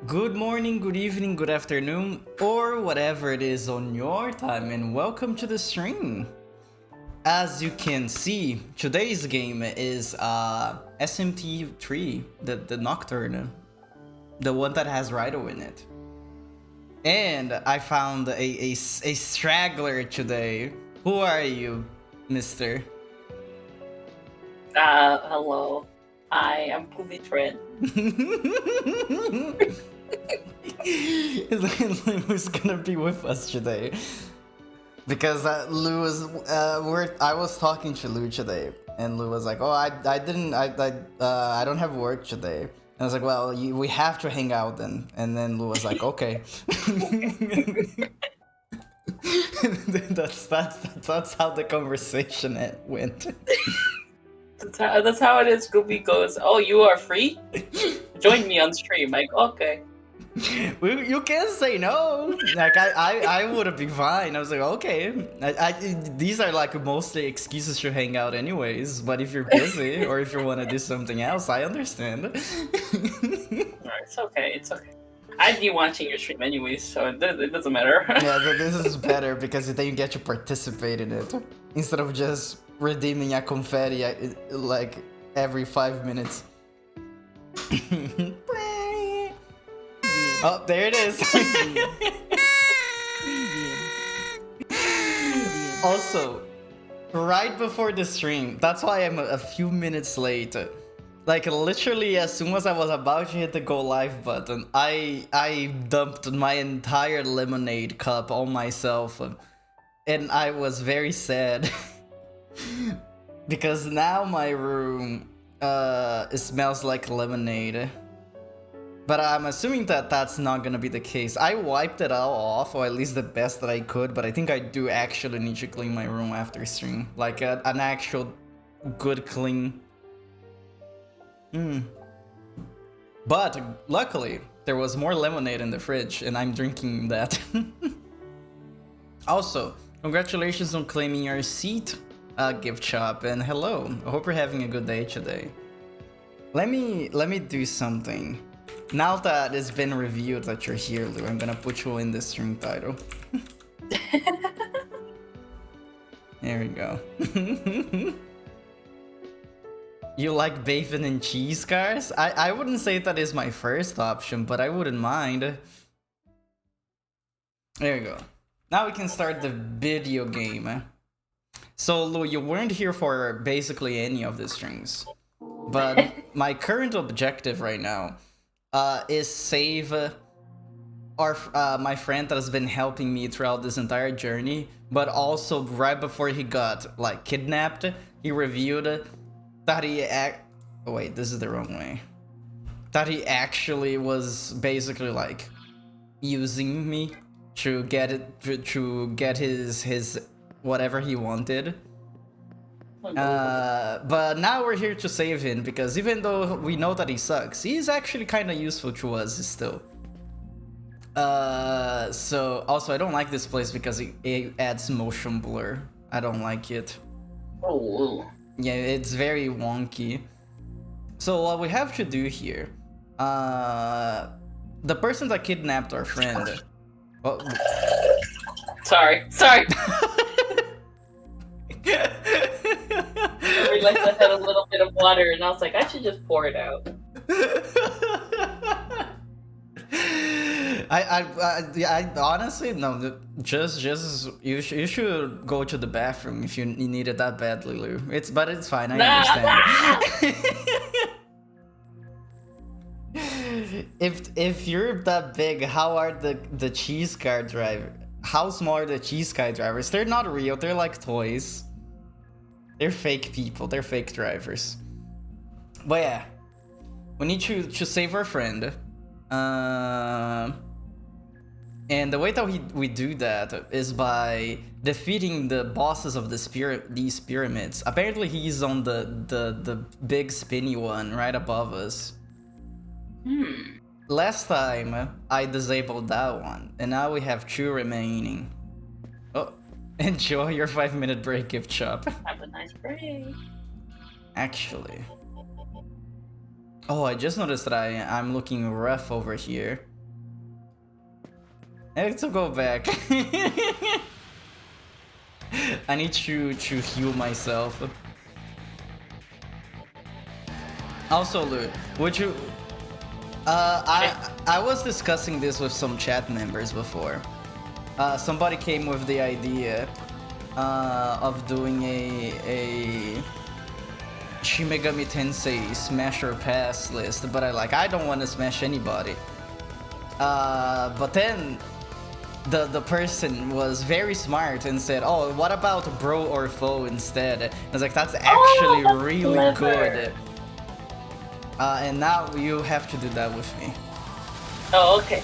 Good morning, good evening, good afternoon, or whatever it is on your time, and welcome to the stream. As you can see, today's game is SMT3, the Nocturne, the one that has Rido in it. And I found a straggler today. Who are you, mister? Hello. I am Trend. Who's gonna be with us today? Because Lou was, I was talking to Lou today, and Lou was like, "Oh, I don't have work today." And I was like, "Well, we have to hang out then." And then Lou was like, "Okay." that's how the conversation went. That's how it is. Scooby goes, "Oh, you are free? Join me on stream." Like, okay. You can't say no. Like I would have been fine. I was like, okay. These are like mostly excuses to hang out anyways. But if you're busy or if you want to do something else, I understand. It's okay. It's okay. I'd be watching your stream anyways, so it doesn't matter. Yeah, this is better because then you get to participate in it instead of just redeeming a confetti like every 5 minutes. Oh, there it is. Also, right before the stream, that's why I'm a few minutes late. Like literally as soon as I was about to hit the go live button, I dumped my entire lemonade cup on myself, and I was very sad because now my room it smells like lemonade. But I'm assuming that that's not gonna be the case. I wiped it all off, or at least the best that I could, but I think I do actually need to clean my room after stream. Like an actual good clean. But luckily, there was more lemonade in the fridge, and I'm drinking that. Also, congratulations on claiming your seat, gift shop, and hello. I hope you're having a good day today. Let me do something. Now that it's been revealed that you're here, Lou, I'm gonna put you in the stream title. There we go. You like bacon and cheese cars? I wouldn't say that is my first option, but I wouldn't mind. There you go. Now we can start the video game. So, Lou, you weren't here for basically any of the strings. But my current objective right now is save my friend that has been helping me throughout this entire journey, but also right before he got like kidnapped, he revealed that oh wait, this is the wrong way. That he actually was basically like using me to get his whatever he wanted. But now we're here to save him because even though we know that he sucks, he's actually kind of useful to us still. So also I don't like this place because it adds motion blur. I don't like it. Oh. Yeah, it's very wonky. So what we have to do here, the person that kidnapped our friend. Oh. Sorry. I realized I had a little bit of water, and I was like, I should just pour it out. I honestly no. Just you should go to the bathroom if you need it that badly, Lou. But it's fine. I understand. If you're that big, how are the cheese car driver? How small are the cheese car drivers? They're not real. They're like toys. They're fake people. They're fake drivers. But yeah, we need to save our friend. And the way that we do that is by defeating the bosses of these pyramids. Apparently he's on the big spinny one right above us. Last time I disabled that one, and now we have 2 remaining. Oh, enjoy your 5-minute break, gift shop. Have a nice break. Actually. Oh, I just noticed that I'm looking rough over here. I need to go back. I need to heal myself. Also, Lou, would you... I was discussing this with some chat members before. Somebody came with the idea of doing a Shin Megami Tensei Smash or Pass list, but I don't want to smash anybody. But then the person was very smart and said, "Oh, what about bro or foe instead?" I was like, "That's actually really good." And now you have to do that with me. Oh, okay.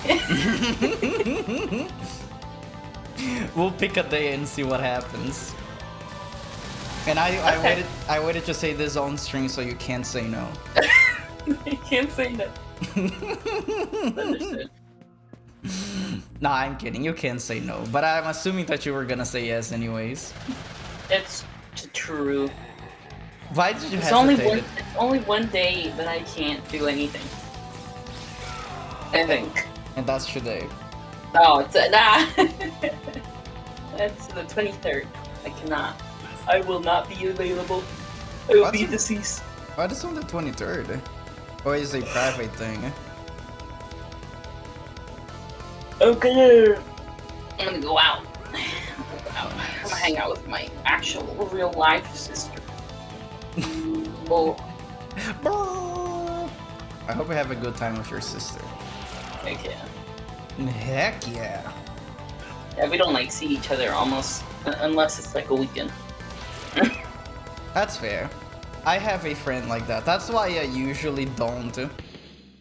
We'll pick a day and see what happens. And I waited to say this on stream so you can't say no. You can't say no. Understood. Nah, I'm kidding. You can't say no. But I'm assuming that you were gonna say yes anyways. It's true. Why did you It's hesitate? only one day that I can't do anything. I think. And that's today. Oh, it's nah. That's the 23rd. I cannot. I will not be available. I will be deceased. Why is it on the 23rd? Or is it a private thing? Okay. I'm gonna go out. I'm gonna hang out with my actual real life sister. Oh, I hope you have a good time with your sister. heck yeah. Heck yeah. Yeah, we don't like see each other almost unless it's like a weekend. That's fair. I have a friend like that. That's why I usually don't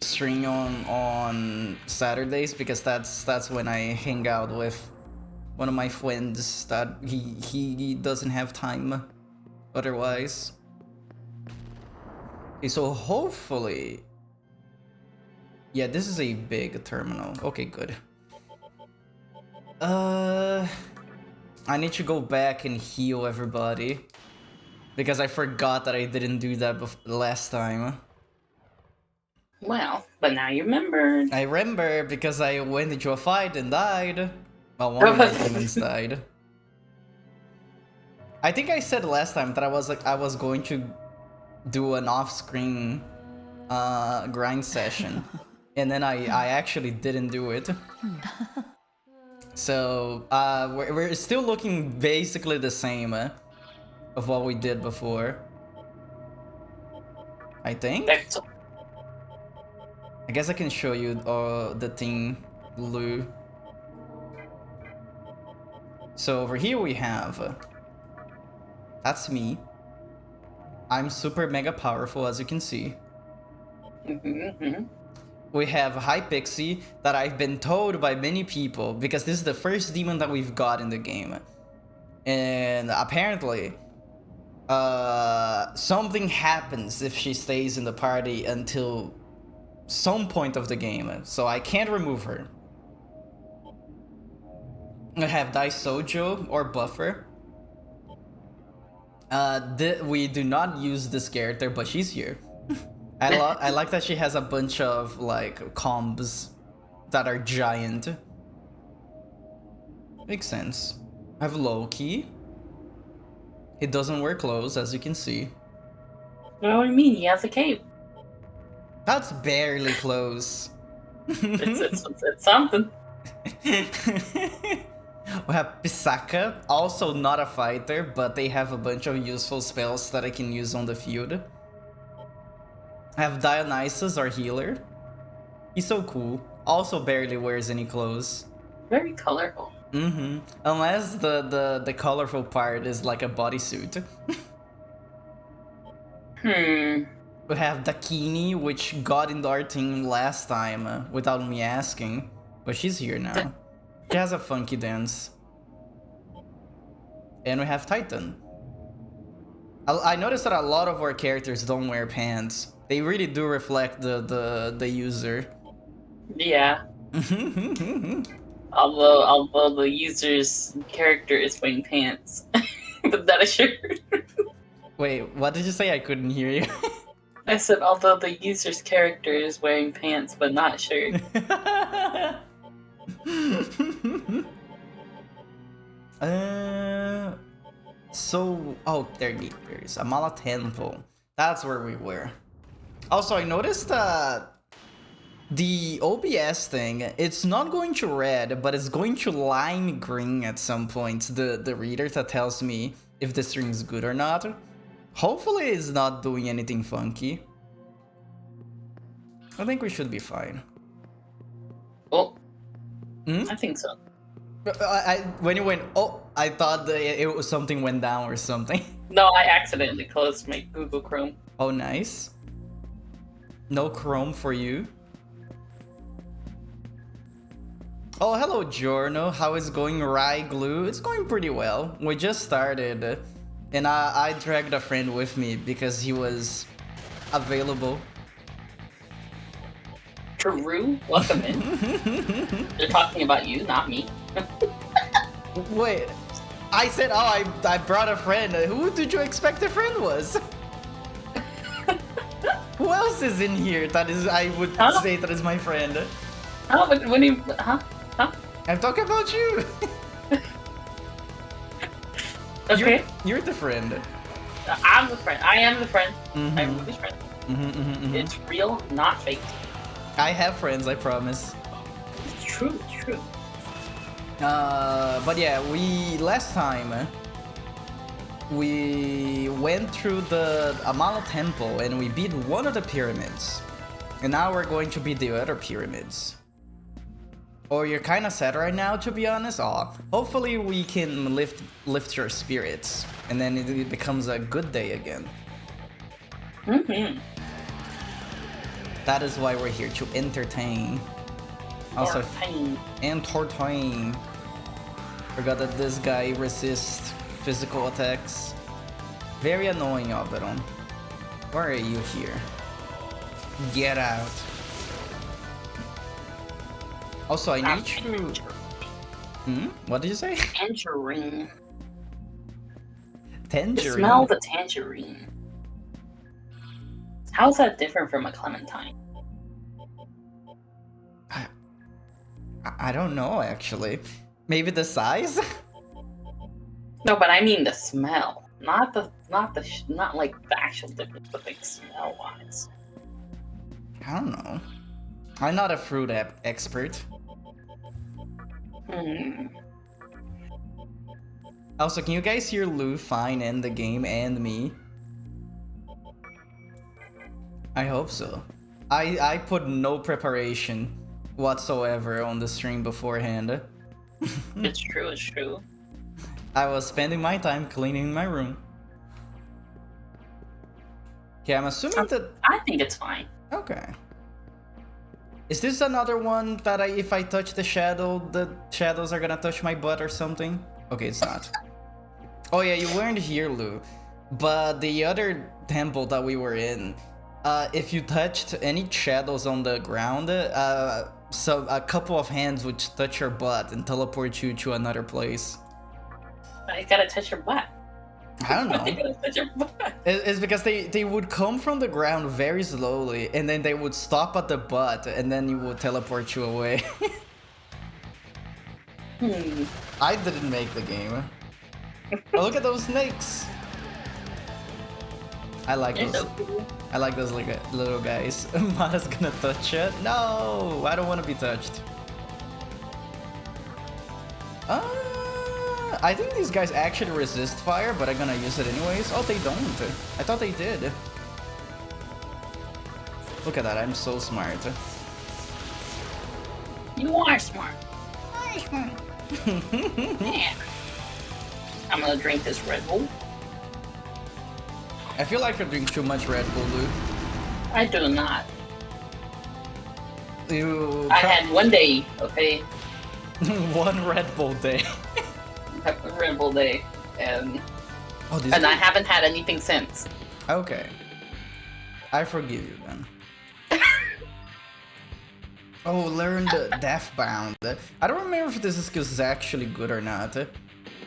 stream on Saturdays, because that's when I hang out with one of my friends that he doesn't have time otherwise. Okay, so hopefully... Yeah, this is a big terminal. Okay, good. I need to go back and heal everybody, because I forgot that I didn't do that last time. Well, but now you remembered. I remember because I went into a fight and died. Well, one of my demons died. I think I said last time that I was going to do an off-screen grind session, and then I actually didn't do it. So we're still looking basically the same of what we did before. I think. I guess I can show you the thing, Lou. So over here we have... that's me. I'm super mega powerful, as you can see. We have High Pixie, that I've been told by many people, because this is the first demon that we've got in the game. And apparently, something happens if she stays in the party until some point of the game, so I can't remove her. I have Dai Sojo or Buffer. We do not use this character, but she's here. I like that she has a bunch of like combs that are giant. Makes sense. I have Loki. He doesn't wear clothes, as you can see. What do you mean? He has a cape. That's barely close. It's something. We have Pisaka, also not a fighter, but they have a bunch of useful spells that I can use on the field. I have Dionysus, our healer. He's so cool. Also barely wears any clothes. Very colorful. Unless the colorful part is like a bodysuit. We have Dakini, which got into our team last time without me asking, but she's here now. She has a funky dance. And we have Titan. I noticed that a lot of our characters don't wear pants. They really do reflect the user. Yeah. although the user's character is wearing pants, but not a shirt. Wait, what did you say? I couldn't hear you. I said, although the user's character is wearing pants but not a shirt. So, oh, there's Amala Temple. That's where we were. Also, I noticed that the OBS thing, it's not going to red, but it's going to lime green at some point. The reader that tells me if the stream's good or not. Hopefully it's not doing anything funky. I think we should be fine. Oh, I think so. When you went, oh, I thought that it was something went down or something. No, I accidentally closed my Google Chrome. Oh, nice. No Chrome for you. Oh, hello, Giorno. How is going, Rye Glue? It's going pretty well. We just started, and I dragged a friend with me because he was available. True, welcome in. They're talking about you, not me. Wait, I said, oh, I brought a friend. Who did you expect a friend was? Who else is in here that is, I would say that is my friend? Oh, but when you, huh? I'm talking about you. Okay. You're the friend. I'm the friend. I am the friend. I'm Ruby's friend. It's real, not fake. I have friends, I promise. It's true, it's true. But yeah, last time we went through the Amala Temple and we beat one of the pyramids. And now we're going to beat the other pyramids. Or you're kind of sad right now, to be honest. Aw, hopefully we can lift your spirits, and then it becomes a good day again. That is why we're here, to entertain. Also, entertain. Forgot that this guy resists physical attacks. Very annoying, Oberon. Why are you here? Get out. Also, I need to... What did you say? Tangerine. Tangerine? Smell the tangerine. How is that different from a clementine? I don't know, actually. Maybe the size? No, but I mean the smell. Not like the actual difference, but like smell-wise. I don't know. I'm not a fruit expert. Also, can you guys hear Lou fine in the game and me? I hope so. I put no preparation whatsoever on the stream beforehand. It's true, it's true. I was spending my time cleaning my room. Okay, I'm assuming that... I think it's fine. Okay. Is this another one that if I touch the shadows are gonna touch my butt or something? Okay, it's not. Oh yeah, you weren't here, Lou. But the other temple that we were in, if you touched any shadows on the ground, so a couple of hands would touch your butt and teleport you to another place. I gotta touch your butt. I don't know. I gotta touch your butt. It's because they would come from the ground very slowly, and then they would stop at the butt, and then you would teleport you away. I didn't make the game. Oh, look at those snakes. I like those. So cool. I like those little guys. Mara's gonna touch it. No, I don't want to be touched. I think these guys actually resist fire, but I'm gonna use it anyways. Oh, they don't. I thought they did. Look at that, I'm so smart. You are smart. Yeah. I'm gonna drink this Red Bull. I feel like I drink too much Red Bull, Lou. I do not. I had one day, okay? One Red Bull day. Red Bull day, and I haven't had anything since. Okay. I forgive you then. Oh, learn the Death Bound. I don't remember if this skill is actually good or not.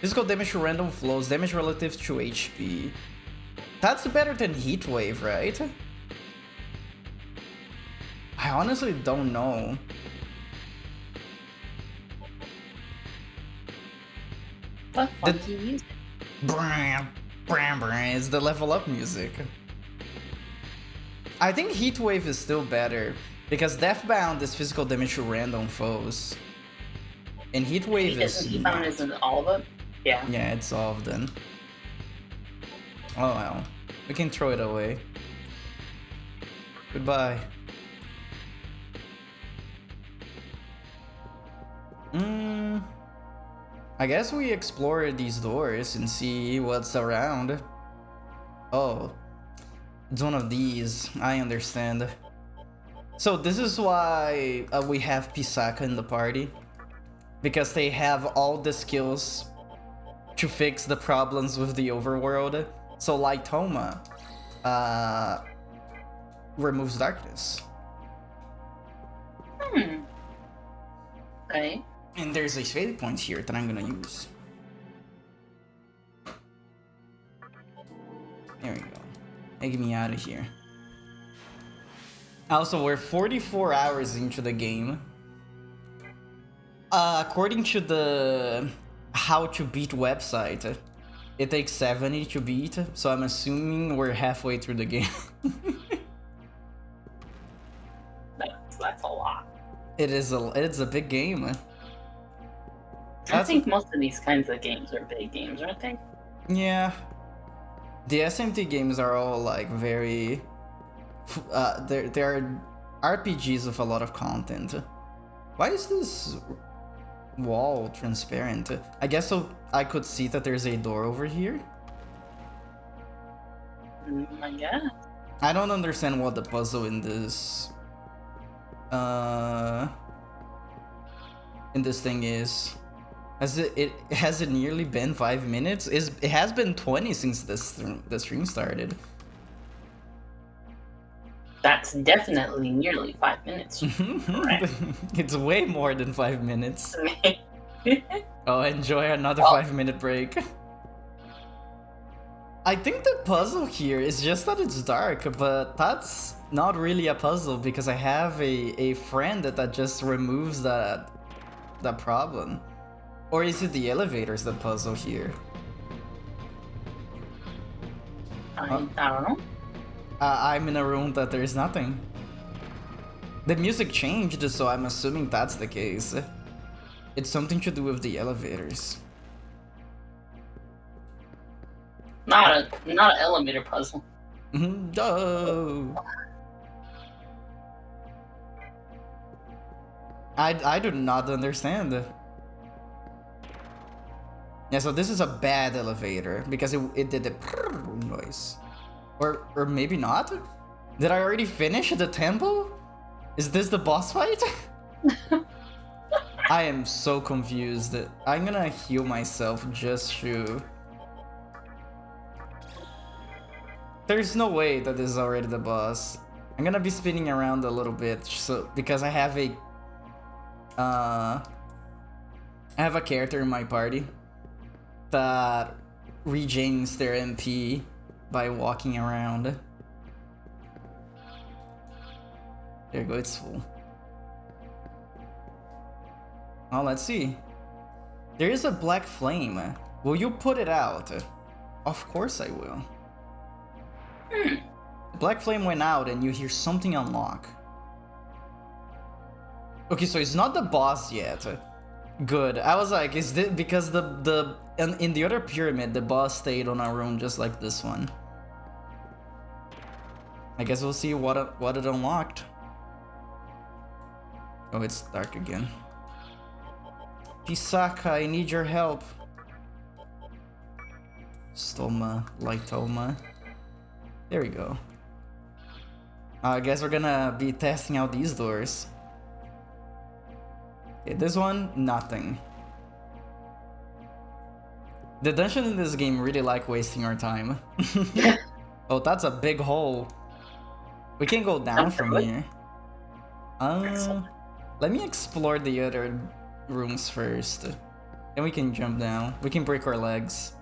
Physical damage to random flows, damage relative to HP. That's better than Heat Wave, right? I honestly don't know. But funky music. Bram, bram, bram is the level up music. I think Heatwave is still better because Deathbound is physical damage to random foes. And Heatwave is Heatbound isn't all of them? Yeah. Yeah, it's all of them. Oh well. We can throw it away. Goodbye. I guess we explore these doors and see what's around. Oh. It's one of these. I understand. So this is why we have Pisaka in the party. Because they have all the skills to fix the problems with the overworld. So like Toma removes darkness. Okay. And there's a save point here that I'm gonna use. There we go. Get me out of here. Also, we're 44 hours into the game. According to the how to beat website, it takes 70 to beat, so I'm assuming we're halfway through the game. That's a lot. It's a big game. I think most of these kinds of games are big games, aren't they? Yeah. The SMT games are all like very they're RPGs with a lot of content. Why is this wall transparent? I guess so I could see that there's a door over here. I guess. I don't understand what the puzzle in this thing is. Has it nearly been 5 minutes? It has been 20 since the stream started. That's definitely nearly 5 minutes. It's way more than 5 minutes. Oh, enjoy another 5-minute break. I think the puzzle here is just that it's dark, but that's not really a puzzle because I have a friend that just removes that problem. Or is it the elevators the puzzle here? I don't know. I'm in a room that there's nothing. The music changed, so I'm assuming that's the case. It's something to do with the elevators. Not an elevator puzzle. Oh. I do not understand. Yeah, so this is a bad elevator because it did the noise. Or maybe not? Did I already finish the temple? Is this the boss fight? I am so confused. I'm gonna heal myself just to... There's no way that this is already the boss. I'm gonna be spinning around a little bit because I have a character in my party that regains their MP by walking around. There you go, it's full. Oh, let's see. There is a black flame. Will you put it out? Of course I will. The black flame went out and you hear something unlock. Okay, so it's not the boss yet. Good. I was like, is this because in the other pyramid the boss stayed on a room just like this one. I guess we'll see what it unlocked. Oh, it's dark again. Pisaka, I need your help. Stoma, Lightoma. There we go. I guess we're gonna be testing out these doors. Okay, this one, nothing. The dungeons in this game really like wasting our time. Oh, that's a big hole. We can go down from here. Let me explore the other rooms first. Then we can jump down. We can break our legs.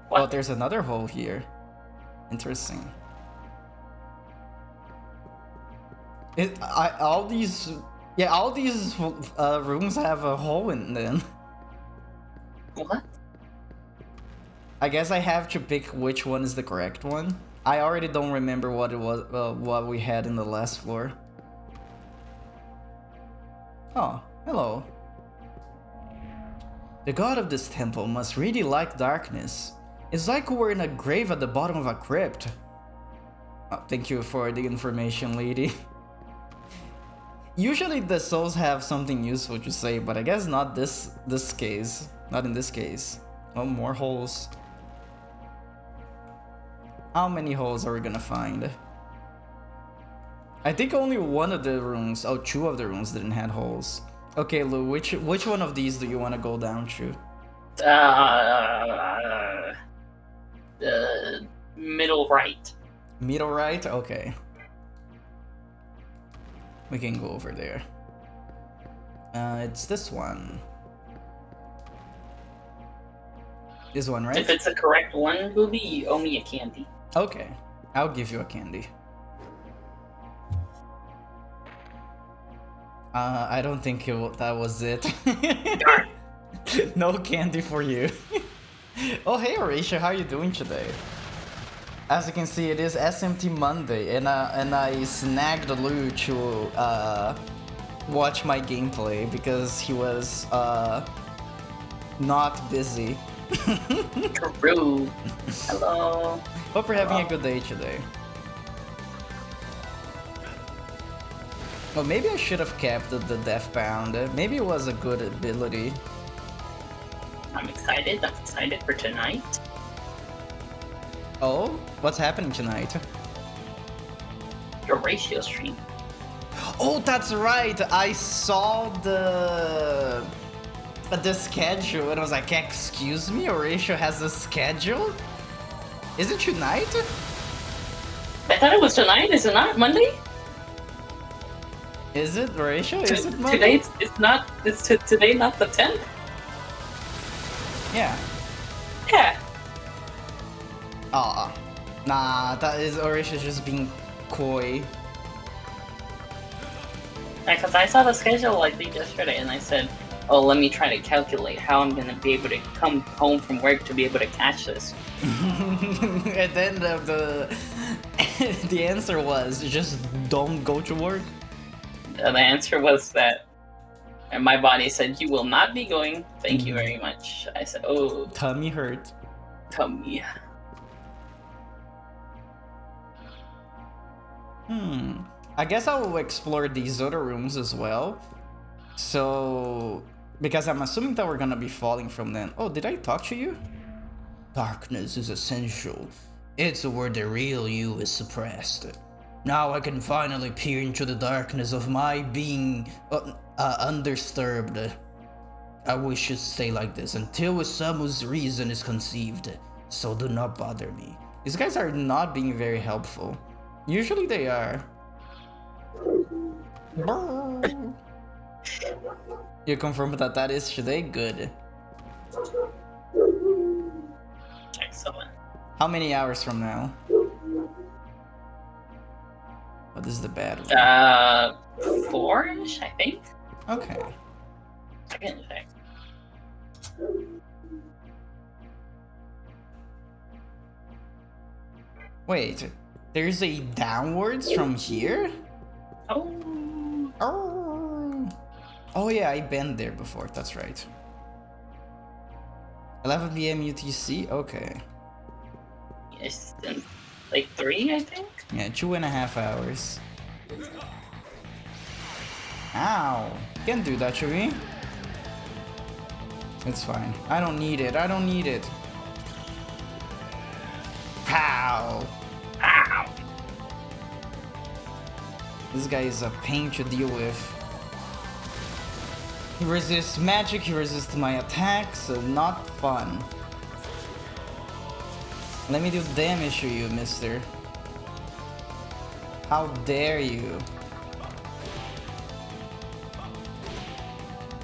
What? Oh, there's another hole here. Interesting. All these rooms have a hole in them. What? I guess I have to pick which one is the correct one. I already don't remember what it was, what we had in the last floor. Oh, hello. The god of this temple must really like darkness. It's like we're in a grave at the bottom of a crypt. Oh, thank you for the information, lady. Usually the souls have something useful to say, but I guess not this case. Not in this case. Oh, more holes. How many holes are we gonna find? I think only one of the rooms, oh, two of the rooms didn't have holes. Okay, Lou, which one of these do you want to go down to? Middle right. Middle right? Okay. We can go over there. It's this one. This one, right? If it's the correct one, Booby, you owe me a candy. Okay, I'll give you a candy. I don't think that was it. No candy for you. Oh, hey, Horatio, how are you doing today? As you can see, it is SMT Monday, and I snagged Lou to watch my gameplay because he was not busy. True. Hello. Hope you're having a good day today. Well, maybe I should have kept the Death Bound. Maybe it was a good ability. I'm excited. I'm excited for tonight. Oh? What's happening tonight? Your ratio stream. Oh, that's right! I saw the schedule and I was like, excuse me? Horatio has a schedule? Is it tonight? I thought it was tonight. Is it not Monday? Is it, Horatio? Is it Monday? Today not the 10th? Yeah. Yeah. Aw. Nah, that is Horatio just being coy. Because I saw the schedule like yesterday and I said, oh, let me try to calculate how I'm going to be able to come home from work to be able to catch this. And then the answer was, just don't go to work. And the answer was that, and my body said, you will not be going. Thank you very much. I said, oh. Tummy hurt. Tummy. I guess I will explore these other rooms as well. So, because I'm assuming that we're gonna be falling from them. Oh, did I talk to you? Darkness is essential. It's where the real you is suppressed. Now I can finally peer into the darkness of my being undisturbed. I wish to stay like this until Isamu's reason is conceived, so do not bother me. These guys are not being very helpful. Usually they are. You confirm that is today? Good. Excellent. How many hours from now? Oh, this is the bad one. 4-ish, I think. Okay. I can check. Wait, there's a downwards from here? Oh. Oh yeah, I've been there before, that's right. 11 p.m. UTC? Okay. Yes, like 3, I think? Yeah, 2.5 hours. Ow! Can't do that to me. It's fine. I don't need it. I don't need it. Pow! Ow! This guy is a pain to deal with. He resists magic, he resists my attacks, so not fun. Let me do damage to you, mister. How dare you?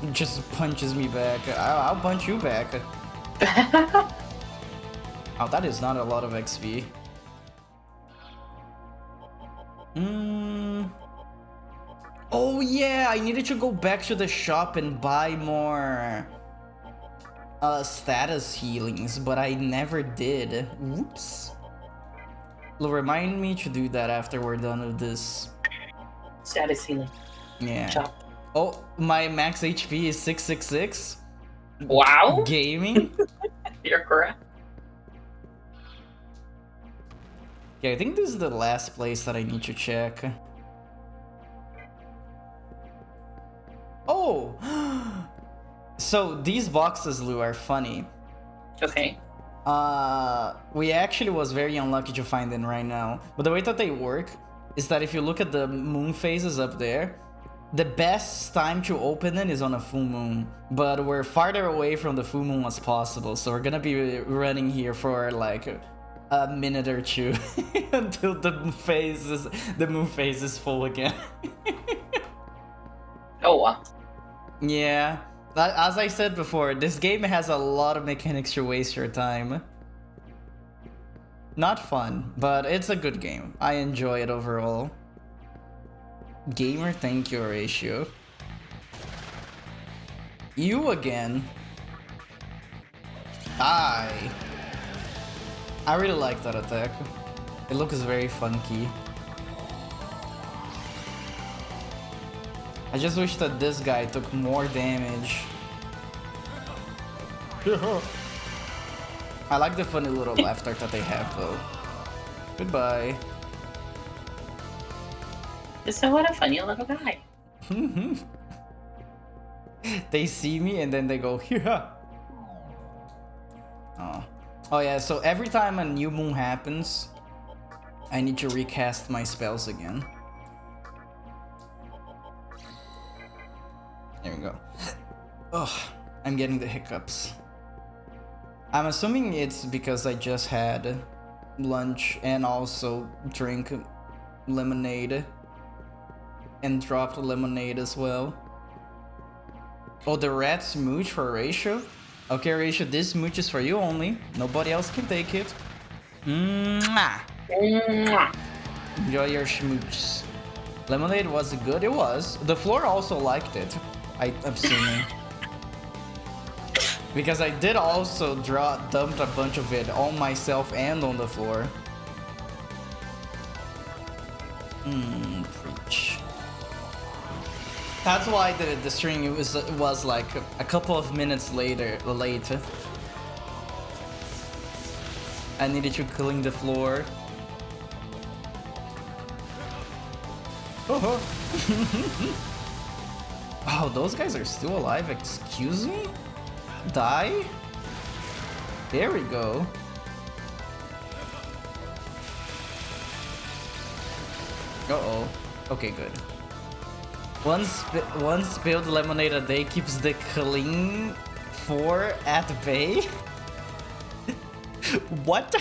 He just punches me back. I'll punch you back. Oh, that is not a lot of XP. Oh yeah, I needed to go back to the shop and buy more status healings, but I never did. Whoops. Will remind me to do that after we're done with this. Status healing. Yeah. Chop. Oh, my max HP is 666. Wow. Gaming? You're correct. Okay, I think this is the last place that I need to check. Oh! So these boxes, Lou, are funny. Okay. We actually was very unlucky to find them right now. But the way that they work is that if you look at the moon phases up there, the best time to open it is on a full moon. But we're farther away from the full moon as possible, so we're gonna be running here for like a minute or two until the moon phase is full again. Oh wow. Yeah. As I said before, this game has a lot of mechanics to waste your time. Not fun, but it's a good game. I enjoy it overall. Gamer thank you ratio. You again. I really like that attack. It looks very funky. I just wish that this guy took more damage. I like the funny little laughter that they have though. Goodbye. So what a funny little guy. They see me and then they go, yeah. Oh yeah, so every time a new moon happens, I need to recast my spells again. There we go. Ugh, I'm getting the hiccups. I'm assuming it's because I just had lunch and also drink lemonade. And dropped lemonade as well. Oh, the rat smooch for Ratio? Okay, Ratio, this smooch is for you only. Nobody else can take it. Mwah! Mwah. Enjoy your schmooch. Lemonade was good? It was. The floor also liked it, I'm assuming. Because I did also dumped a bunch of it on myself and on the floor. Preach. That's why the stream was like a couple of minutes late. I needed to clean the floor. Oh, oh, those guys are still alive. Excuse me? Die? There we go. Uh-oh. Okay, good. One spilled lemonade a day keeps the clean 4 at bay? What?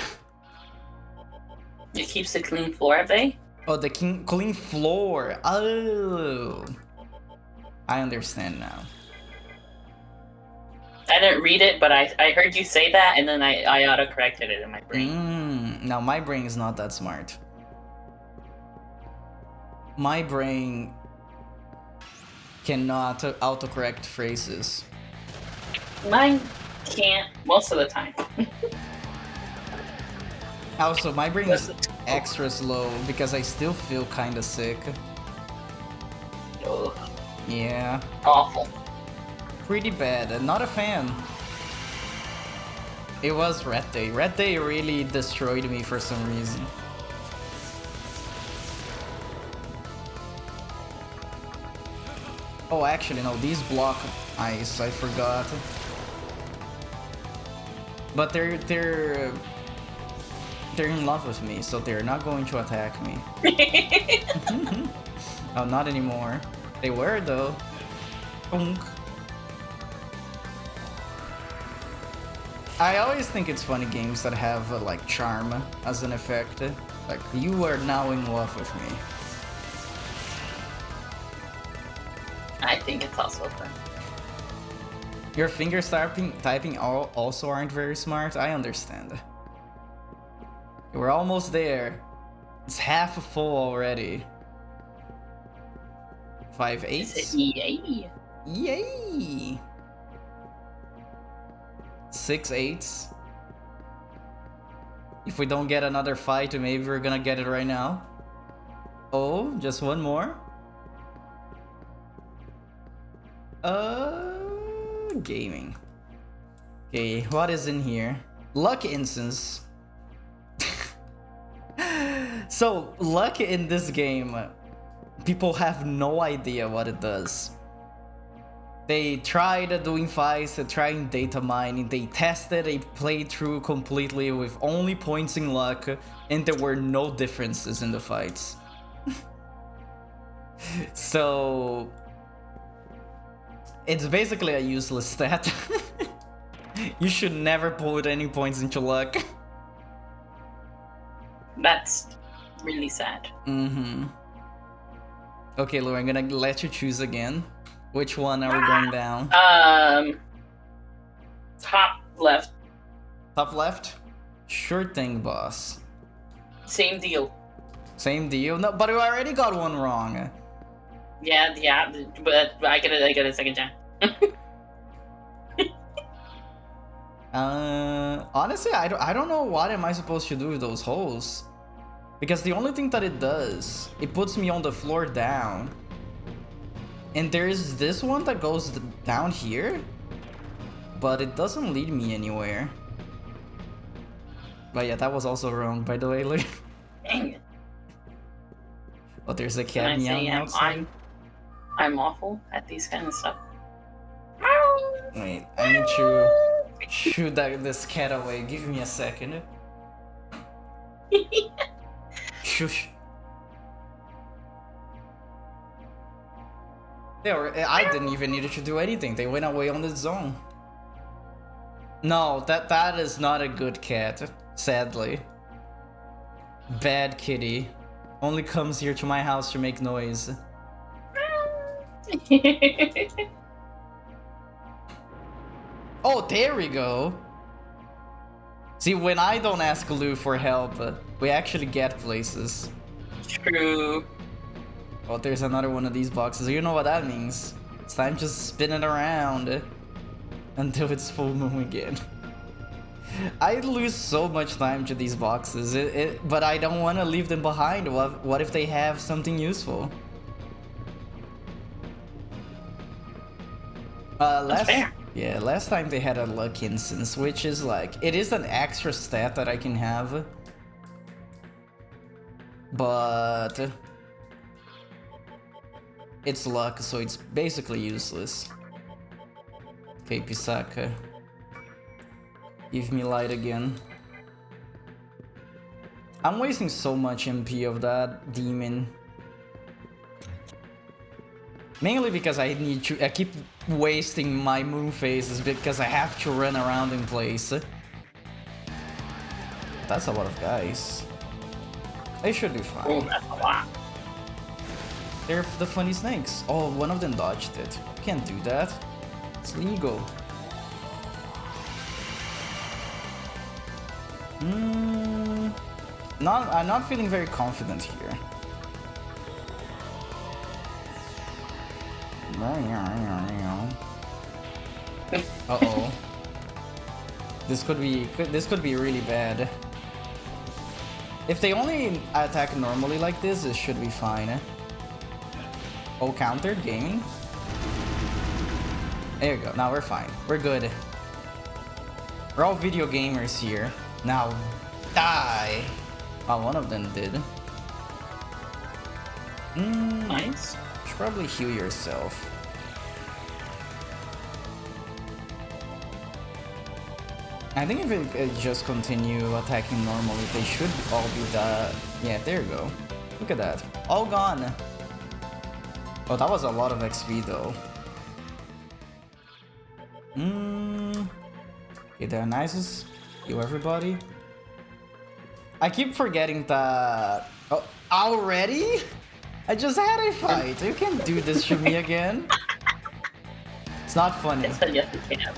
It keeps the clean floor at bay? Oh, the clean floor. Oh. I understand now. I didn't read it, but I heard you say that, and then I auto-corrected it in my brain. Now, my brain is not that smart. My brain cannot autocorrect phrases. Mine can't most of the time. Also, my brain is extra slow because I still feel kinda sick. Ugh. Yeah. Awful. Pretty bad. Not a fan. It was Red Day. Red Day really destroyed me for some reason. Oh, actually, no, these block ice, I forgot. But they're in love with me, so they're not going to attack me. Oh, not anymore. They were, though. Bonk. I always think it's funny games that have, like, charm as an effect. Like, you are now in love with me. I think it's also fun. Your fingers typing also aren't very smart. I understand. We're almost there. It's half full already. 5/8. Yay! Yay! 6 8s. If we don't get another fight, maybe we're gonna get it right now. Oh, just one more. Gaming. Okay, what is in here? Luck incense. So, luck in this game, people have no idea what it does. They tried doing fights, trying data mining, they tested a playthrough completely with only points in luck, and there were no differences in the fights. So, it's basically a useless stat. You should never put any points into luck. That's really sad. Mm-hmm. Okay, Lou, I'm gonna let you choose again. Which one are we going down? Top left. Top left? Sure thing, boss. Same deal. Same deal? No, but we already got one wrong. Yeah, but I get a second chance. Honestly, I don't know what am I supposed to do with those holes. Because the only thing that it does, it puts me on the floor down. And there's this one that goes down here. But it doesn't lead me anywhere. But yeah, that was also wrong, by the way. Look. Dang it. Oh, there's a cat meowing outside. I'm awful at these kind of stuff. Wait, I need to shoot this cat away. Give me a second. Shush. I didn't even need to do anything. They went away on its own. No, that is not a good cat, sadly. Bad kitty. Only comes here to my house to make noise. Oh, there we go. See, when I don't ask Lou for help, we actually get places. True. Oh, there's another one of these boxes. You know what that means. It's time to spin it around until it's full moon again. I lose so much time to these boxes, but I don't want to leave them behind. What if they have something useful? Last time they had a luck instance, which is like, it is an extra stat that I can have, but it's luck, so it's basically useless. Okay, Pisaka. Give me light again. I'm wasting so much MP of that demon. Mainly because I keep wasting my moon phases because I have to run around in place. That's a lot of guys. They should be fine. Oh, that's a lot. They're the funny snakes. Oh, one of them dodged it. Can't do that. It's legal. I'm not feeling very confident here. Uh-oh. This could be really bad. If they only attack normally like this, it should be fine. Oh, countered gaming. There you go. Now we're fine. We're good. We're all video gamers here. Now, die! Oh, one of them did. Nice. Should probably heal yourself. I think if it just continue attacking normally, they should all be that. Yeah, there you go. Look at that. All gone. Oh, that was a lot of XP though. Okay, they're nice. Heal everybody. I keep forgetting that. Oh, already? I just had a fight. You can't do this to me again. It's not funny. Yes, you can.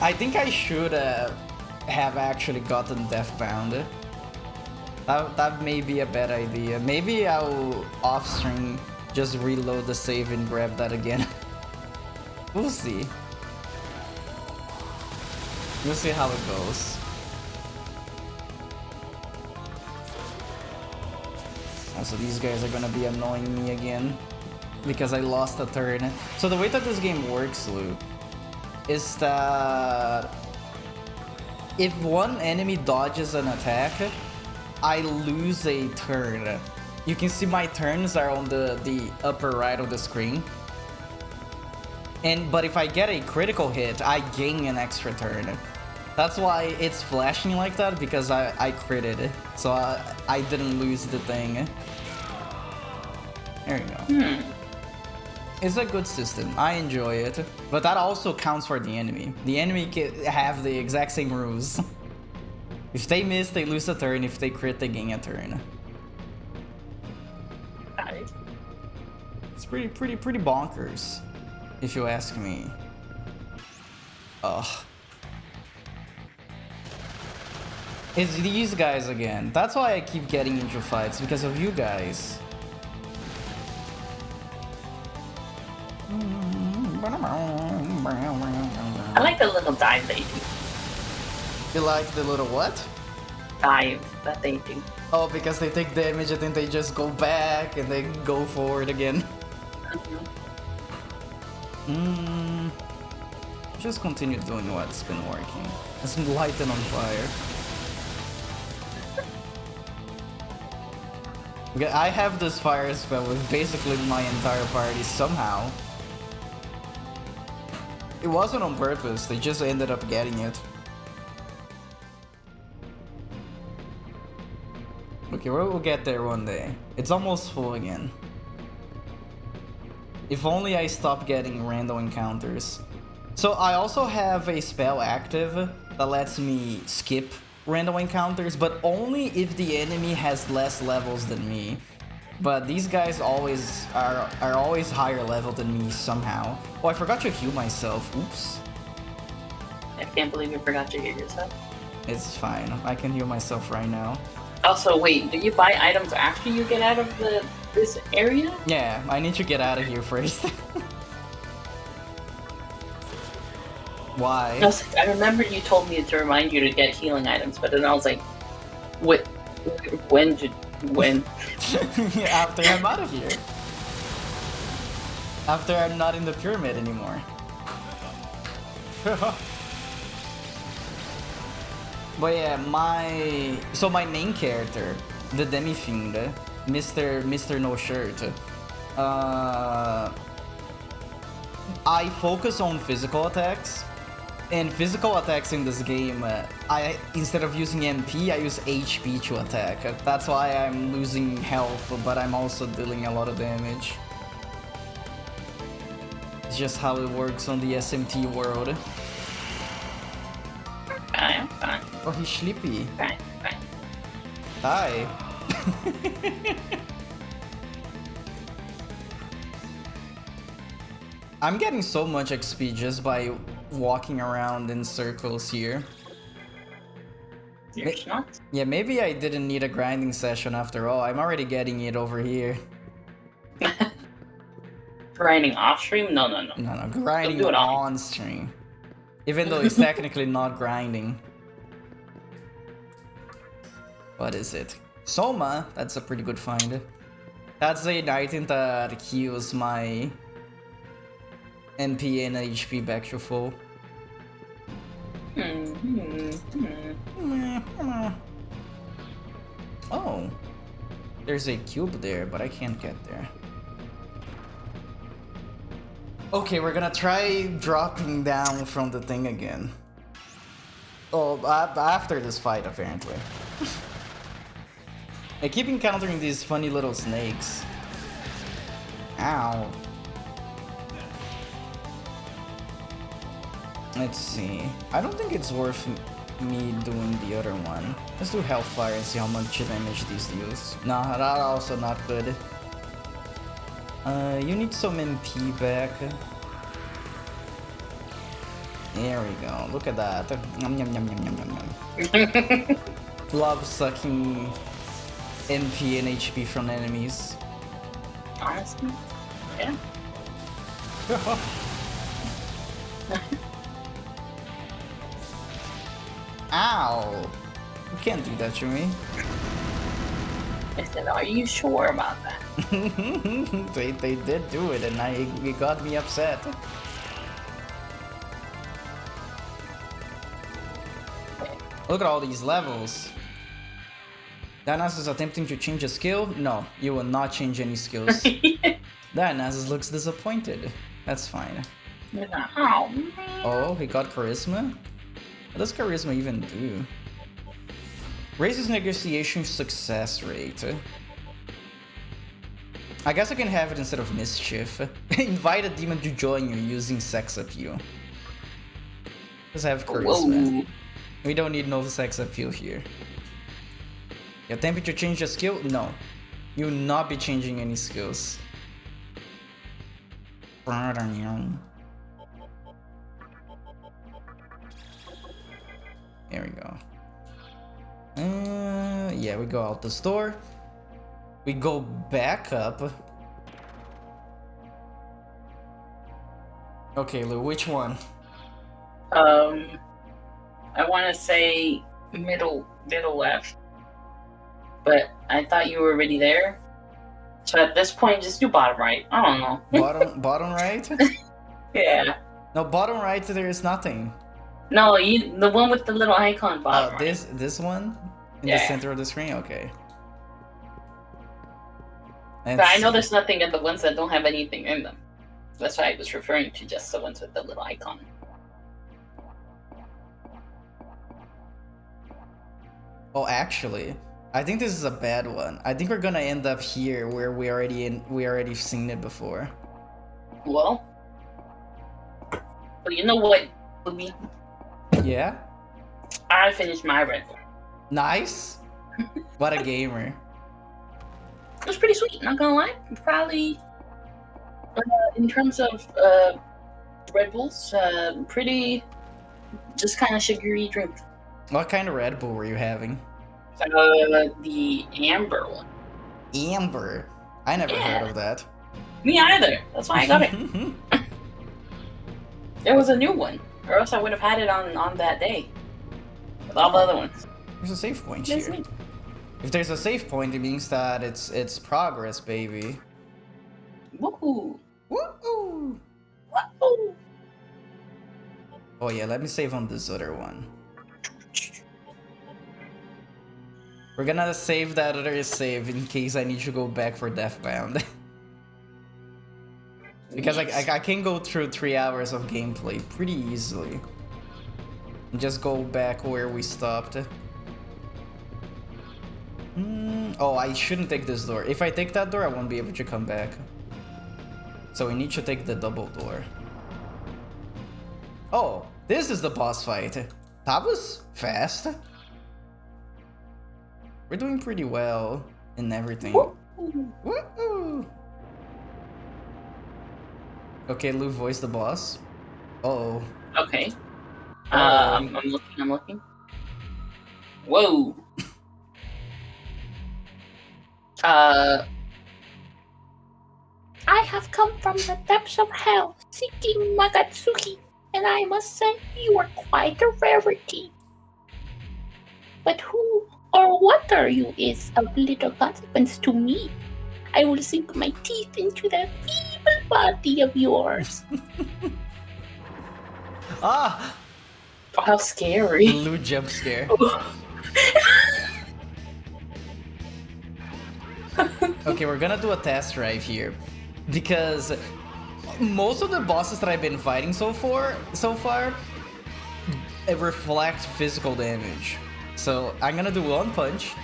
I think I should have actually gotten Deathbound. That may be a bad idea. Maybe I'll off-stream just reload the save and grab that again. We'll see. We'll see how it goes. Also, these guys are gonna be annoying me again because I lost a turn. So the way that this game works, Lou, is that if one enemy dodges an attack, I lose a turn. You can see my turns are on the upper right of the screen. But if I get a critical hit, I gain an extra turn. That's why it's flashing like that, because I critted. So I didn't lose the thing. There you go. It's a good system. I enjoy it. But that also counts for the enemy. The enemy can have the exact same rules. If they miss, they lose a turn. If they crit, they gain a turn. It's pretty bonkers, if you ask me. Ugh. It's these guys again. That's why I keep getting into fights, because of you guys. I like the little dive they do. You like the little what? Dive that they do. Oh, because they take damage and then they just go back and they go forward again. Just continue doing what's been working. Let's light them on fire. Okay, I have this fire spell with basically my entire party somehow. It wasn't on purpose, they just ended up getting it. Okay, we'll get there one day. It's almost full again. If only I stop getting random encounters. So I also have a spell active that lets me skip random encounters, but only if the enemy has less levels than me. But these guys always are always higher level than me somehow. Oh, I forgot to heal myself. Oops. I can't believe you forgot to heal yourself. It's fine. I can heal myself right now. Also, wait, do you buy items after you get out of this area? Yeah, I need to get out of here first. Why? I remember you told me to remind you to get healing items, but then I was like, what? When? After I'm out of here. After I'm not in the pyramid anymore. But yeah, my main character, the Demi-Fiend, Mr. No Shirt, I focus on physical attacks. And physical attacks in this game, instead of using MP, I use HP to attack. That's why I'm losing health, but I'm also dealing a lot of damage. It's just how it works on the SMT world. I'm fine. Oh, he's sleepy. Fine. Hi. I'm getting so much XP just by walking around in circles here. You're not? Yeah, maybe I didn't need a grinding session after all. I'm already getting it over here. Grinding off stream? No. No, grinding on stream. Even though it's technically not grinding. What is it? Soma, that's a pretty good find. That's a item that heals my MP and HP back to full. Oh, there's a cube there, but I can't get there. Okay, we're gonna try dropping down from the thing again. Oh, after this fight, apparently. I keep encountering these funny little snakes. Ow. Let's see. I don't think it's worth me doing the other one. Let's do Hellfire and see how much damage these deals. Nah, that also not good. You need some MP back. There we go. Look at that. Yum, yum, yum, yum, yum, yum. Love sucking MP and HP from enemies. Honestly, yeah. Ow! You can't do that to me. I said, are you sure about that? they did do it, and it got me upset. Look at all these levels. Dionysus is attempting to change a skill? No, you will not change any skills. Dionysus looks disappointed. That's fine. Oh, he got charisma? What does charisma even do? Raises negotiation success rate. I guess I can have it instead of mischief. Invite a demon to join you using sex appeal. Let's have charisma. Whoa. We don't need no sex appeal here. You attempt to change a skill? No. You will not be changing any skills. There we go. Yeah, we go out the store. We go back up. Okay, Lou, which one? I want to say middle left, but I thought you were already there. So at this point, just do bottom right. I don't know. bottom right? Yeah. No, bottom right. There is nothing. No, the one with the little icon bottom. Oh, this one in the center of the screen. Okay. But I know there's nothing in the ones that don't have anything in them. That's why I was referring to just the ones with the little icon. Oh, actually, I think this is a bad one. I think we're gonna end up here where we already seen it before. Well, you know what, Louis? Yeah? I finished my Red Bull. Nice. What a gamer. It was pretty sweet, not gonna lie. Probably, in terms of Red Bulls, pretty just kind of sugary drink. What kind of Red Bull were you having? The amber one. Amber? I never heard of that. Me either. That's why I got it. It was a new one, or else I would have had it on that day with all the other ones. There's a save point here. If there's a save point, it means that it's progress, baby. Woohoo! Woohoo! Woohoo! Oh yeah, let me save on this other one. We're gonna save that other save in case I need to go back for Deathbound. Because I can go through 3 hours of gameplay pretty easily. And just go back where we stopped. Oh, I shouldn't take this door. If I take that door, I won't be able to come back. So we need to take the double door. Oh, this is the boss fight. That was fast. We're doing pretty well in everything. Woo-hoo. Okay, Lou, voice the boss. Uh-oh. Okay. I'm looking. Whoa. I have come from the depths of hell seeking Magatsuki, and I must say you are quite a rarity. But who or what are you is of little consequence to me. I will sink my teeth into that feeble body of yours. Ah! Oh, how scary. Lou jump scare. Okay, we're gonna do a test drive here. Because most of the bosses that I've been fighting so far, it reflects physical damage. So I'm gonna do one punch.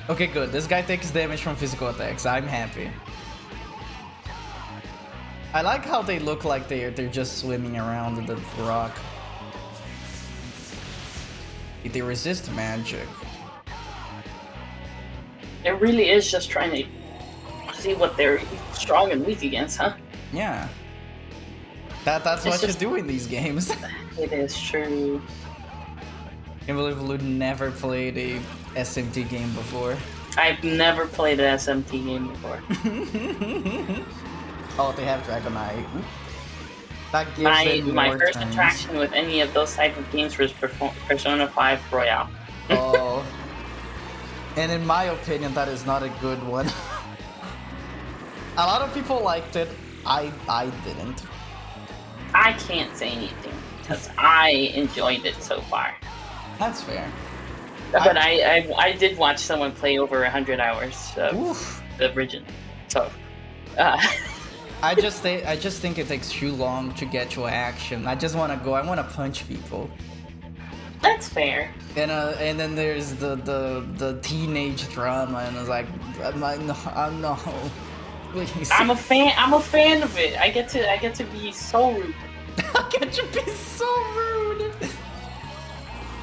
Okay, good. This guy takes damage from physical attacks. I'm happy. I like how they look like they're just swimming around in the rock. They resist magic. It really is just trying to see what they're strong and weak against, huh? Yeah. That's what you do in these games. It is true. I can't believe Lou never played a SMT game before. I've never played an SMT game before. Oh, they have Dragon Eye. That gives it more My first turns. interaction with any of those type of games was Persona 5 Royale. Oh. And in my opinion, that is not a good one. A lot of people liked it. I didn't. I can't say anything because I enjoyed it so far. That's fair. But I did watch someone play over 100 hours of the original. So, I just think it takes too long to get to action. I just want to go. I want to punch people. that's fair. And then there's the teenage drama, and it's like, no, please. I'm a fan of it. I get to be so rude. I get to be so rude.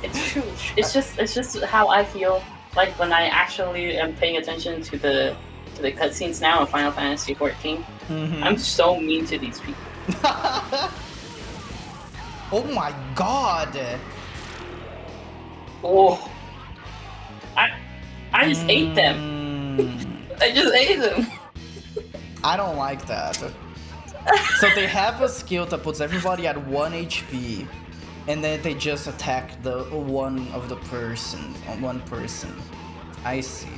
It's true. It's just how I feel like when I actually am paying attention to the cutscenes now in Final Fantasy XIV. Mm-hmm. I'm so mean to these people. Oh my god. Oh, I just ate them. I just ate them. I don't like that. So they have a skill that puts everybody at 1 HP, and then they just attack the one person. I see.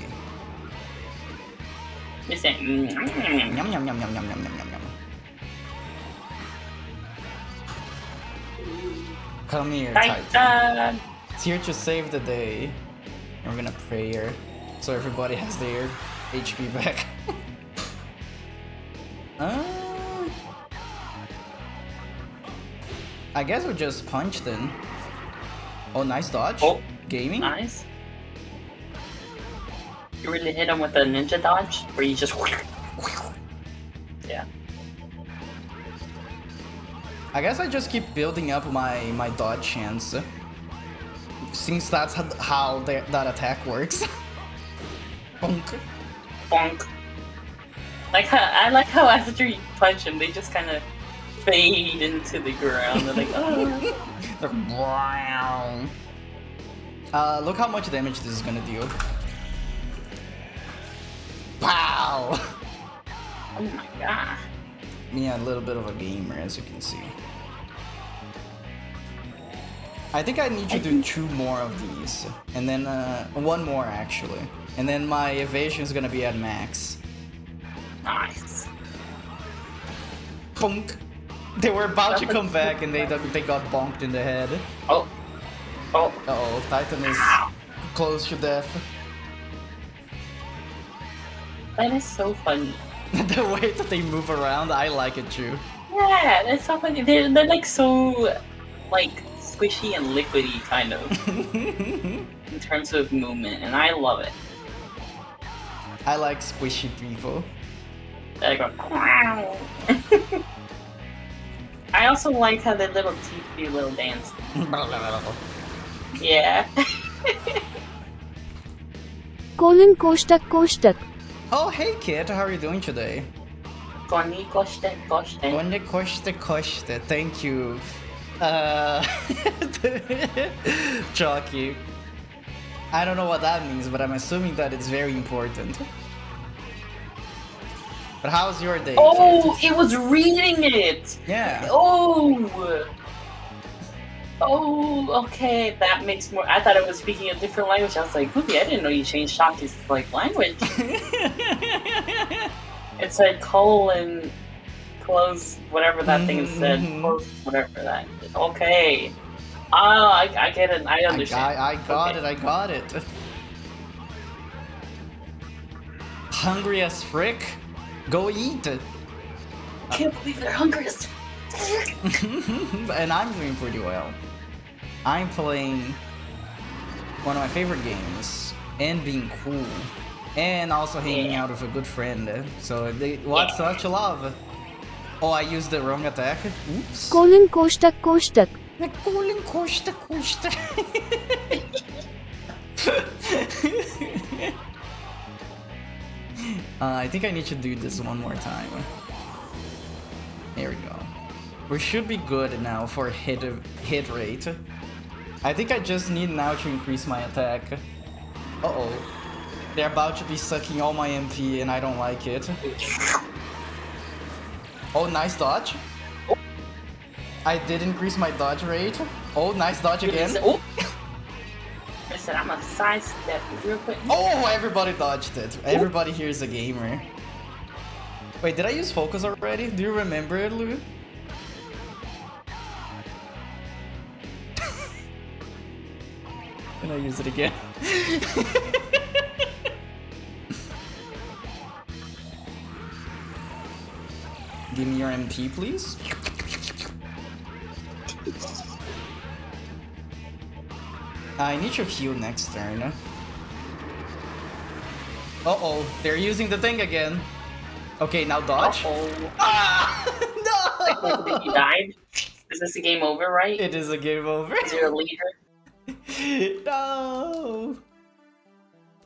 Just saying. Yum yum yum yum yum yum yum yum yum. Come here, Titan. It's here to save the day. And we're gonna pray her, so everybody has their HP back. I guess we just punch then. Oh, nice dodge. Oh, gaming. Nice. You really hit him with a ninja dodge, where you just. Yeah. I guess I just keep building up my dodge chance, since that's how that attack works. Bonk. Bonk. I like how after you punch him, they just kind of fade into the ground. They're like, oh. They're brown. Look how much damage this is gonna deal. Wow. Oh my god. Me, a little bit of a gamer, as you can see. I think I need to do 2 more of these, and then 1 more actually, and then my evasion is gonna be at max. Nice. Bonk. They were about to come back, and they got bonked in the head. Oh. Oh. Uh-oh, Titan is close to death. That is so funny. The way that they move around, I like it too. Yeah, that's so funny. They're like so like squishy and liquidy kind of in terms of movement, and I love it. I like squishy people. I go. I also like how their little teeth do a little dance. Yeah. Colon koshtak. Oh, hey kid, how are you doing today? Koni koshte. Konde koshte. Thank you. Chalky. I don't know what that means, but I'm assuming that it's very important. But how's your day? Oh, kid? it was reading it! Yeah. Oh, okay, that makes more. I thought it was speaking a different language. I was like, Poopy, I didn't know you changed Shaki's like language. It said colon, close, whatever that thing said, close, whatever that. Okay. Oh, I get it. I understand. I got it. Hungry as frick? Go eat. I can't believe they're hungry as And I'm doing pretty well. I'm playing one of my favorite games and being cool and also hanging out with a good friend. So what's such love? Oh, I used the wrong attack. Oops. Colon koshtak. Colon koshta. I think I need to do this one more time. There we go. We should be good now for hit rate. I think I just need now to increase my attack. Uh-oh. They're about to be sucking all my MP and I don't like it. Oh, nice dodge. I did increase my dodge rate. Oh, nice dodge again. Oh. I said I'm a sidestep real quick. Oh, everybody dodged it. Everybody here is a gamer. Wait, did I use focus already? Do you remember it, Lou? Can I use it again? Give me your MP, please. I need to heal next turn. Uh-oh, they're using the thing again. Okay, now dodge. Uh-oh. Ah! No! You died? Is this a game over, right? It is a game over. Is there a leader? No!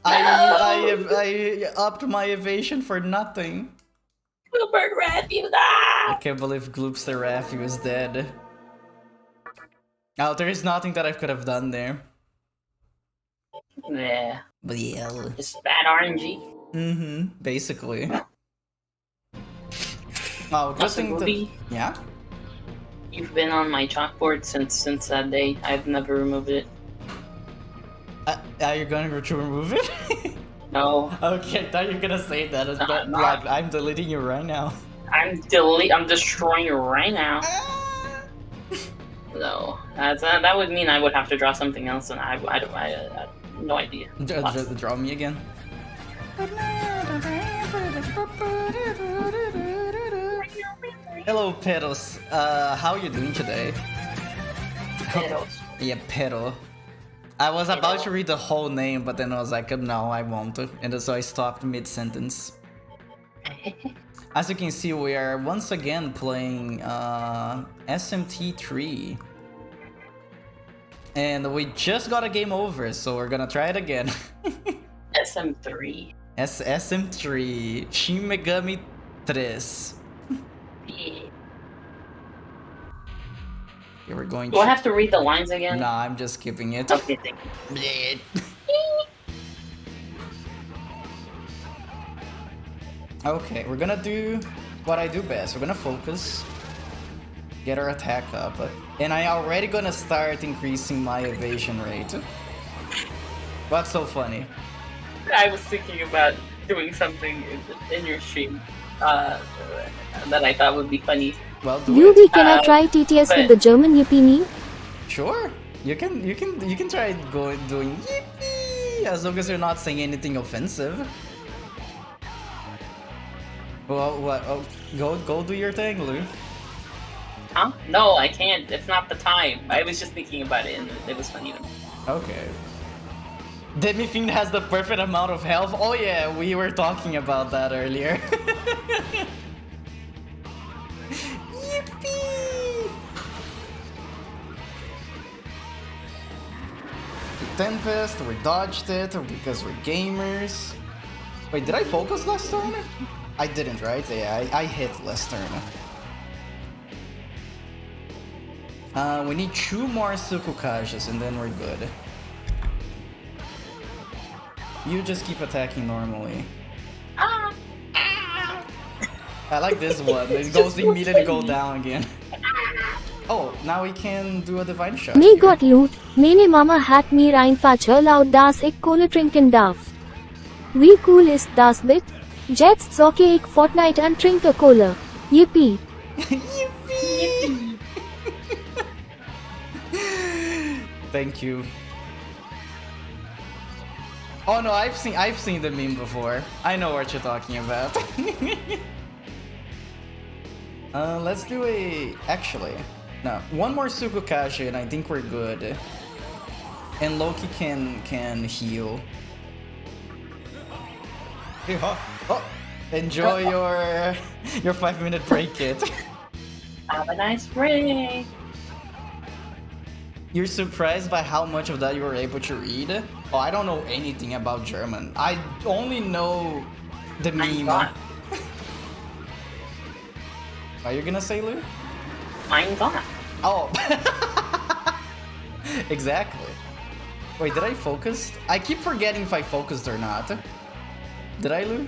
I upped my evasion for nothing. Wilbert Raphew, I can't believe Gloopster Raphew is dead. Oh, there is nothing that I could have done there. Yeah. But yeah. It's bad RNG. Mm-hmm, basically. Oh, good thing that... Yeah? You've been on my chalkboard since that day. I've never removed it. Are you gonna remove it? No. Okay, I thought you were gonna say that. No, I'm not. I'm deleting you right now. I'm destroying it right now. No, that would mean I would have to draw something else, and I have no idea. Draw me again. Hello, Pedals. How are you doing today? Pedals. Yeah, Pedal. I was about to read the whole name, but then I was like, no, I won't. And so I stopped mid-sentence. As you can see, we are once again playing SMT3. And we just got a game over, so we're gonna try it again. SM3. SM3. Shin Megami 3. Yeah. Okay, we're going Do I have to read the lines again? Nah, I'm just skipping it. Okay, thank you. Okay, we're gonna do what I do best. We're gonna focus, get our attack up, and I already gonna start increasing my evasion rate. What's so funny? I was thinking about doing something in your stream that I thought would be funny. Well, do Yubi, it. can I try TTS with the German yippee? Sure, you can try doing yippee as long as you're not saying anything offensive. Well, what? Oh, go do your thing, Lou. Huh? No, I can't. It's not the time. I was just thinking about it, and it was funny to me. Okay. Demi-Fiend has the perfect amount of health. Oh yeah, we were talking about that earlier. Yippee! The Tempest, we dodged it because we're gamers. Wait, did I focus last turn? I didn't, right? Yeah, I hit last turn. We need 2 more Sukukages and then we're good. You just keep attacking normally. Ah! I like this one. It goes immediately go down again. Oh, now we can do a divine shot. May got loot. Meine Mama hat mir einfach erlaubt, dass ich Kohle trinken darf. Wie cool ist das bit? Jetzt zocke ich Fortnite und trinke Cola. Yippee! Yippee! Thank you. Oh no, I've seen the meme before. I know what you're talking about. Let's do actually, no, 1 more Sukukashi and I think we're good. And Loki can heal. Oh, enjoy your 5-minute break, kid. Have a nice break. You're surprised by how much of that you were able to read? Oh, I don't know anything about German. I only know the meme. Are you gonna say, Lou? Mein Gott. Oh. Exactly. Wait, did I focus? I keep forgetting if I focused or not. Did I, Lou?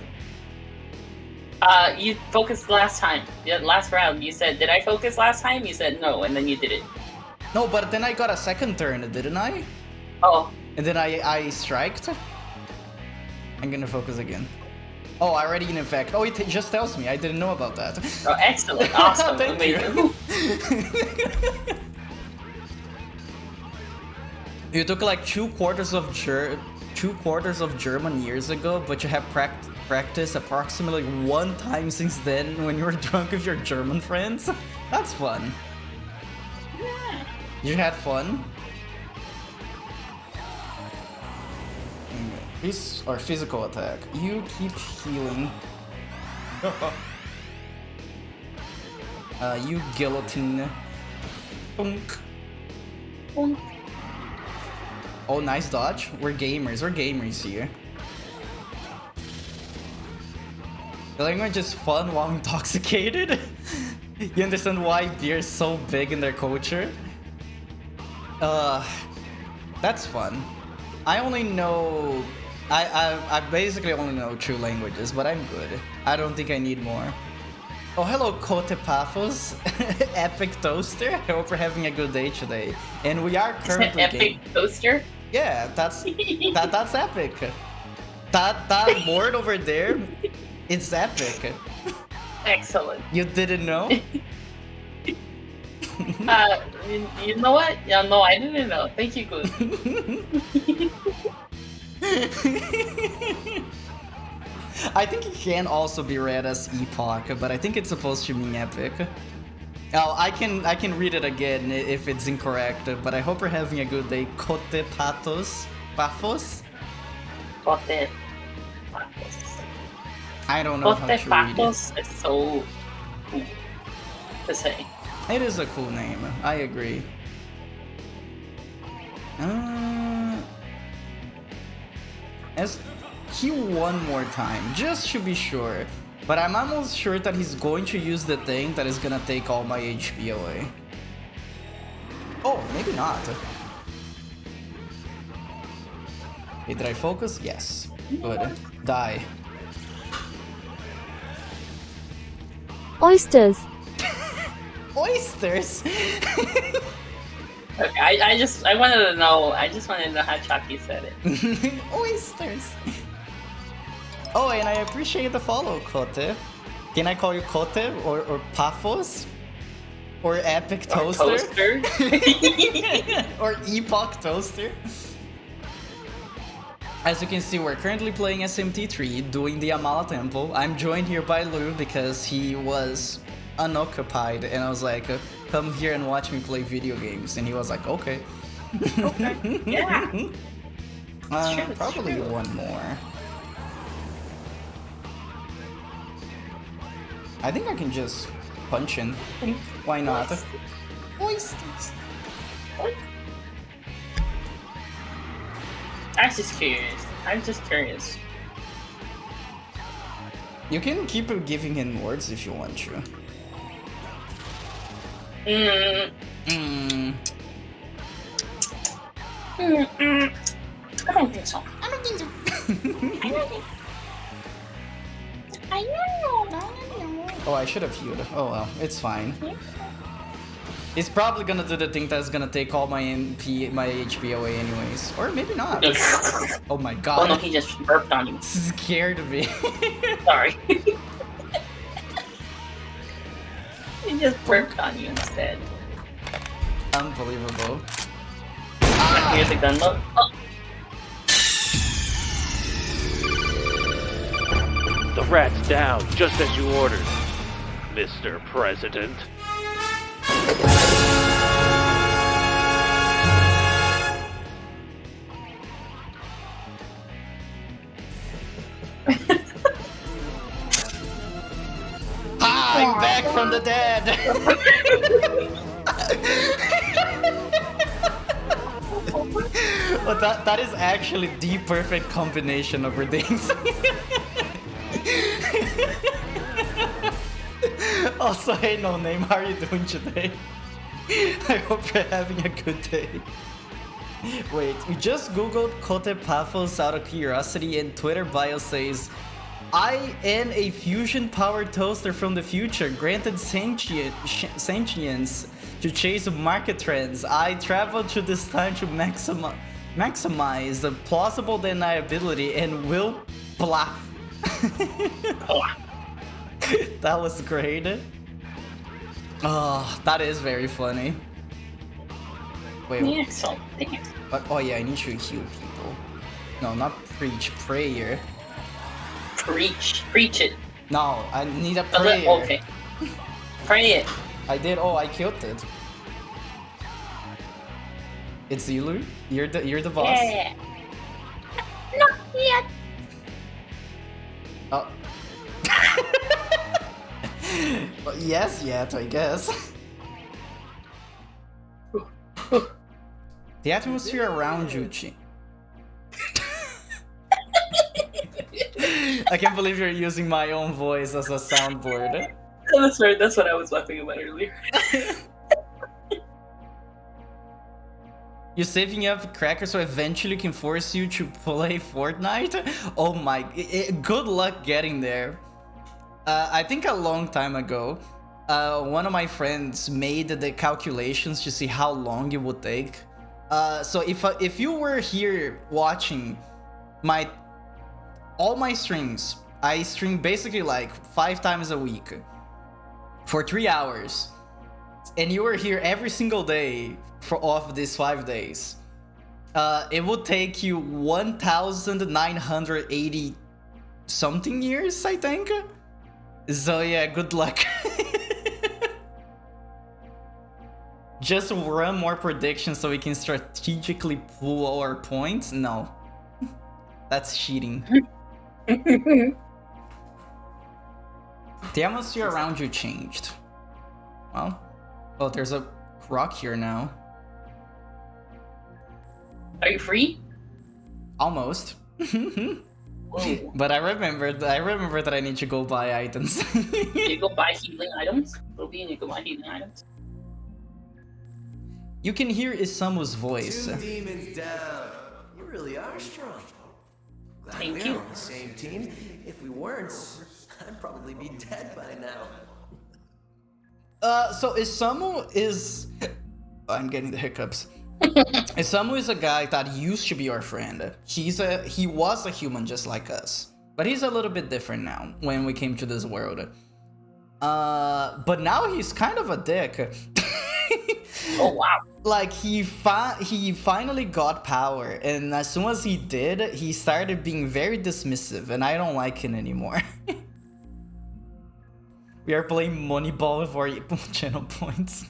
You focused last time. Yeah, last round. You said, "Did I focus last time?" You said no, and then you did it. No, but then I got a second turn, didn't I? Oh. And then I striked. I'm gonna focus again. Oh, I already in effect. Oh, it just tells me. I didn't know about that. Oh, excellent! Awesome! Thank Amazing. you. You took like 2 quarters of German years ago, but you have practiced approximately 1 time since then when you were drunk with your German friends. That's fun. Yeah. You had fun. Or physical attack. You keep healing. You guillotine. Bonk. Bonk. Oh, nice dodge. We're gamers here. The language is fun while intoxicated. You understand why beer is so big in their culture? That's fun. I only know... I basically only know 2 languages, but I'm good. I don't think I need more. Oh, hello, Kote Paphos, Epic Toaster. I hope we're having a good day today. And we are currently... Epic Toaster? Yeah, that's epic. That board over there, it's epic. Excellent. You didn't know? You know what? Yeah, no, I didn't know. Thank you, good. I think it can also be read as epoch, but I think it's supposed to mean epic. Oh, I can read it again if it's incorrect, but I hope you're having a good day. Kote Paphos? Paphos? Kote Paphos. I don't know how to read it. Kote Paphos is so cool to say. It is a cool name. I agree. Let's heal one more time, just to be sure. But I'm almost sure that he's going to use the thing that is gonna take all my HP away. Oh, maybe not. Hey, did I focus? Yes. Good. Die. Oysters. Oysters? Okay, I just wanted to know how Chucky said it. Oysters. Oh, and I appreciate the follow, Kote. Can I call you Kote or Paphos? Or Epic Toaster? Or Epoch Toaster? As you can see, we're currently playing SMT3, doing the Amala Temple. I'm joined here by Lou because he was unoccupied, and I was like, come here and watch me play video games. And he was like, okay. Okay, yeah. Probably one more. I think I can just punch in. Why not? Oysters. I'm just curious. You can keep giving him words if you want to. I don't think so. I don't think so. I don't know. Oh, I should have healed. Oh well, it's fine. He's probably gonna do the thing that's gonna take all my HP away anyways. Or maybe not. Oh my god. Oh no, he just burped on you. Scared me. Sorry. He just burped on you instead. Unbelievable. Here's a gun load. Oh. The rat's down, just as you ordered, Mr. President. I'm back from the dead! Well, that is actually the perfect combination of things. Also, hey, no name, how are you doing today? I hope you're having a good day. Wait, we just googled Kote Paphos out of curiosity, and Twitter bio says I am a fusion-powered toaster from the future, granted sentience to chase market trends. I travel to this time to maximize the plausible deniability and will blah. That was great. Oh, that is very funny. Wait. Yeah, so thanks. Oh yeah, I need to heal people. No, not preach, prayer. Preach it. No, I need a prayer. Okay. Pray it. I did. Oh, I killed it. It's you, Lou. You're the boss. Yeah. Not yet. Oh. Well, yes, yet I guess. The atmosphere around you, I can't believe you're using my own voice as a soundboard. That's right. That's what I was laughing about earlier. You're saving up crackers so eventually can force you to play Fortnite? Oh my, good luck getting there. I think a long time ago, one of my friends made the calculations to see how long it would take. So if you were here watching all my streams, I stream basically like 5 times a week for 3 hours, and you were here every single day of these 5 days, it would take you 1,980 something years, I think. So yeah, good luck. Just run more predictions so we can strategically pull our points? No. That's cheating. The atmosphere around you changed. Well, oh, there's a rock here now. Are you free? Almost. But I remember that I need to go buy items. You go buy healing items? Ruby, and you go buy healing items? You can hear Isamu's voice. 2 demons down. You really are strong. Glad Thank we're you. on the same team. If we weren't, I'd probably be dead by now. So Isamu is... I'm getting the hiccups. Isamu is a guy that used to be our friend. He was a human just like us. But he's a little bit different now when we came to this world. But now he's kind of a dick. Oh wow. Like he finally got power, and as soon as he did, he started being very dismissive, and I don't like him anymore. We are playing Moneyball for channel points.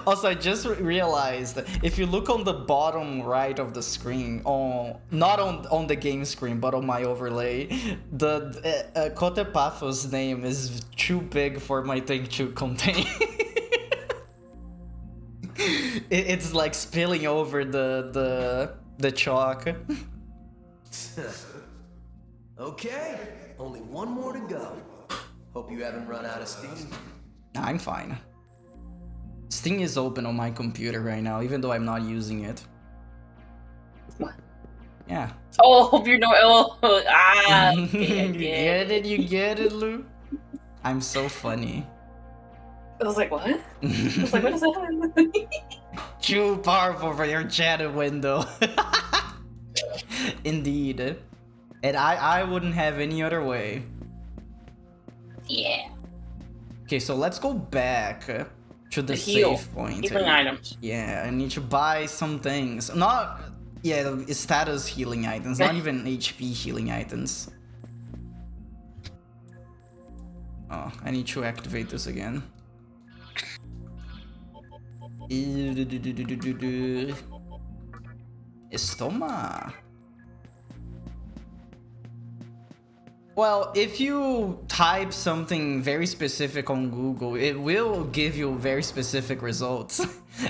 Also, I just realized if you look on the bottom right of the screen, not on the game screen, but on my overlay, the Kotepathos name is too big for my thing to contain. It's like spilling over the chalk. Okay, only one more to go. Hope you haven't run out of steam. I'm fine. Steam is open on my computer right now, even though I'm not using it. What? Yeah. Oh, hope you're no. Oh, okay, I You get get it? You get it, Lou? I'm so funny. I was like, what? I was like, what is that? Too powerful for your chat window. Indeed. And I wouldn't have any other way. Yeah. Okay, so let's go back to the Heal. save point. Healing items. Yeah, I need to buy some things. Not, yeah, status healing items, not even HP healing items. Oh, I need to activate this again. Estoma. Well, if you type something very specific on Google, it will give you very specific results.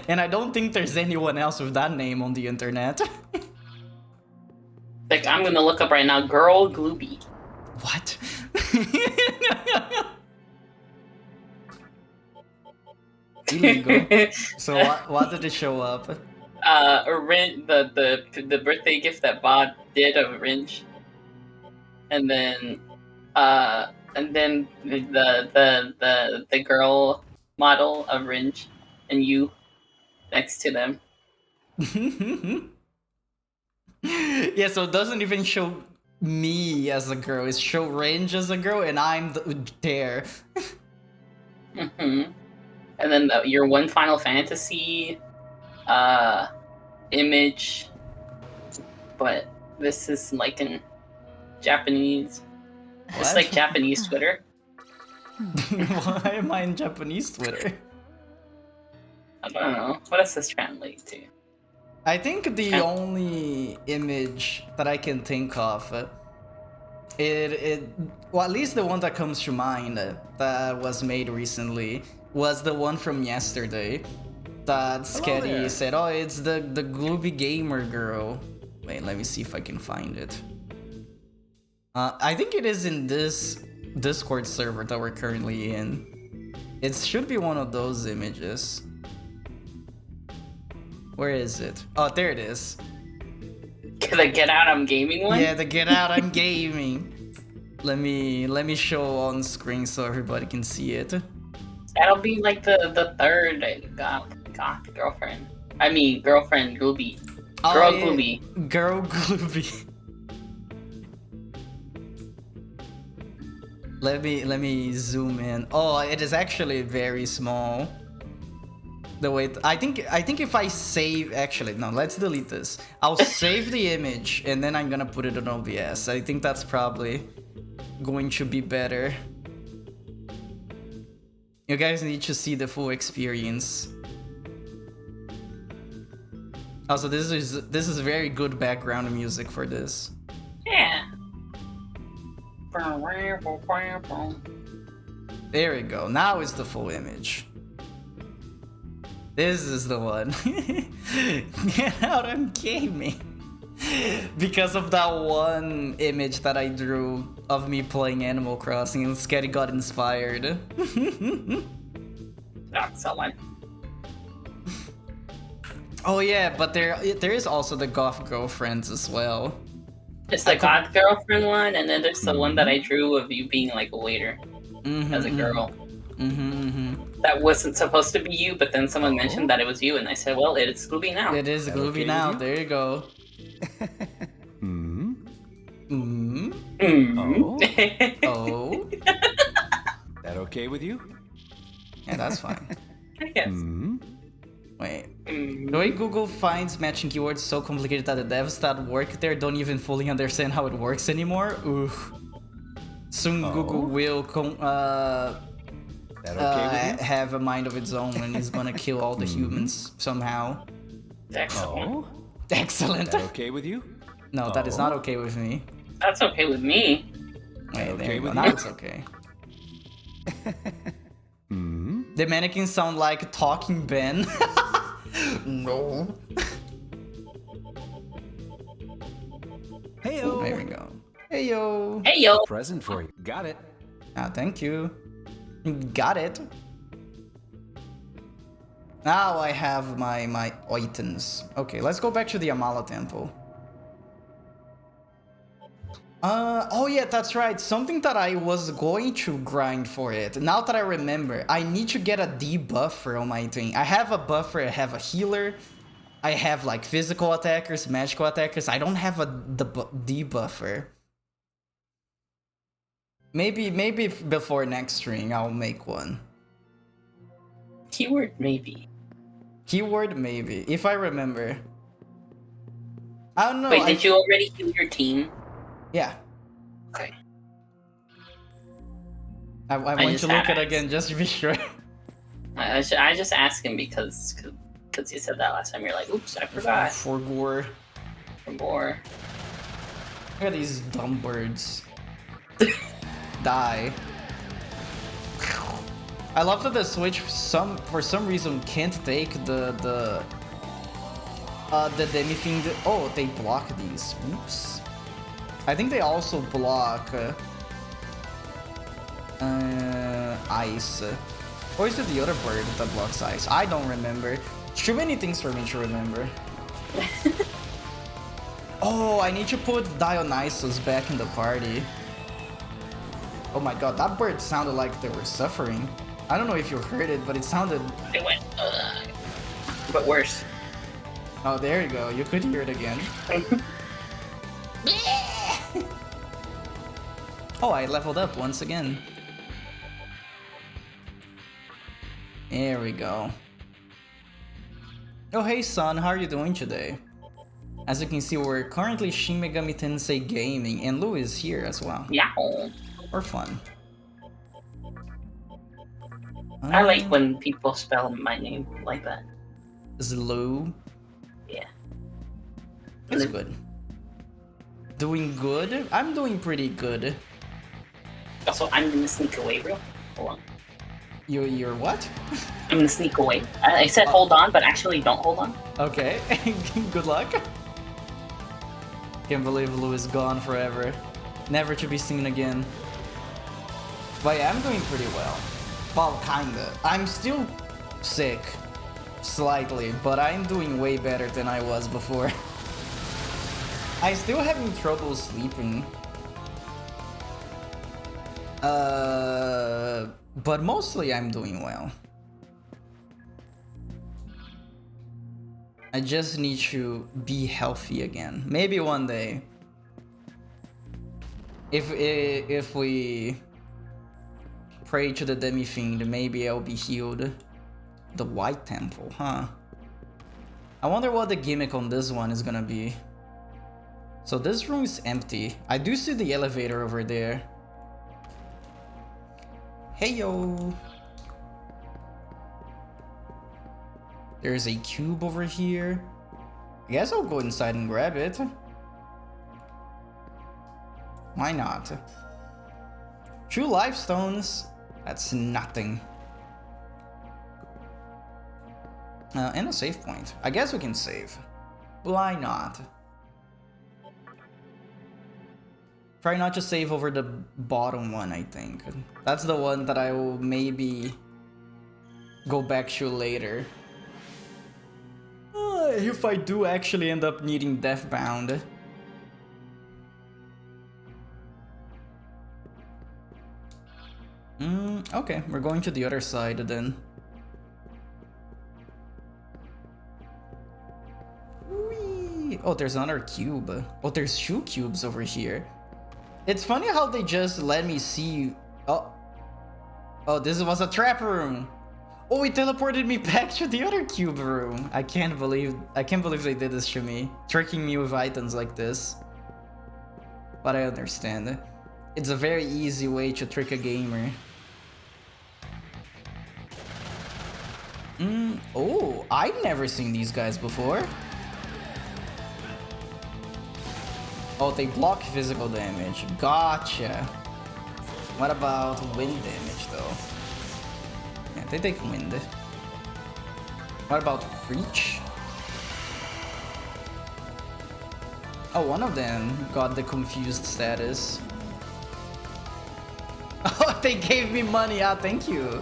And I don't think there's anyone else with that name on the internet. Like, I'm gonna look up right now, Girl Glooby. What? Illegal. So what did it show up? The birthday gift that Bod did of Ringe. And then And then the girl model of Ringe, and you next to them. Yeah, so it doesn't even show me as a girl. It show Range as a girl, and I'm there. Hmm. And then your one Final Fantasy image, but this is like in Japanese. It's like Japanese Twitter. Why am I in Japanese Twitter? I don't know. What does this translate to? I think the only image that I can think of, well, at least the one that comes to mind that was made recently was the one from yesterday. That Sketty said, "Oh, it's the Glooby Gamer girl." Wait, let me see if I can find it. I think it is in this Discord server that we're currently in. It should be one of those images. Where is it? Oh, there it is. The Get Out I'm Gaming one? Yeah, the Get Out I'm Gaming. Let me show on screen so everybody can see it. That'll be like the third goth girlfriend. I mean, girlfriend Glooby. Girl Glooby. Girl Glooby. Let me zoom in. Oh, it is actually very small. The way I think if I save, actually no, let's delete this. I'll save the image and then I'm gonna put it on OBS. I think that's probably going to be better. You guys need to see the full experience. Also, this is very good background music for this. Yeah. There we go. Now it's the full image. This is the one. Get Out I'm Gaming. Because of that one image that I drew of me playing Animal Crossing, and Sketty got inspired. Not someone. Oh yeah, but there is also the goth girlfriends as well. It's the goth girlfriend one, and then there's the one that I drew of you being like a waiter as a girl. That wasn't supposed to be you, but then someone mentioned that it was you, and I said, well, it's Glooby now. It is Glooby now. There you go. Oh. That okay with you? Yeah, that's fine. Yes. Wait. The way Google finds matching keywords so complicated that the devs that work there don't even fully understand how it works anymore. Ooh. Soon Google will have a mind of its own and is gonna kill all the humans somehow. Excellent. Excellent. That okay with you? No, that is not okay with me. That's okay with me. Wait, there you go. Now it's okay. The mannequins sound like talking Ben. No. Heyo. There we go. Hey yo. Hey yo. Present for you. Got it. Ah, thank you. Got it. Now I have my items. Okay, let's go back to the Amala temple. Oh yeah, that's right. Something that I was going to grind for it. Now that I remember, I need to get a debuffer on my thing. I have a buffer, I have a healer, I have like physical attackers, magical attackers. I don't have a debuffer. Maybe before next stream I'll make one. Keyword maybe. Keyword maybe, if I remember. I don't know. Wait, did you already heal your team? Yeah. Okay. I want to look at it again just to be sure. I just asked him because you said that last time. You're like, oops, I forgot. For gore. For more. Look at these dumb birds. Die. I love that the Switch for some reason can't take the demi thing. Oh, they block these. Oops. I think they also block ice. Or is it the other bird that blocks ice? I don't remember. Too many things for me to remember. Oh, I need to put Dionysus back in the party. Oh my god, that bird sounded like they were suffering. I don't know if you heard it, but it sounded... They went, ugh. But worse. Oh, there you go. You could hear it again. Oh, I leveled up once again. There we go. Oh, hey son, how are you doing today? As you can see, we're currently Shin Megami Tensei gaming, and Lou is here as well. Yeah. For fun. I like when people spell my name like that. Is Lou? Yeah. It's good. Doing good? I'm doing pretty good. Also, I'm gonna sneak away real. Hold on. You're what? I'm gonna sneak away. I said hold on, but actually don't hold on. Okay. Good luck. Can't believe Lou is gone forever. Never to be seen again. But yeah, I'm doing pretty well. Well, kinda. I'm still sick. Slightly, but I'm doing way better than I was before. I'm still having trouble sleeping. But mostly I'm doing well. I just need to be healthy again. Maybe one day. If we pray to the Demi-Fiend, maybe I'll be healed. The White Temple, huh? I wonder what the gimmick on this one is gonna be. So this room is empty. I do see the elevator over there. Hey yo! There's a cube over here. I guess I'll go inside and grab it. Why not? 2 life stones. That's nothing. And a save point. I guess we can save. Why not? Try not to save over the bottom one, I think. That's the one that I will maybe go back to later. If I do actually end up needing Deathbound. Okay, we're going to the other side then. Whee! Oh, there's another cube. Oh, there's 2 cubes over here. It's funny how they just let me see... Oh, this was a trap room. Oh, it teleported me back to the other cube room. I can't believe they did this to me. Tricking me with items like this. But I understand. It's a very easy way to trick a gamer. Oh, I've never seen these guys before. Oh, they block physical damage. Gotcha. What about wind damage, though? Yeah, they take wind. What about reach? Oh, one of them got the confused status. Oh, they gave me money. Ah, thank you.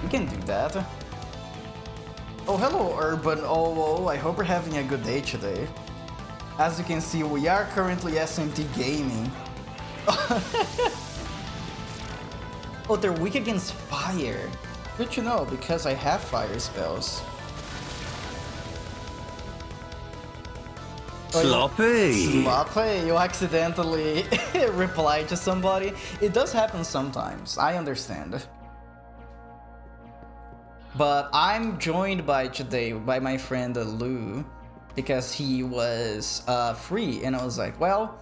We can do that. Oh, hello, Urban OO. I hope you're having a good day today. As you can see, we are currently SMT gaming. Oh, they're weak against fire. Good to know, because I have fire spells. Sloppy! Sloppy, you accidentally replied to somebody. It does happen sometimes, I understand. But I'm joined today by my friend Lou, because he was free, and I was like, well,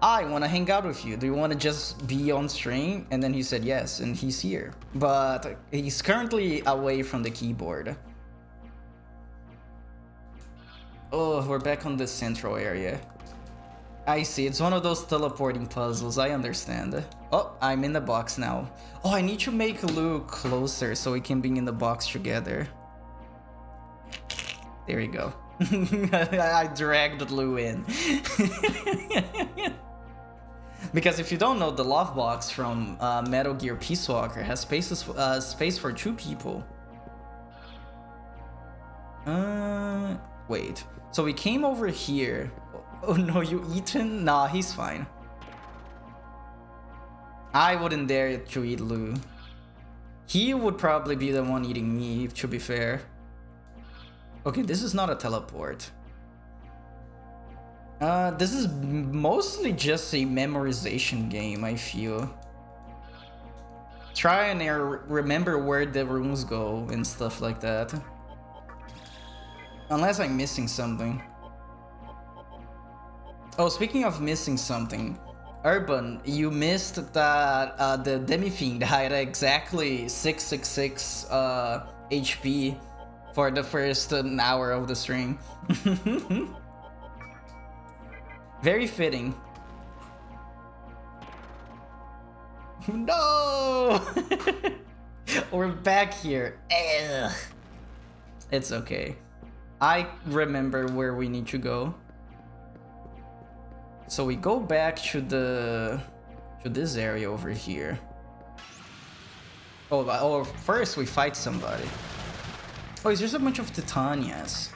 I want to hang out with you. Do you want to just be on stream? And then he said yes, and he's here. But he's currently away from the keyboard. Oh, we're back on the central area. I see, it's one of those teleporting puzzles, I understand. Oh, I'm in the box now. Oh, I need to make Lou closer so we can be in the box together. There you go. I dragged Lou in. Because if you don't know, the love box from Metal Gear Peace Walker has space for 2 people. Wait. So we came over here. Oh no, you eaten? Nah, he's fine. I wouldn't dare to eat Lou. He would probably be the one eating me, to be fair. Okay, this is not a teleport. This is mostly just a memorization game, I feel. Try and remember where the rooms go and stuff like that. Unless I'm missing something. Oh, speaking of missing something, Urban, you missed that the Demi-Fiend had exactly 666 HP for the first hour of the stream. Very fitting. No! We're back here. Ugh. It's okay. I remember where we need to go. So we go back to this area over here. Oh, first we fight somebody. Oh, it's just a bunch of Titanias.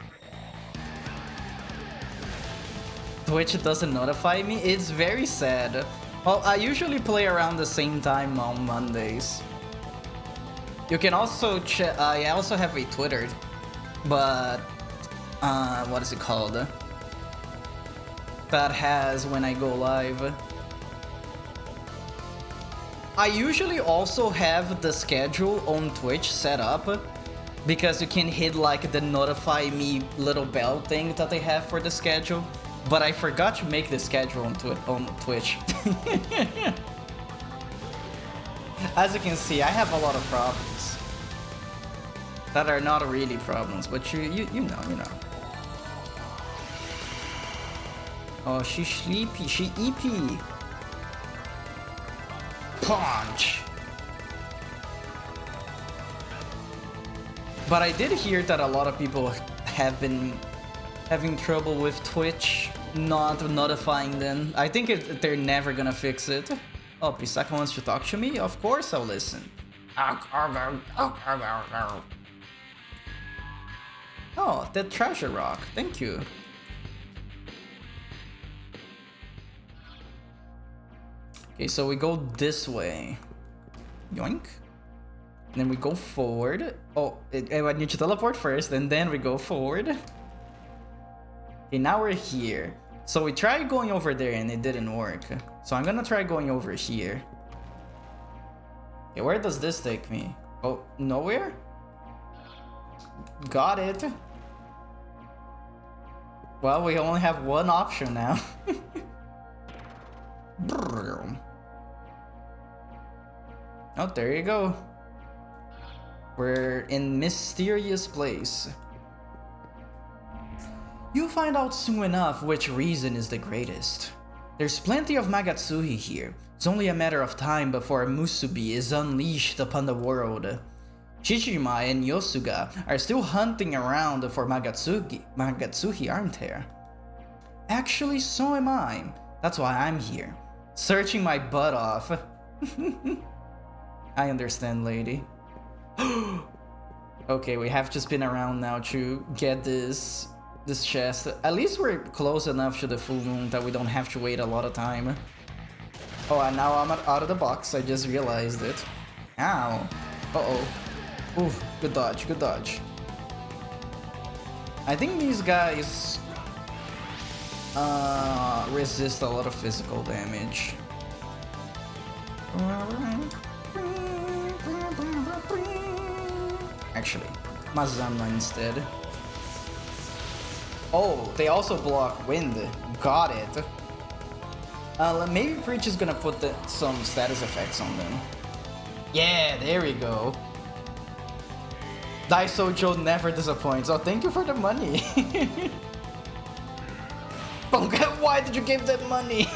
Twitch doesn't notify me. It's very sad. Well, I usually play around the same time on Mondays. You can also check. I also have a Twitter, but what is it called? That has when I go live. I usually also have the schedule on Twitch set up because you can hit like the notify me little bell thing that they have for the schedule. But I forgot to make the schedule on Twitch. As you can see, I have a lot of problems that are not really problems, but you know. Oh, she's sleepy. She EP. Punch. But I did hear that a lot of people have been having trouble with Twitch not notifying them. I think they're never gonna fix it. Oh, Pisaka wants to talk to me? Of course I'll listen. Oh, the treasure rock. Thank you. Okay, so we go this way. Yoink. And then we go forward. Oh, I need to teleport first, and then we go forward. Okay, now we're here. So we tried going over there and it didn't work. So I'm gonna try going over here. Okay, where does this take me? Oh, nowhere? Got it. Well, we only have one option now. Oh, there you go. We're in mysterious place. You'll find out soon enough which reason is the greatest. There's plenty of Magatsuhi here. It's only a matter of time before Musubi is unleashed upon the world. Chichima and Yosuga are still hunting around for Magatsuhi, aren't there? Actually, so am I. That's why I'm here. Searching my butt off. I understand, lady. Okay, we have to spin around now to get this chest. At least we're close enough to the full moon that we don't have to wait a lot of time. Oh, and now I'm out of the box. I just realized it. Ow. Uh-oh. Oof, good dodge, good dodge. I think these guys resist a lot of physical damage. Actually, Mazama instead. Oh, they also block wind. Got it. Maybe Preach is gonna put some status effects on them. Yeah, there we go. Daiso Joe never disappoints. Oh, thank you for the money. Bunga, why did you give that money?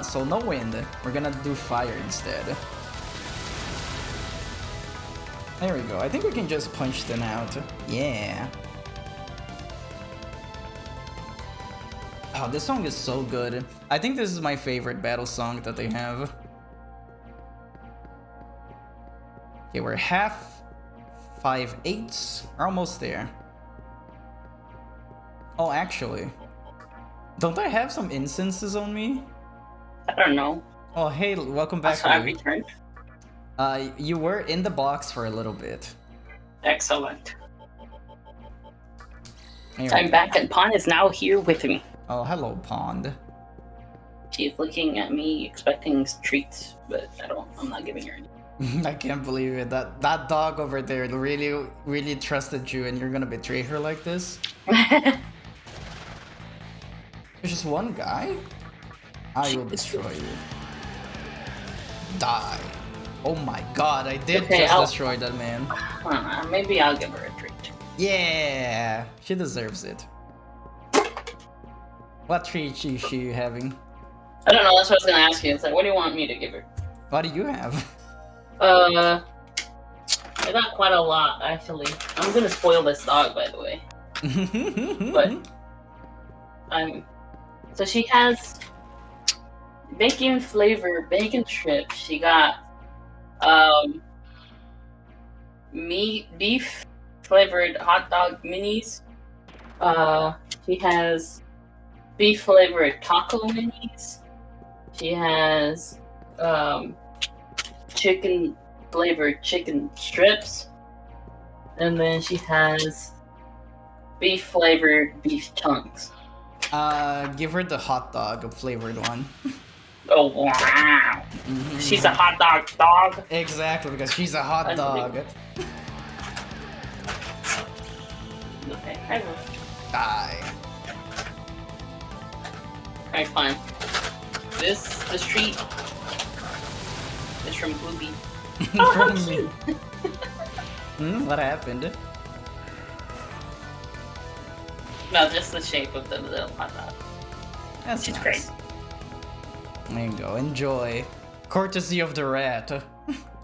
So no wind. We're gonna do fire instead. There we go. I think we can just punch them out. Yeah. Oh, this song is so good. I think this is my favorite battle song that they have. Okay, we're half 5, 8. We're almost there. Oh, actually. Don't I have some incenses on me? I don't know. Oh, hey, welcome back, That's why I Lou. returned. You were in the box for a little bit. Excellent. Here we I'm go. back, and Pawn is now here with me. Oh, hello, Pond. She's looking at me, expecting treats, but I'm not giving her any. I can't believe it. That dog over there really trusted you, and you're gonna betray her like this? There's just one guy? I will destroy you. Die. Oh my god, I did Okay, just I'll- destroy that man. Maybe I'll give her a treat. Yeah, she deserves it. What treat is she having? I don't know, that's what I was gonna ask you. It's like, what do you want me to give her? What do you have? I got quite a lot, actually. I'm gonna spoil this dog, by the way. But so she has bacon flavored bacon strips. She got beef flavored hot dog minis. She has beef flavored taco minis. She has chicken flavored chicken strips. And then she has beef flavored beef chunks. Give her the hot dog flavored one. Oh wow! She's a hot dog. Exactly, because she's a hot dog. Okay, I will. Die. Alright, fine. This treat is from Booby. From me. What happened? No, just the shape of the hot dog. That's She's nice. great. There you go. Enjoy. Courtesy of the rat.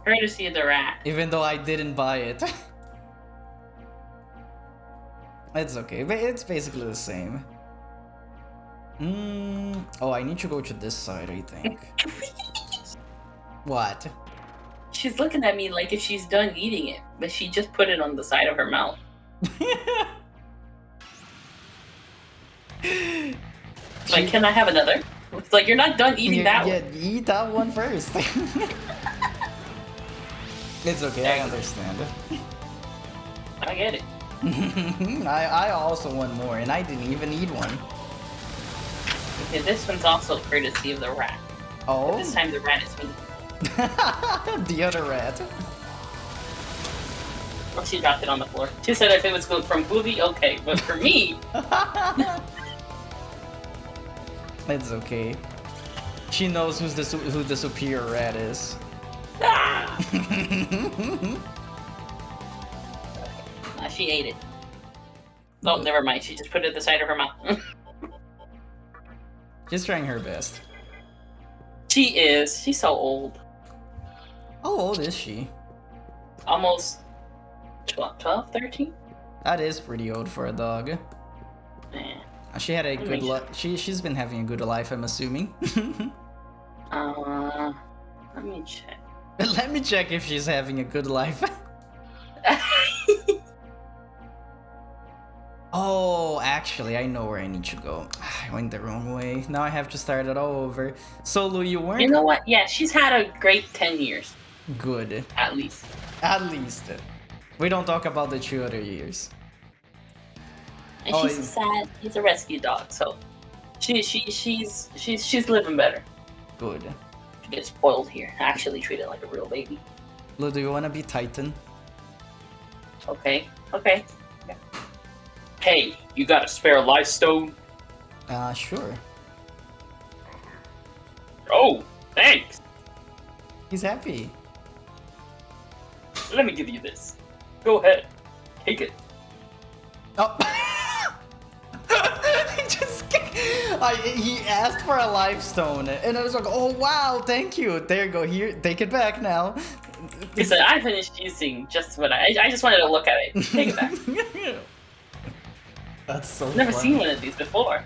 Courtesy of the rat. Even though I didn't buy it. It's okay, but it's basically the same. Oh, I need to go to this side, I think. What? She's looking at me like if she's done eating it, but she just put it on the side of her mouth. Like, can I have another? It's like, you're not done eating that one. Yeah, eat that one first. It's okay, I understand. I get it. I also want more, and I didn't even eat one. Okay, this one's also courtesy of the rat. Oh? This time the rat is me. The other rat. Oh, she dropped it on the floor. She said if it was good from Booby, okay, but for me, It's okay. She knows who the superior rat is. ah! She ate it. Oh, never mind. She just put it at the side of her mouth. She's trying her best. She is. She's so old. How old is she? Almost 12, 13? That is pretty old for a dog. Eh. She had a Let good me life. She's been having a good life, I'm assuming. Let me check. Let me check if she's having a good life. Oh, actually, I know where I need to go. I went the wrong way. Now I have to start it all over. So, Lou, you weren't You know what? Yeah, she's had a great 10 years, good. at least. At least. We don't talk about the 2 other years. And Oh, she's she's a rescue dog, so she's living better. Good. She gets spoiled here. Actually treated like a real baby. Lou, do you want to be Titan? Okay. Yeah. Hey, you got a spare life stone? Sure. Oh, thanks. He's happy. Let me give you this. Go ahead. Take it. Oh. He asked for a life stone, and I was like, oh wow, thank you. There you go. Here, take it back now. He said, I finished using just what I just wanted to look at it. Take it back. That's so Never funny. seen one of these before.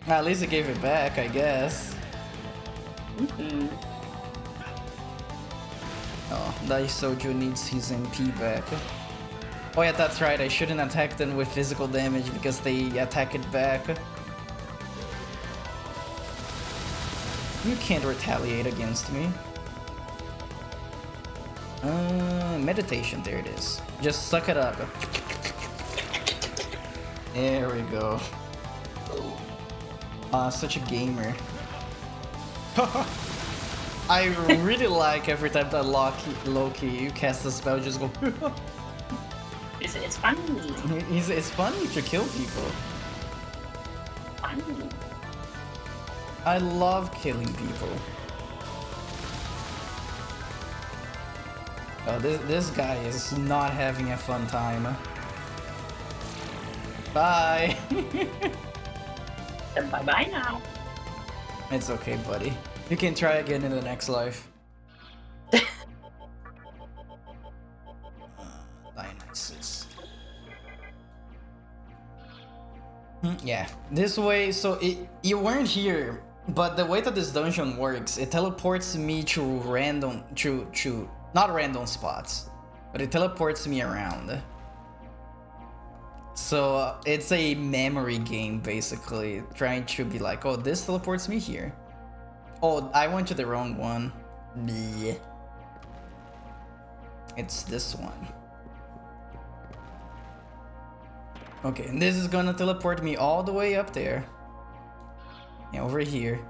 At least he gave it back, I guess. Mm-hmm. Oh, Daisoju needs his MP back. Oh yeah, that's right, I shouldn't attack them with physical damage because they attack it back. You can't retaliate against me. Meditation, there it is. Just suck it up. There we go. Such a gamer. I really like every time that Loki casts a spell, just go. It's funny. It's funny to kill people. Funny. I love killing people. Oh, this guy is not having a fun time. Bye. Then bye-bye now. It's okay, buddy. You can try again in the next life. Dionysus. Yeah, this way. So you weren't here, but the way that this dungeon works, it teleports me to random, not random spots, but it teleports me around. So it's a memory game, basically, trying to be like, oh, this teleports me here. Oh, I went to the wrong one. Bleh. It's this one. Okay, and this is gonna teleport me all the way up there. Yeah, over here.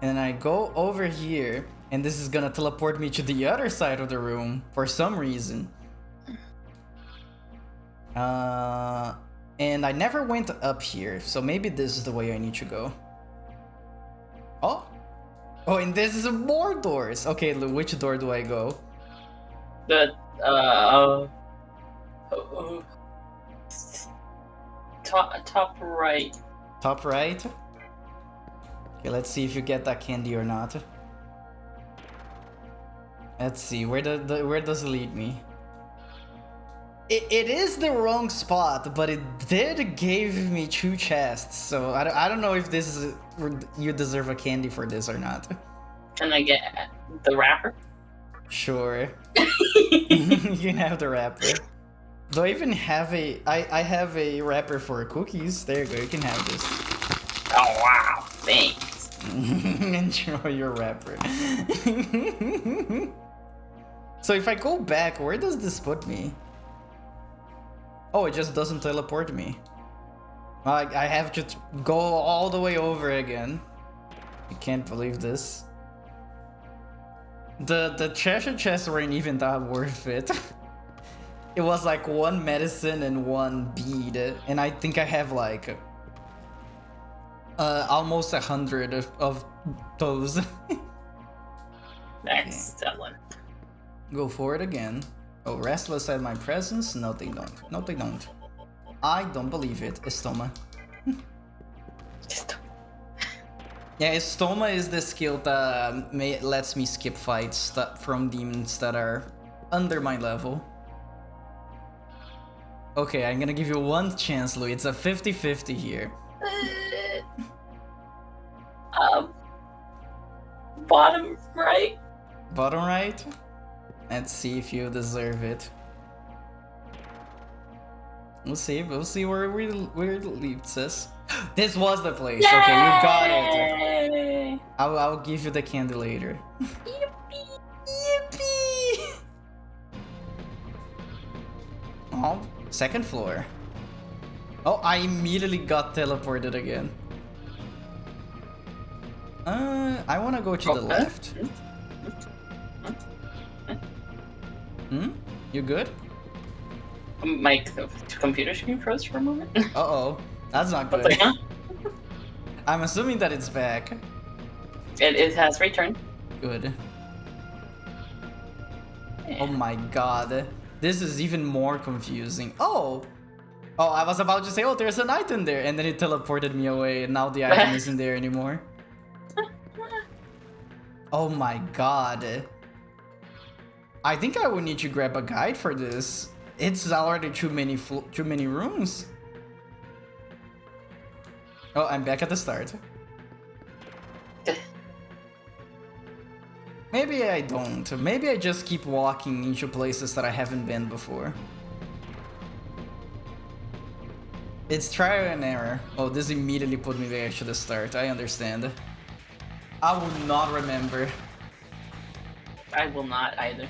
And then I go over here, and this is gonna teleport me to the other side of the room for some reason. And I never went up here, so maybe this is the way I need to go. Oh! Oh, and this is more doors! Okay, which door do I go? The, top right. Top right? Okay, let's see if you get that candy or not. Let's see, where does it lead me? It is the wrong spot, but it did give me 2 chests, so I don't know if this is you deserve a candy for this or not. Can I get the wrapper? Sure. You can have the wrapper. Do I even have I have a wrapper for cookies. There you go, you can have this. Oh wow, thanks. Enjoy your wrapper. So if I go back, where does this put me? Oh, it just doesn't teleport me. I have to go all the way over again. I can't believe this. The treasure chests weren't even that worth it. It was like 1 medicine and 1 bead, and I think I have like almost 100 of those. Excellent. Go for it again. Oh, restless at my presence? No, they don't. No, they don't. I don't believe it. Estoma. Yeah, Estoma is the skill that lets me skip fights from demons that are under my level. Okay, I'm gonna give you 1 chance, Louis. It's a 50-50 here. Bottom right. Bottom right? Let's see if you deserve it. We'll see where it leads us. This was the place. Yay! Okay, you got it. I'll give you the candy later. Yippee! Yippee! Oh, 2nd floor. Oh, I immediately got teleported again. I wanna go to the left. You good? My computer screen froze for a moment. Uh-oh. That's not What's good. going on? I'm assuming that it's back. It has returned. Good. Yeah. Oh my god. This is even more confusing. Oh! Oh, I was about to say, oh, there's an item there. And then it teleported me away, and now the item isn't there anymore. Oh my god. I think I would need to grab a guide for this. It's already too many rooms. Oh, I'm back at the start. Maybe I don't. Maybe I just keep walking into places that I haven't been before. It's trial and error. Oh, this immediately put me back to the start. I understand. I will not remember. I will not either.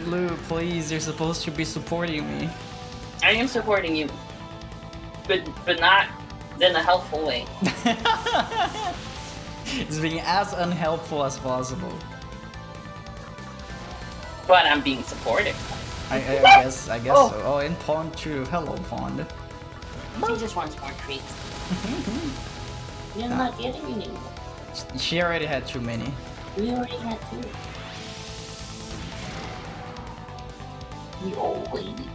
Lou, please, you're supposed to be supporting me. I am supporting you, but not in a helpful way. It's being as unhelpful as possible. But I'm being supportive. I guess Oh. so. Oh, and Pond too. Hello, Pond. She just wants more treats. You're not getting any more. She already had too many. We already had two. The old lady.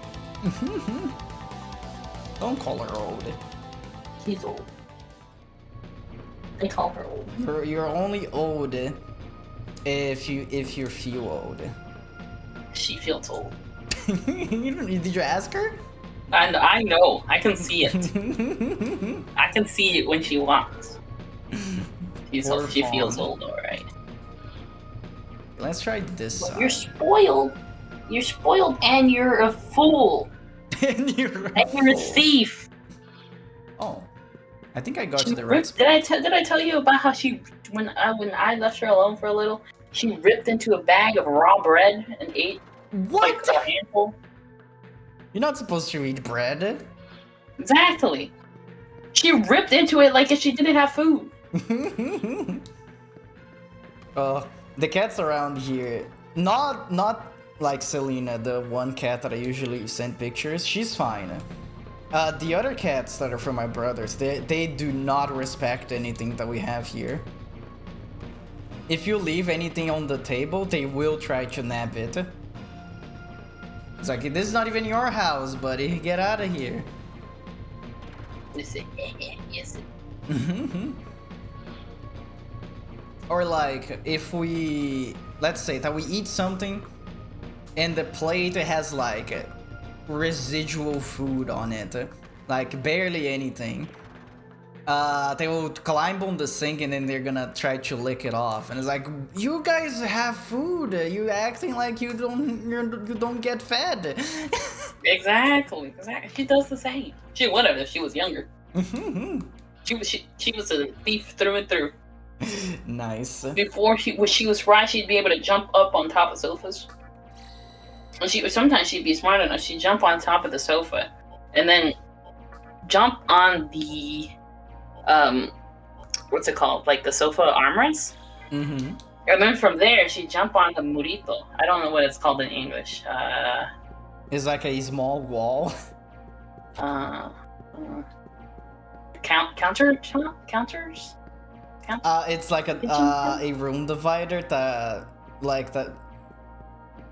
Don't call her old. She's old. They call her old. You're only old if you feel old. She feels old. Did you ask her? And I know. I can see it. I can see it when she walks. She feels old, alright. Let's try this But side. you're spoiled. You're spoiled and you're a fool. And you're And you're a thief. Oh, I think I got She to the right ripped, spot. did I tell you about how she when I left her alone for a little, she ripped into a bag of raw bread and ate like What? a handful? You're not supposed to eat bread. Exactly. She ripped into it like if she didn't have food. The cats around here, not like Selena, the one cat that I usually send pictures. She's fine. The other cats that are from my brothers, they do not respect anything that we have here. If you leave anything on the table, they will try to nab it. It's like, this is not even your house, buddy. Get out of here. Listen, yes. Or like, if we, let's say that we eat something and the plate has like residual food on it, like barely anything, they will climb on the sink and then they're gonna try to lick it off. And it's like, you guys have food. You acting like you don't get fed. Exactly. She does the same. She would have if she was younger. She was a thief through and through. Nice. Before she was right, she'd be able to jump up on top of sofas. And sometimes she'd be smart enough. She'd jump on top of the sofa, and then jump on the what's it called? Like the sofa armrest. And then from there, she'd jump on the murito. I don't know what it's called in English. It's like a small wall. Counters. It's like a room divider that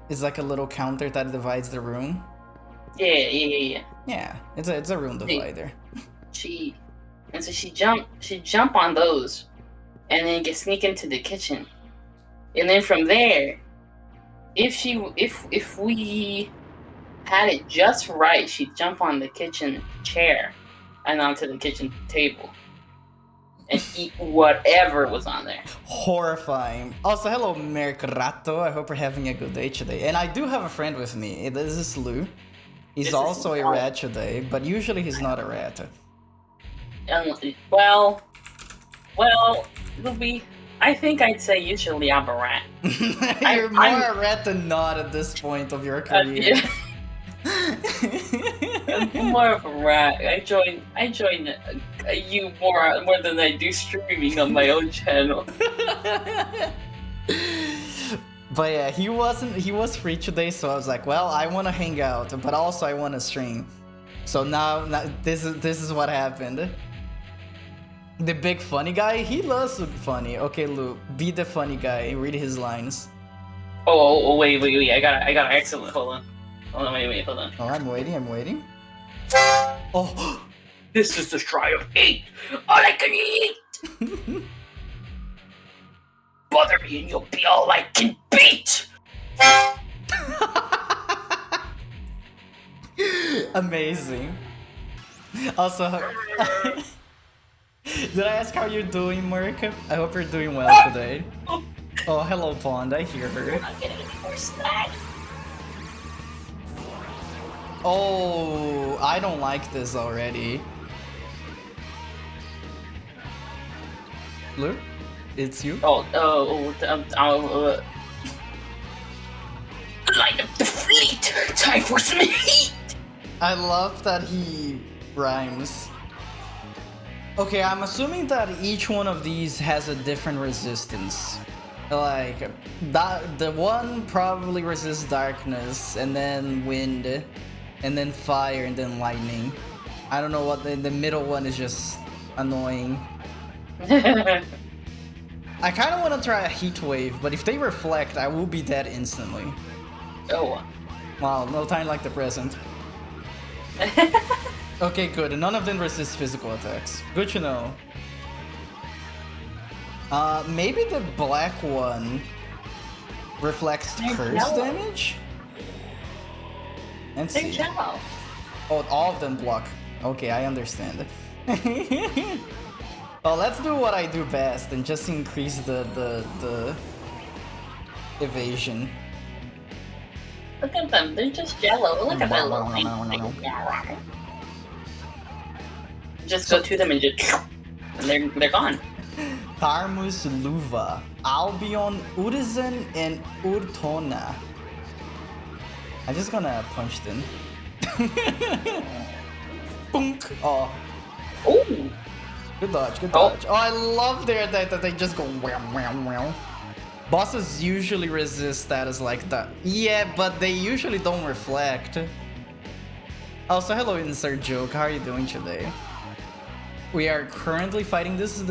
is like a little counter that divides the room. Yeah. Yeah, it's a room divider. She'd jump on those, and then sneak into the kitchen, and then from there, if we had it just right, she'd jump on the kitchen chair and onto the kitchen table and eat whatever was on there. Horrifying. Also, hello, Mercrato. I hope you're having a good day today. And I do have a friend with me. This is Lou. He's also a rat today, but usually he's not a rat. Well, it'll be. I think I'd say usually I'm a rat. You're more a rat than not at this point of your career. Yeah. I'm more of a rat. I join you more than I do streaming on my own channel. But yeah, he was free today, so I was like, well, I want to hang out, but also I want to stream. So now this is what happened. The big funny guy, he loves to be funny. Okay, Lou, be the funny guy. Read his lines. Oh, wait. I got excellent. Hold on, wait, hold on. Oh, I'm waiting. Oh, This is the try of 8. All I can eat. Bother me and you'll be all I can beat. amazing. Also, did I ask how you're doing, Mark? I hope you're doing well today. Oh, hello, Pond. I hear her. I'm not getting any more snack. Oh, I don't like this already. Blue, it's you. Light up the fleet! Time for some heat! I love that he rhymes. Okay, I'm assuming that each one of these has a different resistance. Like, the one probably resists darkness, and then wind, and then fire, and then lightning. I don't know what the middle one is, just annoying. I kind of want to try a heat wave, but if they reflect, I will be dead instantly. Oh. Wow, no time like the present. Okay, good. None of them resist physical attacks. Good to know. Maybe the black one reflects curse damage? Let's see. Oh, all of them block. Okay, I understand. Well, let's do what I do best and just increase the evasion. Look at them, they're just jello. Look at that little thing. Just go to them and just and they're gone. Tarmus Luva, Albion, Urizen, and Urtona. I'm just gonna punch them. Boonk. Oh. Ooh. Good dodge, good dodge. Oh, I love their attack that they just go wham wham wham. Bosses usually resist status like that. Yeah, but they usually don't reflect. Also, hello insert joke, how are you doing today? We are currently fighting these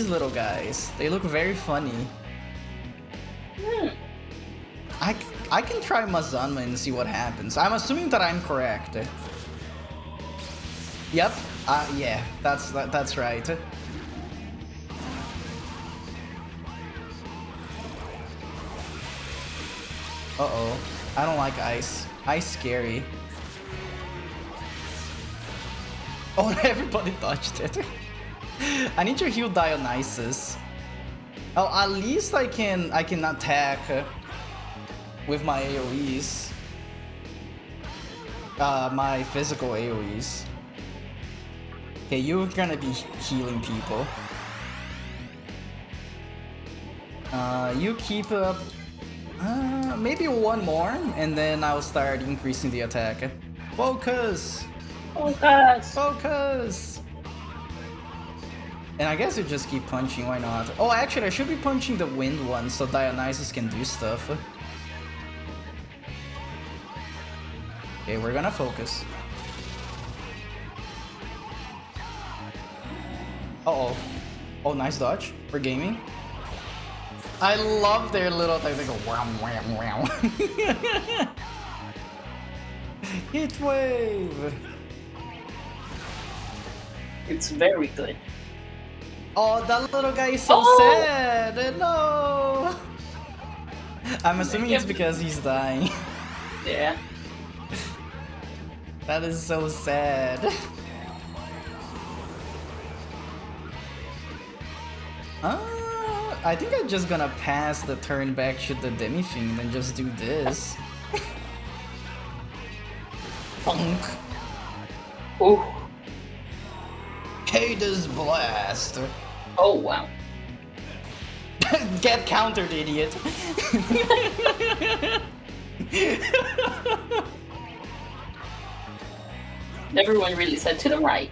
little guys. They look very funny. I can try Mazanma and see what happens. I'm assuming that I'm correct. Yep. Yeah, that's right. Uh-oh. I don't like ice. Ice scary. Oh, everybody dodged it. I need to heal Dionysus. Oh, at least I can attack with my AoEs. My physical AoEs. Okay, you're gonna be healing people. You keep up. Maybe one more, and then I'll start increasing the attack. Focus! Focus! Focus! And I guess you just keep punching, why not? Oh, actually, I should be punching the wind one so Dionysus can do stuff. Okay, we're gonna focus. Uh-oh. Oh, nice dodge. We're gaming. I love their little attack. They go wham wham wham. Heat wave. It's very good. Oh, that little guy is so sad. No. I'm assuming it's because he's dying. Yeah. That is so sad. I think I'm just gonna pass the turn back to the Demi-Fiend and just do this. Funk. Ooh. Hades Blast. Oh, wow. Get countered, idiot. Everyone really said to the right.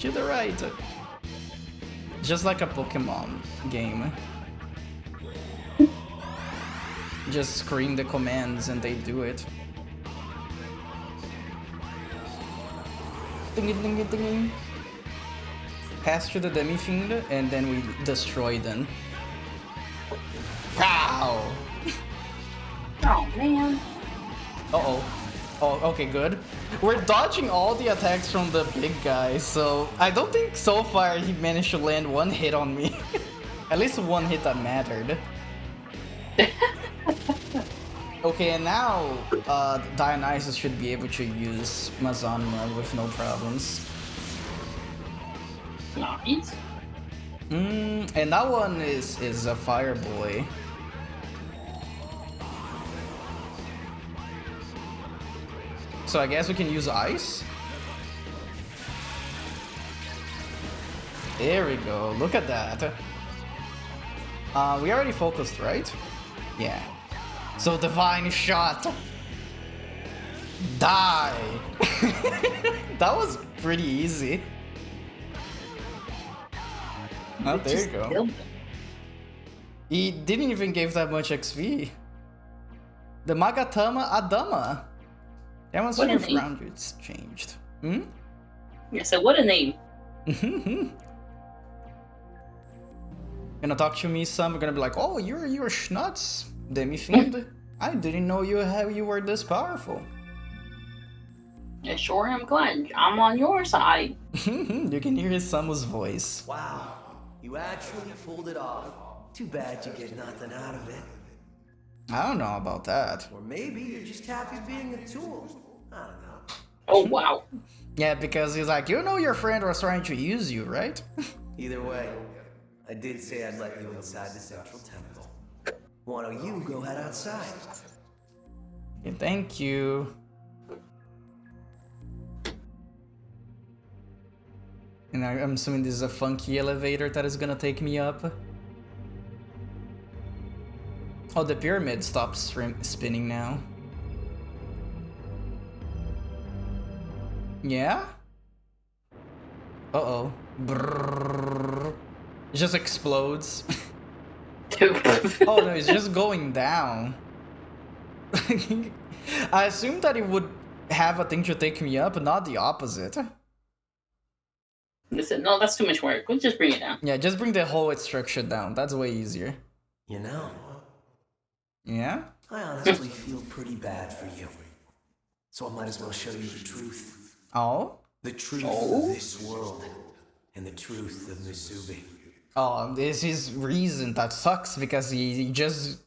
To the right. Just like a Pokemon game. Just scream the commands and they do it. Ding ding ding ding. Pass through the Demi-Fiend and then we destroy them. Pow! Oh, man. Uh-oh. Oh, okay, good. We're dodging all the attacks from the big guy, so I don't think so far he managed to land one hit on me. At least one hit that mattered. Okay, and now Dionysus should be able to use Mazanma with no problems. Nice. And that one is a fire boy. So I guess we can use ice. There we go. Look at that. We already focused, right? Yeah. So divine shot. Die. That was pretty easy. Oh, there you go. He didn't even give that much XP. The Magatama Adama. Demonstrating of rounders changed. Hmm? Yeah, so what a name. Gonna talk to me some, gonna be like, oh, you're Schnutz, Demi-Fiend. I didn't know you were this powerful. Yeah, sure, I'm glad. I'm on your side. You can hear Samu's voice. Wow, you actually pulled it off. Too bad you get nothing out of it. I don't know about that. Or maybe you're just happy being a tool. I don't know. Oh, wow. Yeah, because he's like, you know your friend was trying to use you, right? Either way, I did say I'd let you inside the central temple. Why don't you go head outside? Okay, thank you. And I'm assuming this is a funky elevator that is gonna take me up. Oh, the pyramid stops spinning now. Yeah? Uh-oh. Brrrr. It just explodes. Oh no, it's just going down. I assumed that it would have a thing to take me up, not the opposite. Listen, no, that's too much work. We'll just bring it down. Yeah, just bring the whole structure down. That's way easier. You know, Yeah? I honestly feel pretty bad for you. So I might as well show you the truth. Oh? The truth of this world. And the truth of Misubi. Oh, this is reason that sucks because he just...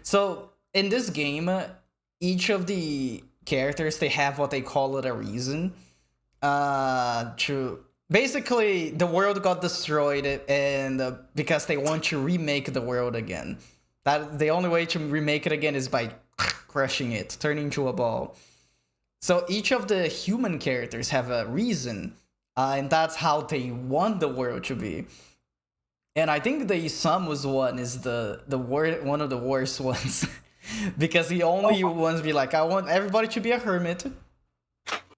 So, in this game, each of the characters, they have what they call it a reason. Basically, the world got destroyed and because they want to remake the world again. That the only way to remake it again is by crushing it, turning into a ball. So each of the human characters have a reason, and that's how they want the world to be. And I think the Isamu's one is one of the worst ones. Because he only wants to be like, I want everybody to be a hermit.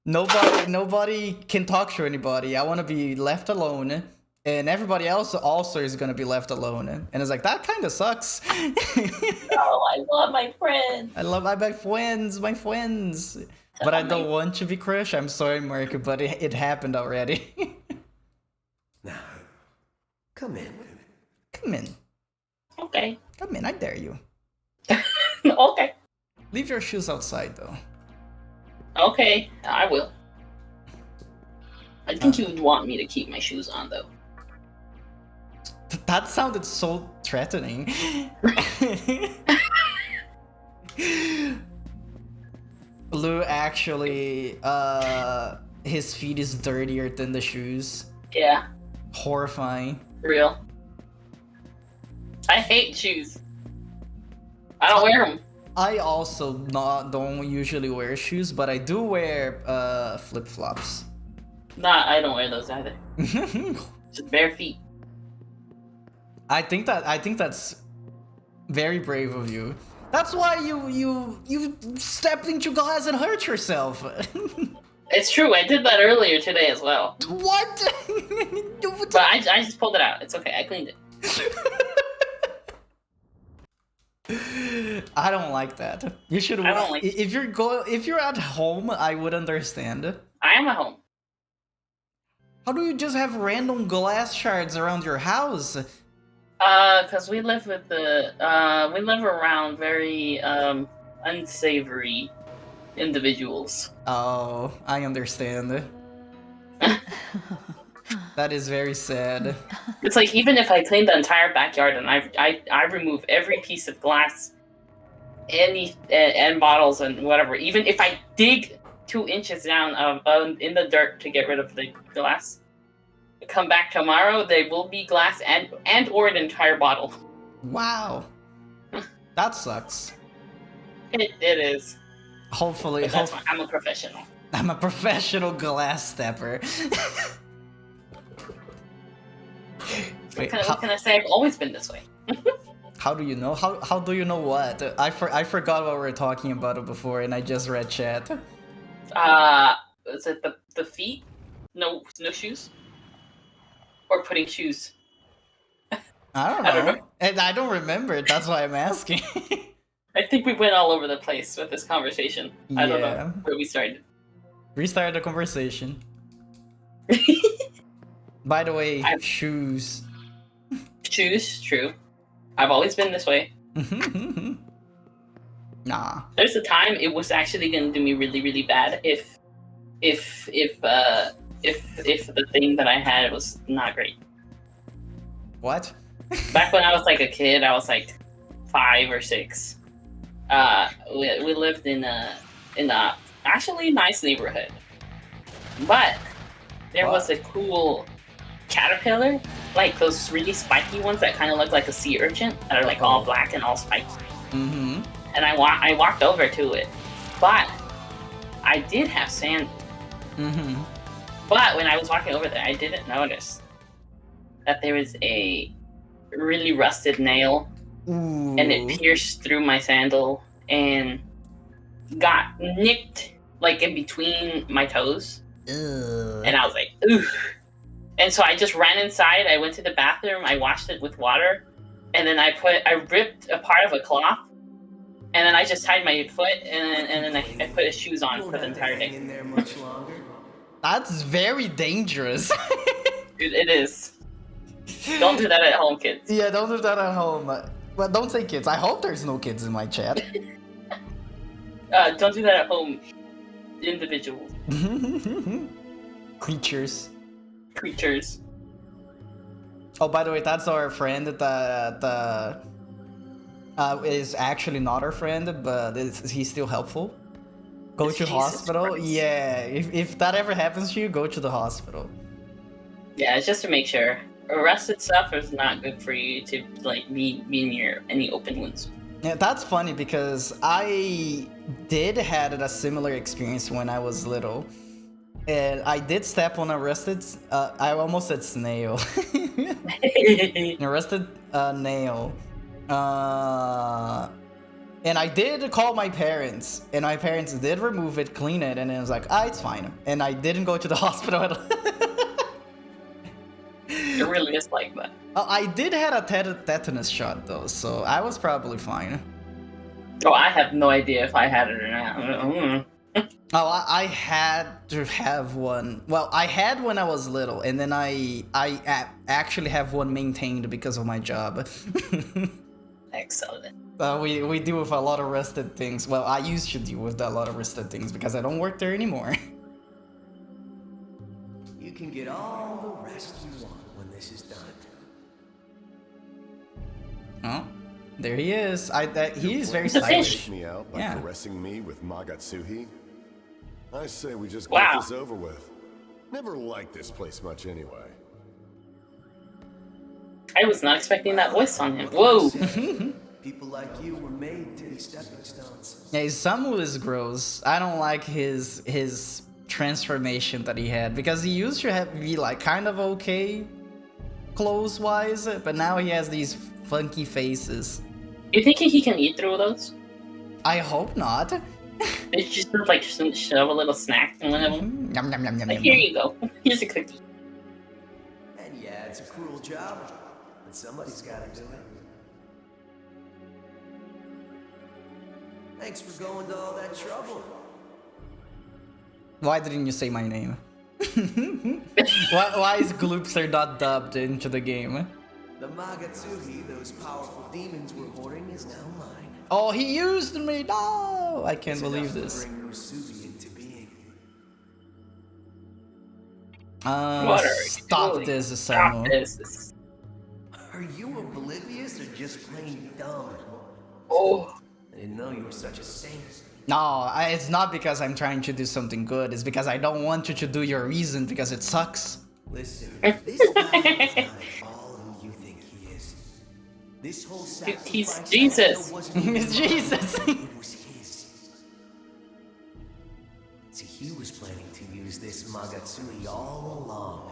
Nobody can talk to anybody. I want to be left alone. And everybody else also is going to be left alone. And it's like, that kind of sucks. Oh, I love my friends. I love my friends. But I don't want to be crushed. I'm sorry, Mark, but it happened already. Now, come in. Come in. Okay. Come in, I dare you. Okay. Leave your shoes outside, though. Okay, I will. I think you'd want me to keep my shoes on, though. That sounded so threatening. Blue actually, his feet is dirtier than the shoes. Yeah. Horrifying. Real. I hate shoes. I don't wear them. I also don't usually wear shoes, but I do wear flip-flops. Nah, I don't wear those either. Just bare feet. I think that's very brave of you. That's why you stepped into glass and hurt yourself. It's true, I did that earlier today as well. What? But I just pulled it out. It's okay, I cleaned it. I don't like that. You should. I don't like if you're at home, I would understand. I am at home. How do you just have random glass shards around your house? Cause we live around very unsavory individuals. Oh, I understand. That is very sad. It's like even if I clean the entire backyard and I remove every piece of glass, and bottles and whatever, even if I dig 2 inches down in the dirt to get rid of the glass, come back tomorrow, there will be glass and or an entire bottle. Wow. That sucks. It is. Hopefully, But that's fine. I'm a professional. I'm a professional glass stepper. Wait, What can I say? I've always been this way. how do you know? How do you know what? I forgot what we were talking about before, and I just read chat. Is it the feet? No shoes? Or putting shoes? I don't know. And I don't remember it. That's why I'm asking. I think we went all over the place with this conversation. I don't Yeah. know where we started. Restart the conversation. By the way, shoes. Shoes, true. I've always been this way. Nah. There's a time it was actually gonna do me really, really bad if the thing that I had was not great. What? Back when I was like a kid, I was like 5 or 6. We lived in a actually nice neighborhood, but there was a cool caterpillar, like those really spiky ones that kind of look like a sea urchin, that are like all black and all spiky. Mm-hmm. And I walked over to it, but I did have sand. Mm-hmm. But when I was walking over there, I didn't notice that there was a really rusted nail, Ooh. and it pierced through my sandal and got nicked like in between my toes. Ugh. And I was like, ooh. And so I just ran inside. I went to the bathroom. I washed it with water, and then I ripped a part of a cloth, and then I just tied my foot, and then I put his shoes on for the entire day. In there much longer. That's very dangerous. It is. Don't do that at home, kids. Yeah, don't do that at home. But don't say kids. I hope there's no kids in my chat. Don't do that at home, individuals. Creatures. Oh, by the way, that's our friend that is actually not our friend, but he's still helpful. Go to hospital. Christ. Yeah, if that ever happens to you, go to the hospital. Yeah, it's just to make sure. Arrested stuff is not good for you to like be near any open wounds. Yeah, that's funny because I did had a similar experience when I was little. And I did step on a rusted, I almost said snail. A rusted nail. And I did call my parents, and my parents did remove it, clean it, and it was like, it's fine. And I didn't go to the hospital at all. It really is like that. I did had a tetanus shot though, so I was probably fine. Oh, I have no idea if I had it or not. Oh, I had to have one. Well, I had when I was little, and then I actually have one maintained because of my job. Excellent. We deal with a lot of rusted things. Well, I used to deal with a lot of rusted things because I don't work there anymore. You can get all the rest you want when this is done. Oh, there he is. He is very It's a stylish. fish. Me out by Yeah. caressing me with Magatsuhi? I say we just Wow. get this over with. Never liked this place much anyway. I was not expecting that voice on him. Whoa. People like you were made to be stepping stones. Yeah, Samu is gross. I don't like his transformation that he had because he used to be like kind of okay clothes wise, but now he has these funky faces. You think he can eat through those? I hope not. They just like shove a little snack in one of them. Yum, yum, yum, yum, Like, yum, here yum. you go. Here's a cookie. And yeah, it's a cruel job, but somebody's gotta do it. Thanks for going to all that trouble. Why didn't you say my name? why is Gloopster not dubbed into the game? The Magatsuhi those powerful demons were hoarding is now mine. Oh, he used me! No! I can't It's believe enough to this. bring Musubi into being. What are you Stop doing? this, Stop Samu. this. Are you oblivious or just plain dumb? Oh. I didn't know you were such a saint. No, it's not because I'm trying to do something good. It's because I don't want you to do your reason because it sucks. Listen, this guy is not at all who you think he is. This whole sacrifice Jesus. wasn't even It's Jesus. mine. It was his. he was planning to use this Magatsui all along.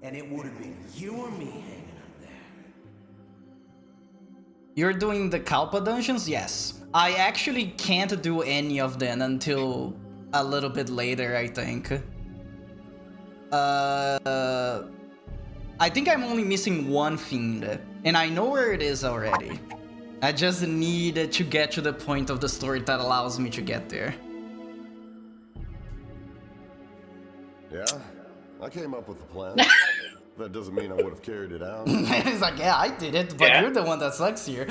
And it would have been you or me hanging up there. You're doing the Kalpa dungeons? Yes. I actually can't do any of them until a little bit later, I think. I think I'm only missing one fiend, and I know where it is already. I just need to get to the point of the story that allows me to get there. Yeah, I came up with the plan. That doesn't mean I would have carried it out. He's like, yeah, I did it, but you're the one that sucks here.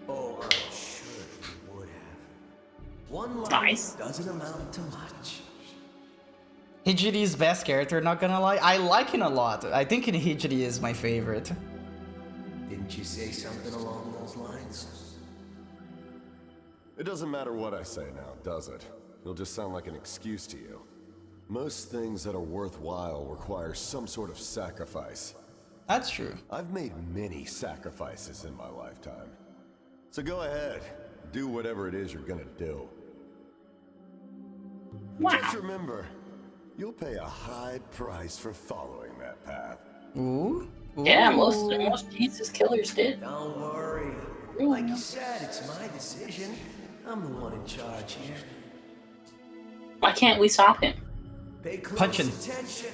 Oh, I'm sure you would have. One life Nice. doesn't amount to much. Hijiri's best character, not gonna lie. I like him a lot. I think Hijiri is my favorite. Didn't you say something along those lines? It doesn't matter what I say now, does it? It'll just sound like an excuse to you. Most things that are worthwhile require some sort of sacrifice. That's true. I've made many sacrifices in my lifetime. So go ahead, do whatever it is you're gonna do. Just remember, you'll pay a high price for following that path. Ooh. Yeah, most Jesus killers did. Don't worry. Like you said, it's my decision. I'm the one in charge here. Why can't we stop him? Pay close Punch him. attention.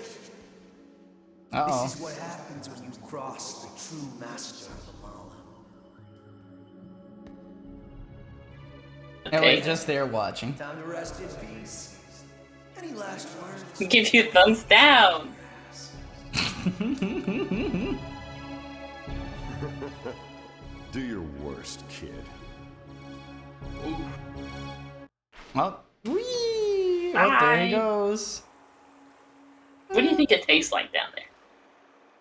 Uh-oh. This is what happens when you cross the true master of Amala. And we're just there watching. Time to rest in peace. Any last words? Give you a thumbs down. Do your worst, kid. Well, whee! Oh, there he goes. What do you think it tastes like down there?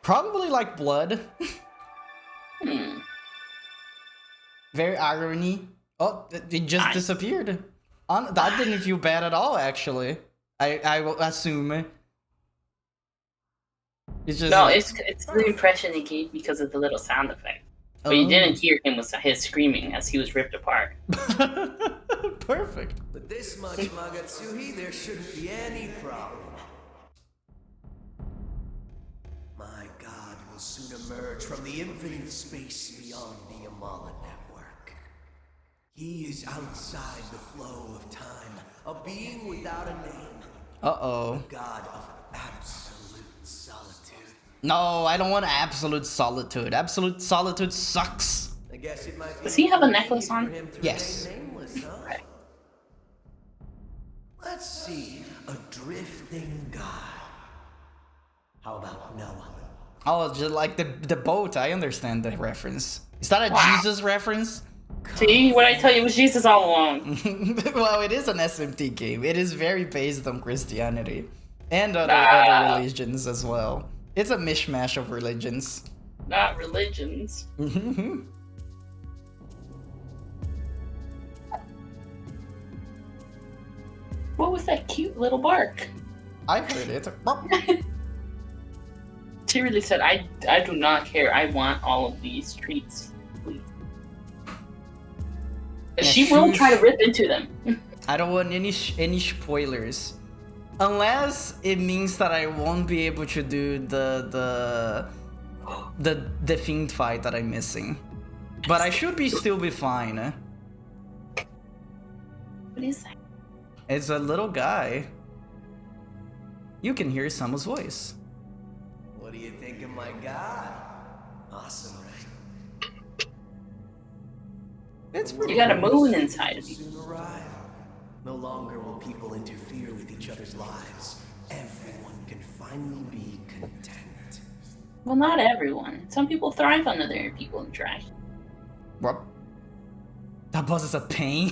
Probably like blood. Very irony. Oh, it just disappeared. That didn't feel bad at all, actually. I will assume. It's just No, it's the impression it gave because of the little sound effect. But you didn't hear him with his screaming as he was ripped apart. Perfect. With this much Magatsuhi, there shouldn't be any problem. My god will soon emerge from the infinite space beyond the Amala network. He is outside the flow of time, a being without a name. Uh-oh. God of absolute solitude. No, I don't want absolute solitude. Absolute solitude sucks. I guess it might be. Does he have a necklace on? for him to Yes. remain nameless, huh? Let's see, a drifting god. How about Noah? Oh, just like the boat. I understand the reference. Is that a Jesus reference? See, what I tell you was Jesus all along. Well, it is an SMT game. It is very based on Christianity and other religions as well. It's a mishmash of religions. Not religions. What was that cute little bark? I heard it. She really said, I do not care. I want all of these treats. Please. And she will try to rip into them. I don't want any spoilers. Unless it means that I won't be able to do the fiend fight that I'm missing. But I should still be fine. What is that? It's a little guy. You can hear Samu's voice. What do you think of my god? Awesome, right? It's pretty You got a cool. moon inside of you. Soon arrive. No longer will people interfere with each other's lives. Everyone can finally be content. Well, not everyone. Some people thrive on other people in trash. What? That boss is a pain.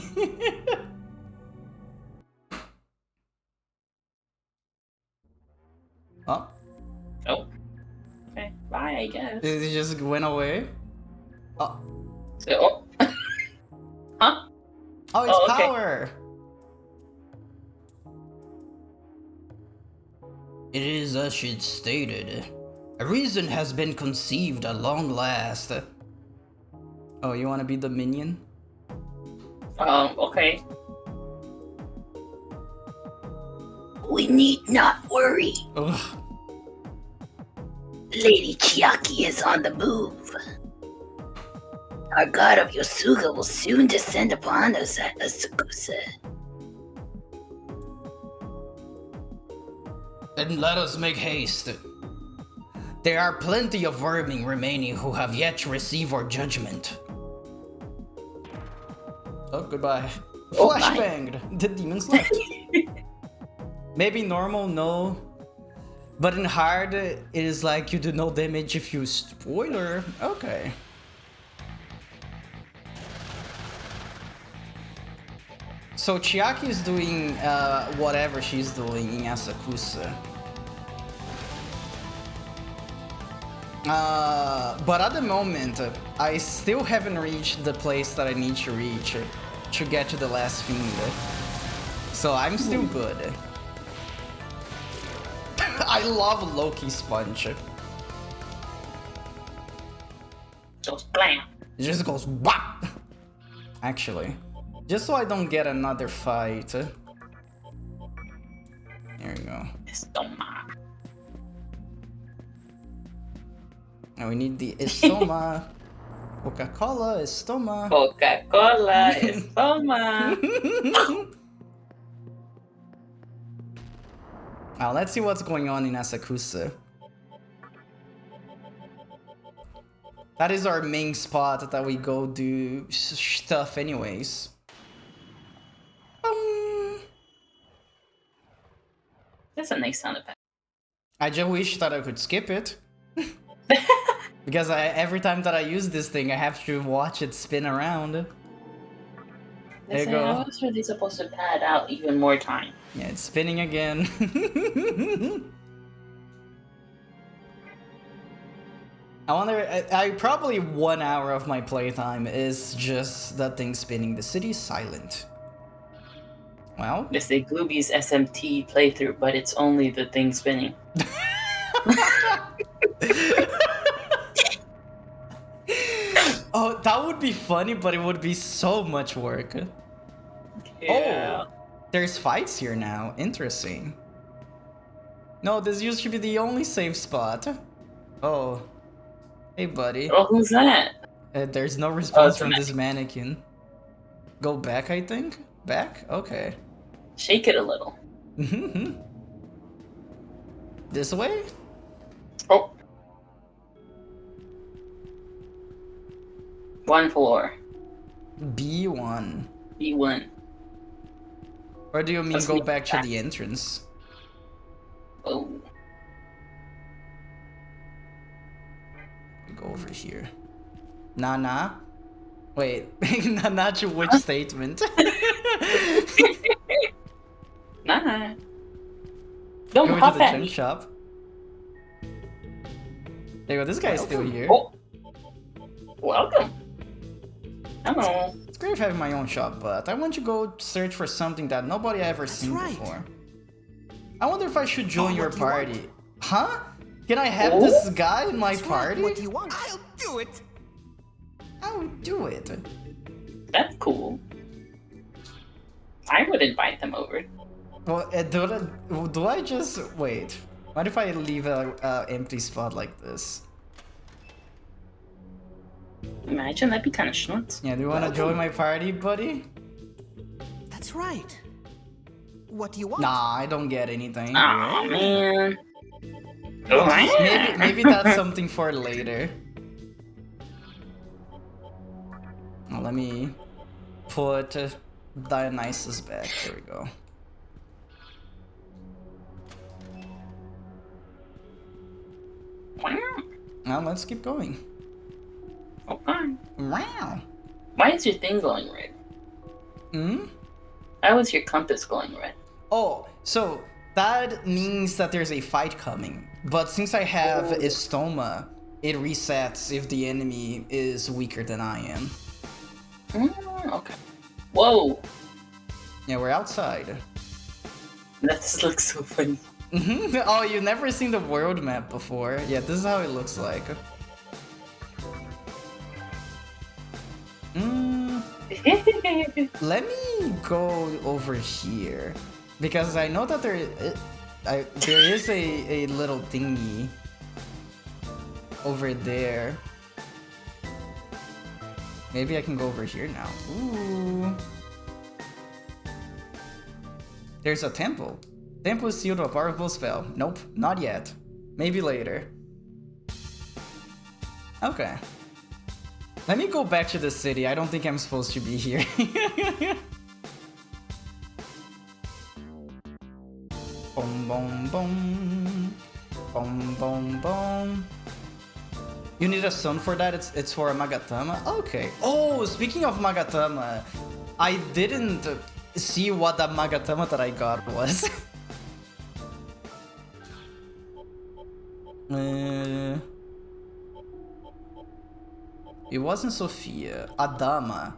Oh, Oh. Okay. Bye, I guess. it just went away. Oh, Oh. Huh? oh, it's Oh, okay. power. It is as she stated. A reason has been conceived at long last. Oh, you want to be the minion? Okay. We need not worry. Ugh. Lady Chiaki is on the move. Our god of Yosuga will soon descend upon us at Asakusa. Then let us make haste. There are plenty of vermin remaining who have yet to receive our judgment. Oh, goodbye. Oh, Flashbanged. The demons left. Maybe normal, no. But in hard, it is like you do no damage if you spoiler. Okay. So Chiaki is doing whatever she's doing in Asakusa. But at the moment, I still haven't reached the place that I need to reach to get to the last fiend. So I'm still good. I love Loki's punch. It Just blam. just goes whap! Actually. Just so I don't get another fight. There we go. Estoma. Now we need the Estoma. Coca-Cola, Estoma. Coca-Cola, Estoma. Now let's see what's going on in Asakusa. That is our main spot that we go do stuff anyways. That's a nice sound effect. I just wish that I could skip it. Because every time that I use this thing, I have to watch it spin around. There you go. How else are they supposed to pad out even more time? Yeah, it's spinning again. I wonder, I probably 1 hour of my playtime is just that thing spinning. The city's silent. Well, It's a Glooby's SMT playthrough, but it's only the thing spinning. oh, that would be funny, but it would be so much work. Yeah. Oh, there's fights here now. Interesting. No, this used to be the only safe spot. Oh. Hey, buddy. Oh, who's that? There's no response it's a from this mannequin. Go back, I think? Back? Okay. Shake it a little. This way? Oh. One floor. B1. B1. Or do you mean Let's go meet back to back. the entrance? Oh. Go over here. Nah. Wait, not your which statement? Nah. Don't Go to huff the at junk me. shop. There you go, this guy's still here. Oh. Welcome. Hello. It's great having my own shop, but I want to go search for something that nobody ever seen before. I wonder if I should join your party. Huh? Can I have this guy in my party? What do you want? I'll do it. I'll do it. That's cool. I would invite them over. Well, do I just wait? What if I leave a empty spot like this? Imagine, that'd be kind of schmutz. Yeah, do you want to join my party, buddy? That's right. What do you want? Nah, I don't get anything. Aw, man. Oh, man. Maybe that's something for later. Well, let me put Dionysus back. There we go. Now let's keep going. Okay. Wow. Why is your thing glowing red? Hmm? Why was your compass glowing red? Oh, so that means that there's a fight coming. But since I have Estoma, it resets if the enemy is weaker than I am. Okay. Whoa. Yeah, we're outside. That just looks so funny. Oh, you've never seen the world map before? Yeah, this is how it looks like. Let me go over here. Because I know that there is a little thingy over there. Maybe I can go over here now. Ooh. There's a temple. Temple is sealed to a powerful spell. Nope, not yet. Maybe later. Okay. Let me go back to the city. I don't think I'm supposed to be here. Boom, boom, boom. Boom, boom, boom. You need a stone for that? It's for a Magatama? Okay. Oh, speaking of Magatama, I didn't see what the Magatama that I got was. It wasn't Sophia. Adama.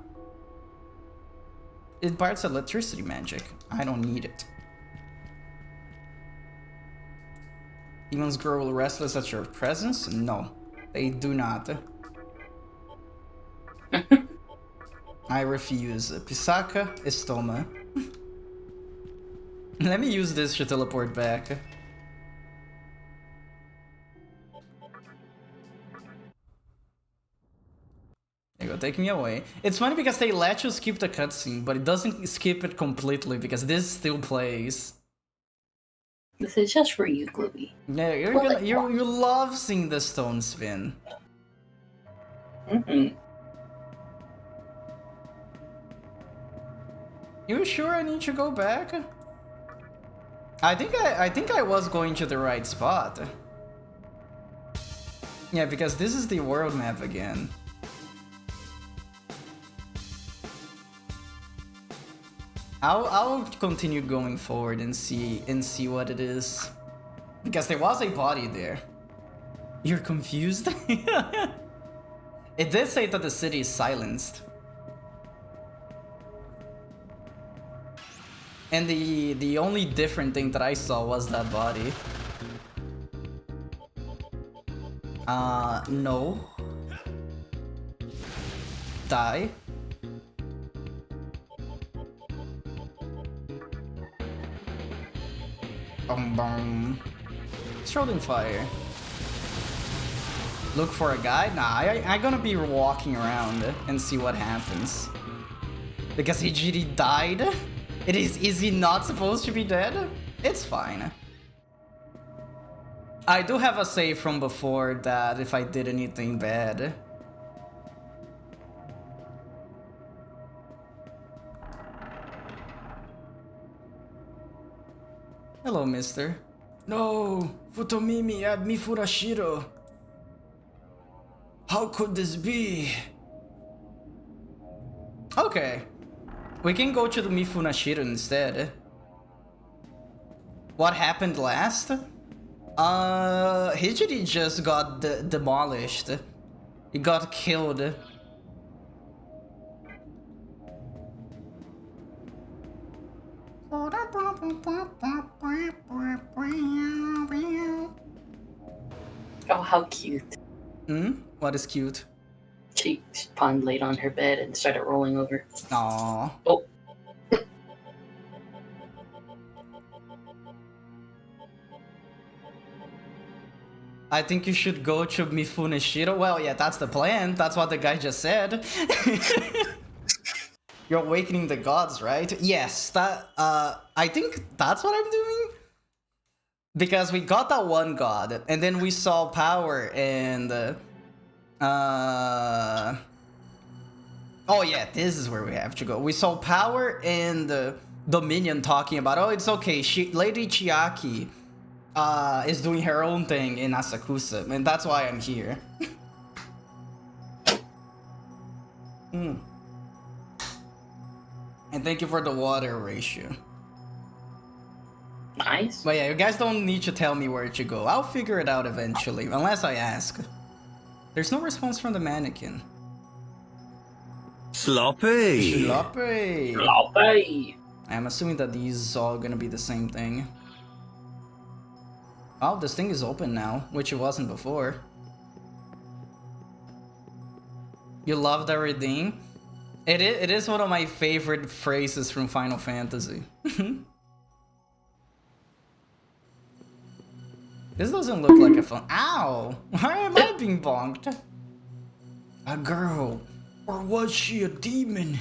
It imparts electricity magic. I don't need it. Demons grow restless at your presence? No, they do not. I refuse. Pisaka, Estoma. Let me use this to teleport back. There you go, take me away. It's funny because they let you skip the cutscene, but it doesn't skip it completely because this still plays. This is just for you, Gluey. Yeah, you love seeing the stone spin. You sure I need to go back? I think I was going to the right spot. Yeah, because this is the world map again. I'll continue going forward and see what it is. Because there was a body there. You're confused? It did say that the city is silenced. And the only different thing that I saw was that body. No. Die. Boom, boom. Strolling fire. Look for a guy? Nah, I'm gonna be walking around and see what happens. Because Hijiri died? Is he not supposed to be dead? It's fine. I do have a save from before that if I did anything bad. Hello, mister. No! Futomimi at Mifurashiro! How could this be? Okay. We can go to the Mifunashiro instead. What happened last? Hijiri just got demolished. He got killed. Oh, how cute. What is cute? She Pond laid on her bed and started rolling over. Aww. Oh. I think you should go to Mifunashiro. Well, yeah, that's the plan. That's what the guy just said. You're awakening the gods, right? Yes, that, I think that's what I'm doing. Because we got that one god, and then we saw power and, oh yeah, this is where we have to go. We saw power and Dominion talking about, oh, it's okay, Lady Chiaki is doing her own thing in Asakusa, and that's why I'm here. And thank you for the water ratio. Nice. But yeah, you guys don't need to tell me where to go. I'll figure it out eventually, unless I ask. There's no response from the mannequin. Sloppy. Sloppy. Sloppy. I'm assuming that these are all gonna be the same thing. Oh, this thing is open now, which it wasn't before. You love the redeem? It is one of my favorite phrases from Final Fantasy. This doesn't look like a fun. Ow! Why am I being bonked? A girl, or was she a demon?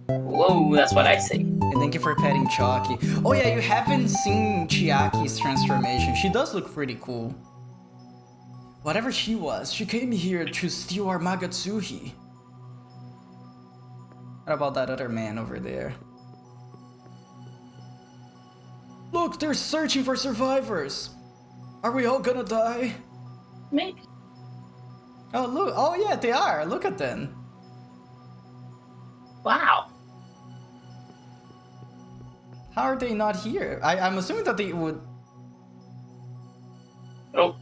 Whoa, that's what I say. And thank you for petting Chalky. Oh yeah, you haven't seen Chiaki's transformation. She does look pretty cool. Whatever she was, she came here to steal our Magatsuhi. What about that other man over there? Look, they're searching for survivors. Are we all gonna die? Maybe. Oh look, oh yeah, they are. Look at them. Wow. How are they not here? I'm assuming that they would. Oh.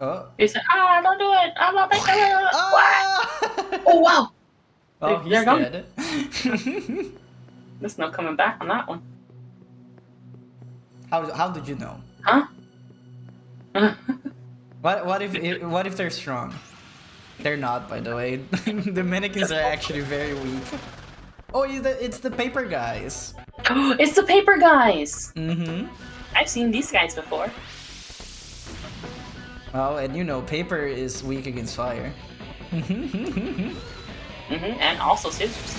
Oh. He said, don't do it. I'm not making it. Ah! Oh, wow. Oh, he's They're gone. dead. There's no coming back on that one. How did you know? Huh? What if they're strong? They're not, by the way. The mannequins are actually very weak. Oh, it's the paper guys. It's the paper guys. Mm-hmm. I've seen these guys before. Oh, and you know, paper is weak against fire. And also scissors.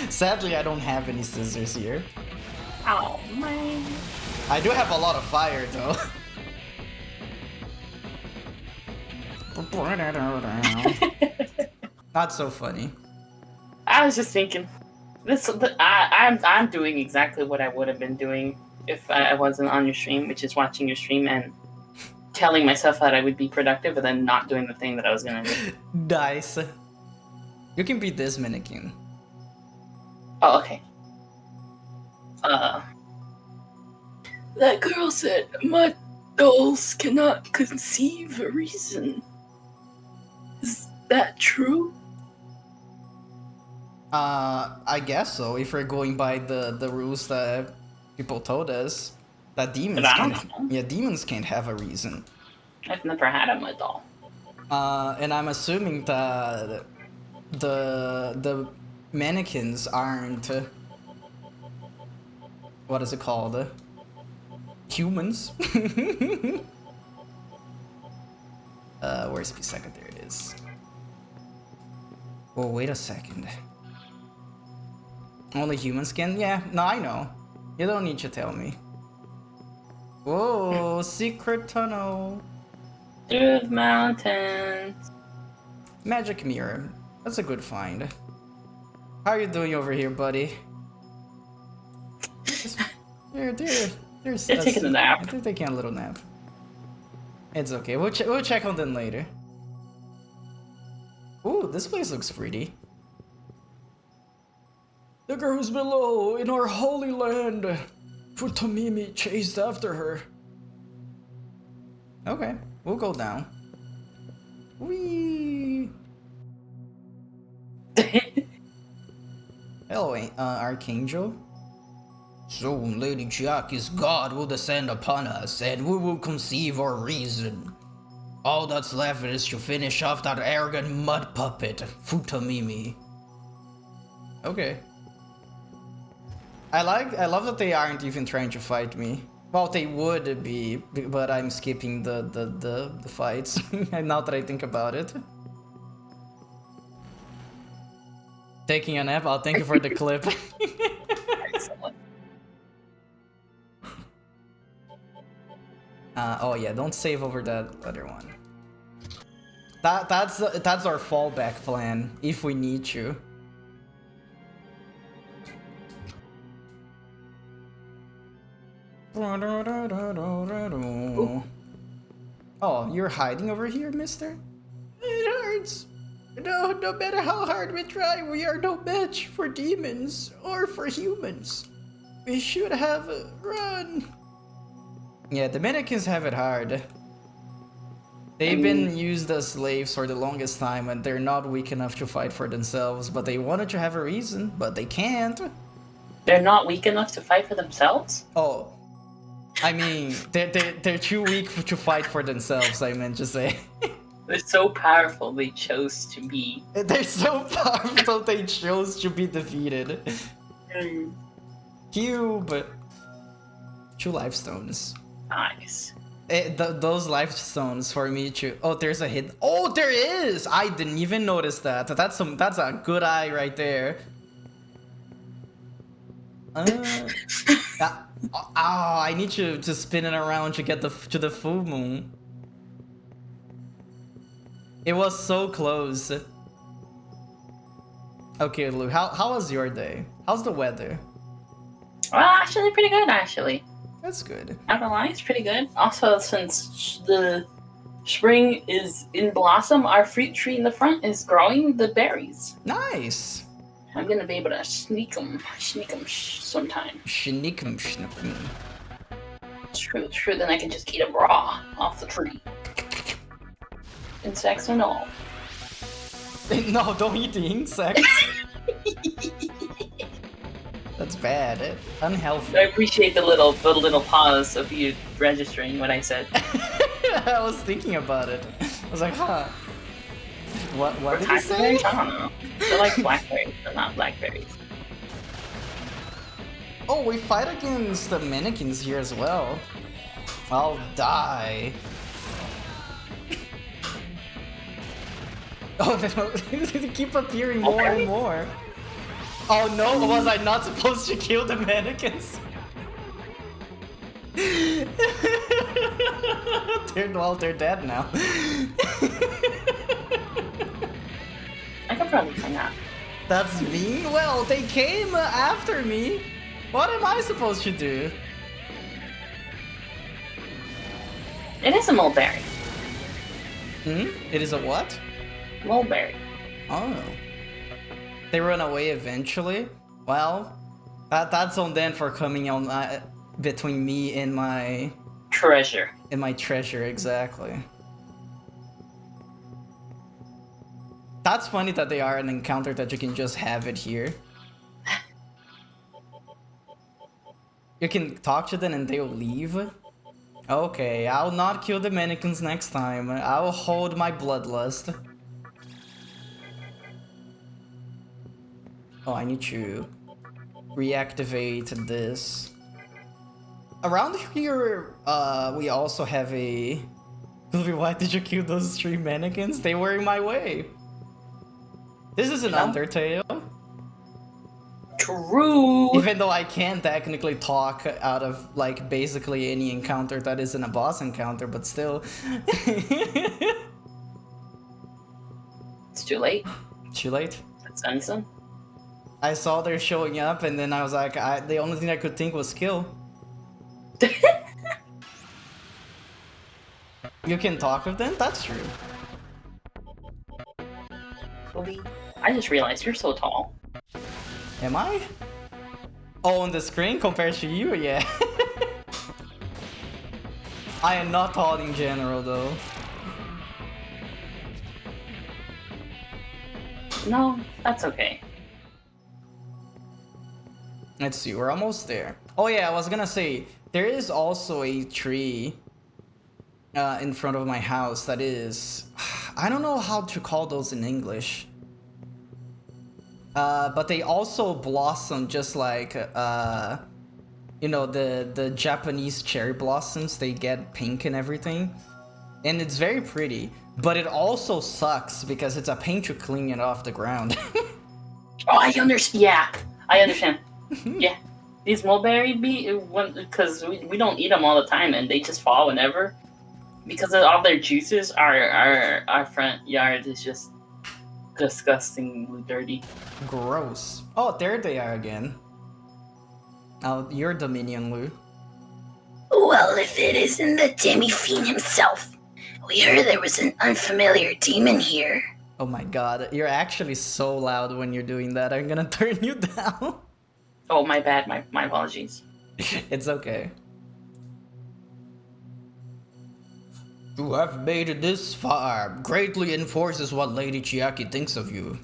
Sadly, I don't have any scissors here. Oh, man. I do have a lot of fire, though. Not so funny. I was just thinking, I'm doing exactly what I would have been doing if I wasn't on your stream, which is watching your stream and telling myself that I would be productive, but then not doing the thing that I was gonna do. Nice. You can beat this mannequin. Oh, okay. That girl said my dolls cannot conceive a reason. Is that true? I guess so. If we're going by the rules that people told us, that demons demons can't have a reason. I've never had a mud doll. And I'm assuming that the mannequins aren't what is it called? Humans. Where's Piseka? There it is. Oh, wait a second. Only humans can? Yeah, no, I know. You don't need to tell me. Whoa, secret tunnel. Through the mountains. Magic mirror. That's a good find. How are you doing over here, buddy? They're taking a nap. They're taking a little nap. It's okay. We'll check on them later. Ooh, this place looks pretty. The girls below in our holy land. Futamimi chased after her. Okay, we'll go down. Whee! Hello, Archangel. Soon Lady Chiaki's god will descend upon us, and we will conceive our reason. All that's left is to finish off that arrogant mud puppet, Futamimi. Okay. I love that they aren't even trying to fight me. Well, they would be, but I'm skipping the fights. Now that I think about it. Taking a nap? I'll thank you for the clip. Excellent. Oh yeah, don't save over that other one. That's our fallback plan if we need to. Ooh. Oh, you're hiding over here, mister? It hurts. No matter how hard we try, we are no match for demons or for humans. We should have run. Yeah, the mannequins have it hard. They've been used as slaves for the longest time and they're not weak enough to fight for themselves, but they wanted to have a reason, but they can't. They're not weak enough to fight for themselves? Oh. I mean, they're too weak to fight for themselves, I meant to say. They're so powerful they chose to be. They're so powerful they chose to be defeated. Cube! 2 life stones. Nice. Those life stones for me too. Oh, there's a hit. Oh, there is. I didn't even notice that. That's a good eye right there. I need you to spin it around to get to the full moon. It was so close. Okay, Lou, how was your day? How's the weather? Well, actually, pretty good, actually. That's good. Not gonna lie, it's pretty good. Also, since the spring is in blossom, our fruit tree in the front is growing the berries. Nice. I'm gonna be able to sneak them sometime. Shnikum. True, then I can just eat them raw off the tree. Insects and all. No, don't eat the insects. That's bad. Unhealthy. I appreciate the little pause of you registering what I said. I was thinking about it. I was like, huh. What did you say? Blackberries? I don't know. They're like blackberries, they're not blackberries. Oh, we fight against the mannequins here as well. I'll die. Oh, they keep appearing more and more. Oh no, was I not supposed to kill the mannequins? They're dead now. I could probably find out. That's me? Well, they came after me. What am I supposed to do? It is a mulberry. It is a what? Mulberry. Oh. They run away eventually? Well, that's on them for coming on between me and my... treasure. And my treasure, exactly. That's funny that they are an encounter that you can just have it here. You can talk to them and they'll leave? Okay, I'll not kill the mannequins next time. I'll hold my bloodlust. Oh, I need to reactivate this. Around here, we also have a... Why did you kill those 3 mannequins? They were in my way. This is an Undertale. True. Even though I can technically talk out of, like, basically any encounter that isn't a boss encounter, but still. It's too late. Too late? It's Unison. I saw they're showing up, and then I was like, the only thing I could think was kill. You can talk with them? That's true. I just realized you're so tall. Am I? Oh, on the screen compared to you? Yeah. I am not tall in general, though. No, that's okay. Let's see, we're almost there. Oh yeah, I was gonna say, there is also a tree in front of my house that is... I don't know how to call those in English. But they also blossom just like, you know, the Japanese cherry blossoms. They get pink and everything. And it's very pretty. But it also sucks because it's a pain to clean it off the ground. Oh, I understand. Yeah, I understand. Yeah. These mulberry because we don't eat them all the time and they just fall whenever. Because of all their juices, our front yard is just disgustingly dirty. Gross. Oh, there they are again. Oh, your Dominion, Lou. Well, if it isn't the Demi-Fiend himself. We heard there was an unfamiliar demon here. Oh my god, you're actually so loud when you're doing that. I'm gonna turn you down. Oh, my bad. My apologies. It's okay. To have made it this far greatly enforces what Lady Chiaki thinks of you.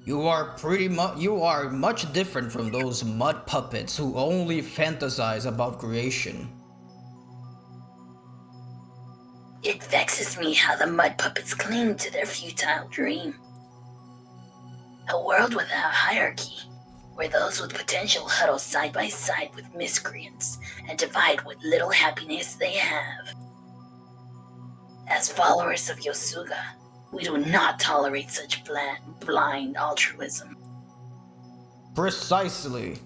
You are much different from those mud puppets who only fantasize about creation. It vexes me how the mud puppets cling to their futile dream. A world without hierarchy, where those with potential huddle side by side with miscreants and divide what little happiness they have. As followers of Yosuga, we do not tolerate such blind altruism. Precisely.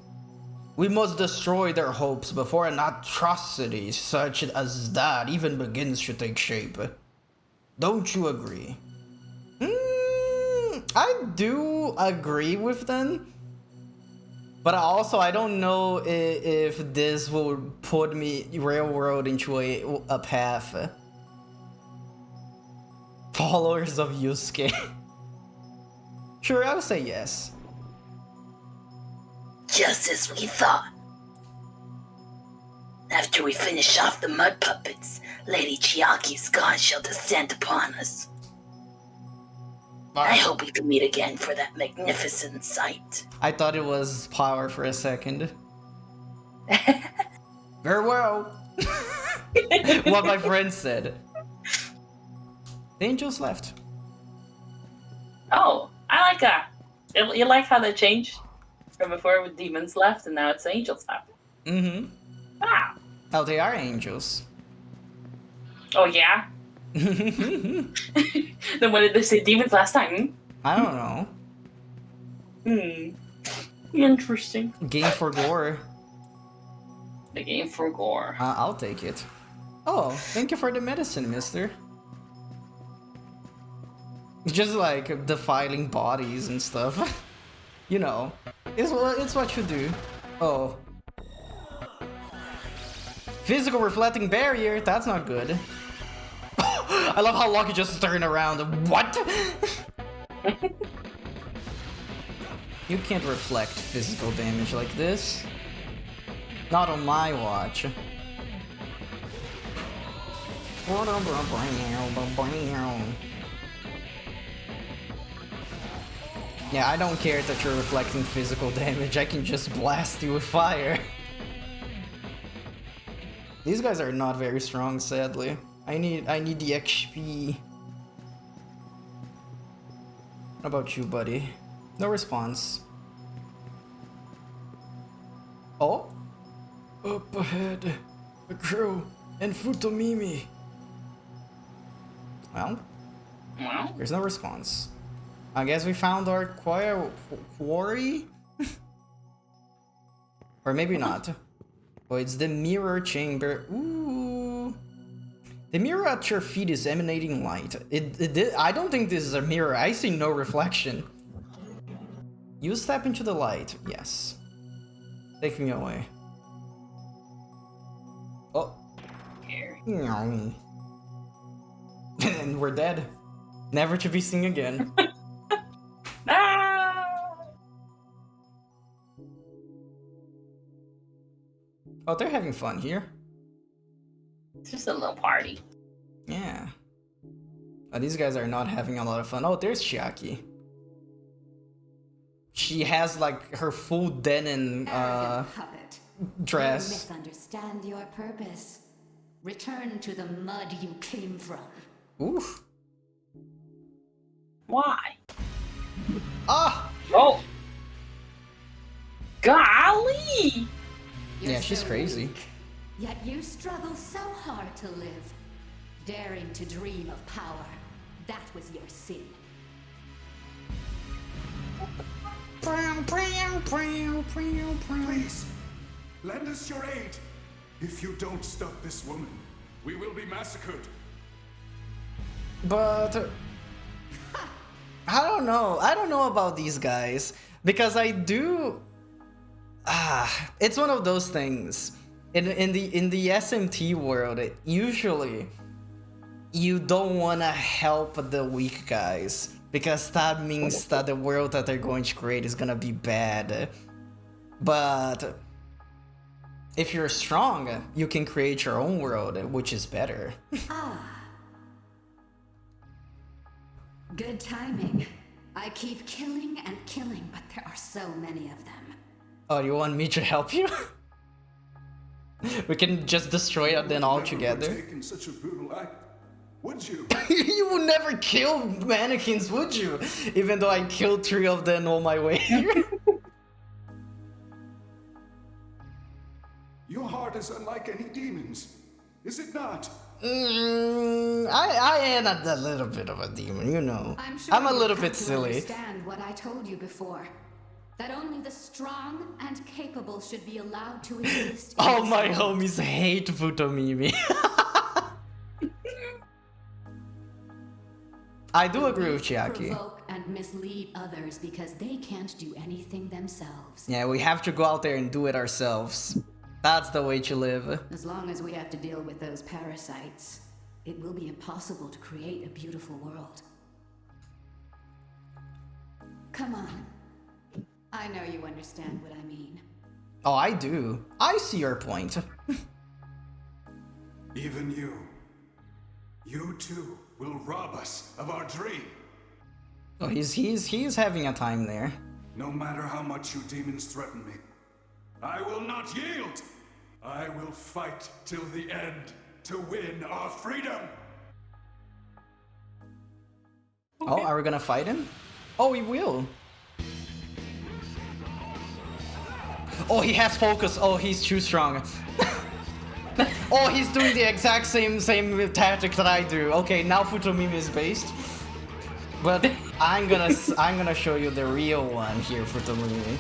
We must destroy their hopes before an atrocity such as that even begins to take shape. Don't you agree? I do agree with them. But I don't know if this will put me railroad into a path. Followers of Yusuke. Sure, I would say yes. Just as we thought. After we finish off the mud puppets, Lady Chiaki's god shall descend upon us. I hope we can meet again for that magnificent sight. I thought it was power for a second. Very well. What my friend said. The angels left. Oh, I like that. You like how they changed from before with demons left and now it's angels left. Mm-hmm. Wow. Oh, they are angels. Oh yeah. Then what did they say demons last time? I don't know. Interesting. Game for gore. The game for gore. I'll take it. Oh, thank you for the medicine, mister. Just like defiling bodies and stuff. You know, it's what you do. Oh. Physical reflecting barrier, that's not good. I love how Lucky just turned around. What? You can't reflect physical damage like this. Not on my watch. Yeah, I don't care that you're reflecting physical damage. I can just blast you with fire. These guys are not very strong, sadly. I need the XP. What about you, buddy? No response. Oh? Up ahead, a crow and Futomimi. Well, there's no response. I guess we found our quarry? Or maybe not. Oh, it's the mirror chamber. Ooh. The mirror at your feet is emanating light. I don't think this is a mirror. I see no reflection. You step into the light. Yes. Take me away. Oh. And we're dead. Never to be seen again. Oh, they're having fun here. It's just a little party. Yeah. Oh, these guys are not having a lot of fun. Oh, there's Chiaki. She has like her full denim dress. You misunderstand your purpose. Return to the mud you came from. Oof. Why? Ah! Oh! Golly! Yeah, she's crazy. Weak, yet you struggle so hard to live. Daring to dream of power. That was your sin. Please, lend us your aid. If you don't stop this woman, we will be massacred. But I don't know. I don't know about these guys because I do. It's one of those things. In the SMT world, usually you don't want to help the weak guys because that means that the world that they're going to create is gonna be bad. But if you're strong, you can create your own world, which is better. Good timing. I keep killing and killing, but there are so many of them. Oh, you want me to help you? We can just destroy it then all together. Taken such a brutal act, would you? You would never kill mannequins, would you? Even though I killed 3 of them on my way here. is unlike any demons, is it not? I am a little bit of a demon, you know. I'm a little bit silly. Understand what I told you before. That only the strong and capable should be allowed to exist. All my homies hate Futomimi. I do agree with Chiaki. Provoke and mislead others because they can't do anything themselves. Yeah, we have to go out there and do it ourselves. That's the way to live. As long as we have to deal with those parasites, it will be impossible to create a beautiful world. Come on. I know you understand what I mean. Oh, I do. I see your point. Even you too will rob us of our dream. Oh, he's having a time there. No matter how much you demons threaten me, I will not yield. I will fight till the end to win our freedom. Oh, are we gonna fight him? Oh, we will. Oh, he has focus. Oh, he's too strong. Oh, he's doing the exact same tactic that I do. Okay, now Futomimi is based. But I'm gonna show you the real one here, Futomimi.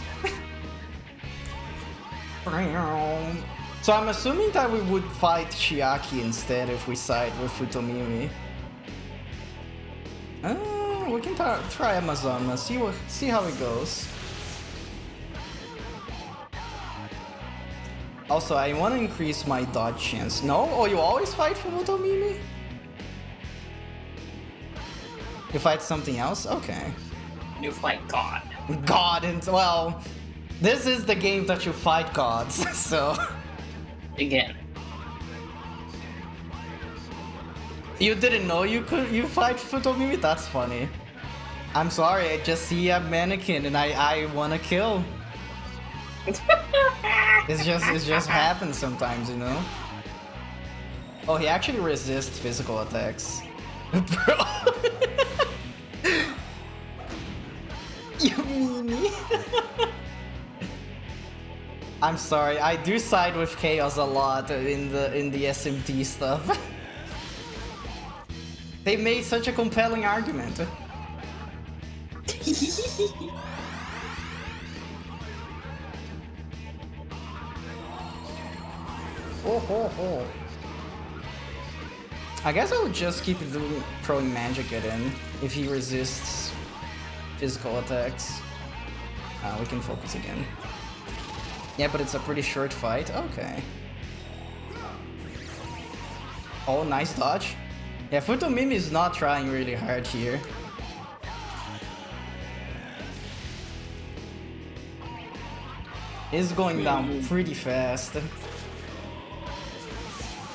So I'm assuming that we would fight Chiaki instead if we side with Futomimi. We can try Amazon, see how it goes. Also, I want to increase my dodge chance. No? Oh, you always fight for Futomimi? You fight something else? Okay. You fight God. God, and well, this is the game that you fight gods, so... Again. You didn't know you fight Futomimi? That's funny. I'm sorry, I just see a mannequin and I wanna kill. It just happens sometimes, you know? Oh, he actually resists physical attacks. Bro. You meanie. I'm sorry, I do side with Chaos a lot in the SMT stuff. They made such a compelling argument. I guess I would just keep throwing magic at him if he resists physical attacks. We can focus again. Yeah, but it's a pretty short fight. Okay. Oh, nice dodge. Yeah, Futomimi is not trying really hard here. It's going down pretty fast.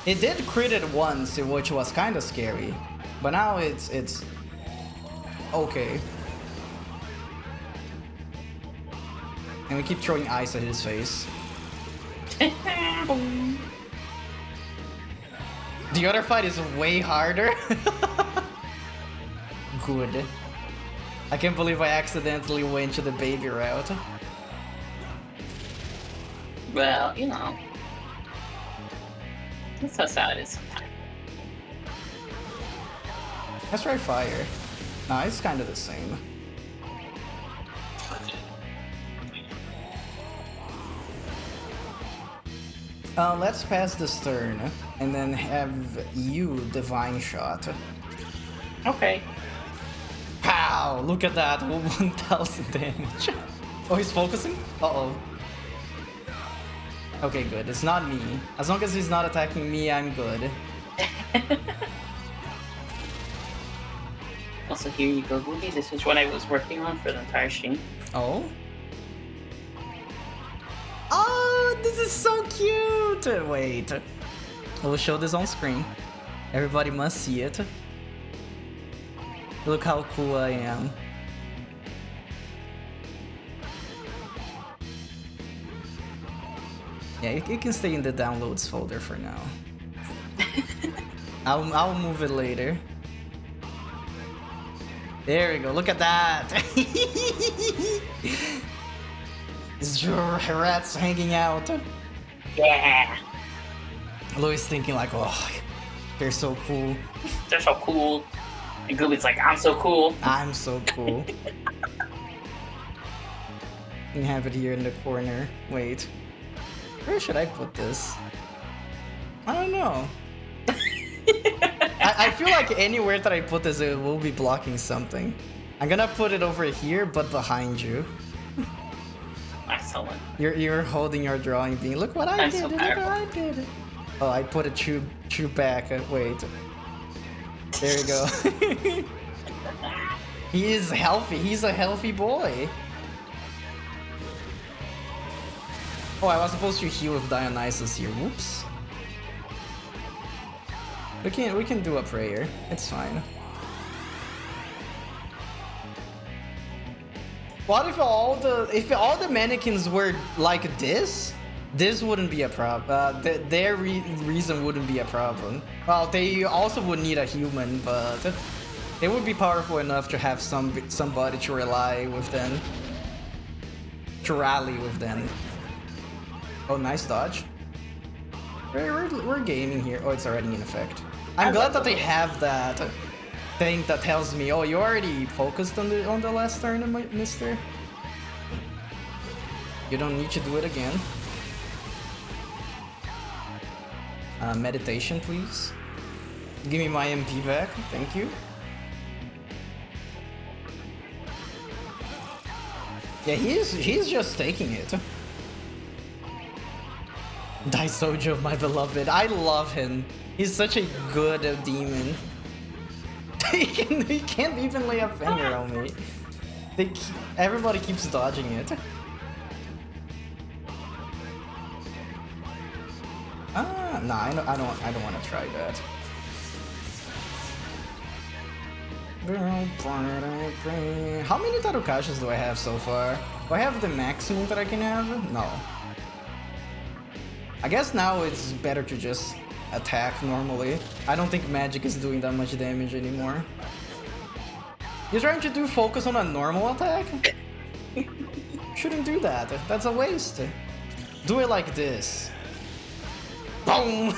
It did crit it once, which was kind of scary, but now it's okay. And we keep throwing ice at his face. The other fight is way harder. Good. I can't believe I accidentally went to the baby route. Well, you know. That's how it is sometimes. Let's try fire. Nah, it's kind of the same. Let's pass this turn and then have you divine shot. Okay. Pow! Look at that, 1000 damage. Oh, he's focusing? Uh-oh. Okay, good. It's not me. As long as he's not attacking me, I'm good. Also, here you go, Googie. This is what I was working on for the entire stream. Oh? Oh, this is so cute! Wait. We'll show this on screen. Everybody must see it. Look how cool I am. Yeah, it can stay in the downloads folder for now. I'll move it later. There we go, look at that! Is your rats hanging out? Yeah! Louis thinking like, oh, they're so cool. They're so cool. And Gooby's like, I'm so cool. I'm so cool. You have it here in the corner. Wait. Where should I put this? I don't know. I feel like anywhere that I put this, it will be blocking something. I'm gonna put it over here, but behind you. Excellent. You're holding your drawing, being look what I I'm did. so Look what powerful. I did. Oh, I put a true back. Wait. There you go. He is healthy. He's a healthy boy. Oh, I was supposed to heal with Dionysus here. Whoops. We can do a prayer. It's fine. What if all the mannequins were like this? This wouldn't be a problem. Their reason wouldn't be a problem. Well, they also would need a human, but they would be powerful enough to have somebody to rely with them, to rally with them. Oh, nice dodge. We're gaming here. Oh, it's already in effect. I'm glad that they have that thing that tells me, oh, you already focused on the last turn, mister. You don't need to do it again. Meditation, please. Give me my MP back. Thank you. Yeah, he's just taking it. Daisojo, my beloved. I love him. He's such a good demon. he can't even lay a finger on me. Everybody keeps dodging it. No, I don't want to try that. How many Tarukashas do I have so far? Do I have the maximum that I can have? No. I guess now it's better to just attack normally. I don't think magic is doing that much damage anymore. You're trying to do focus on a normal attack? Shouldn't do that. That's a waste. Do it like this. Boom!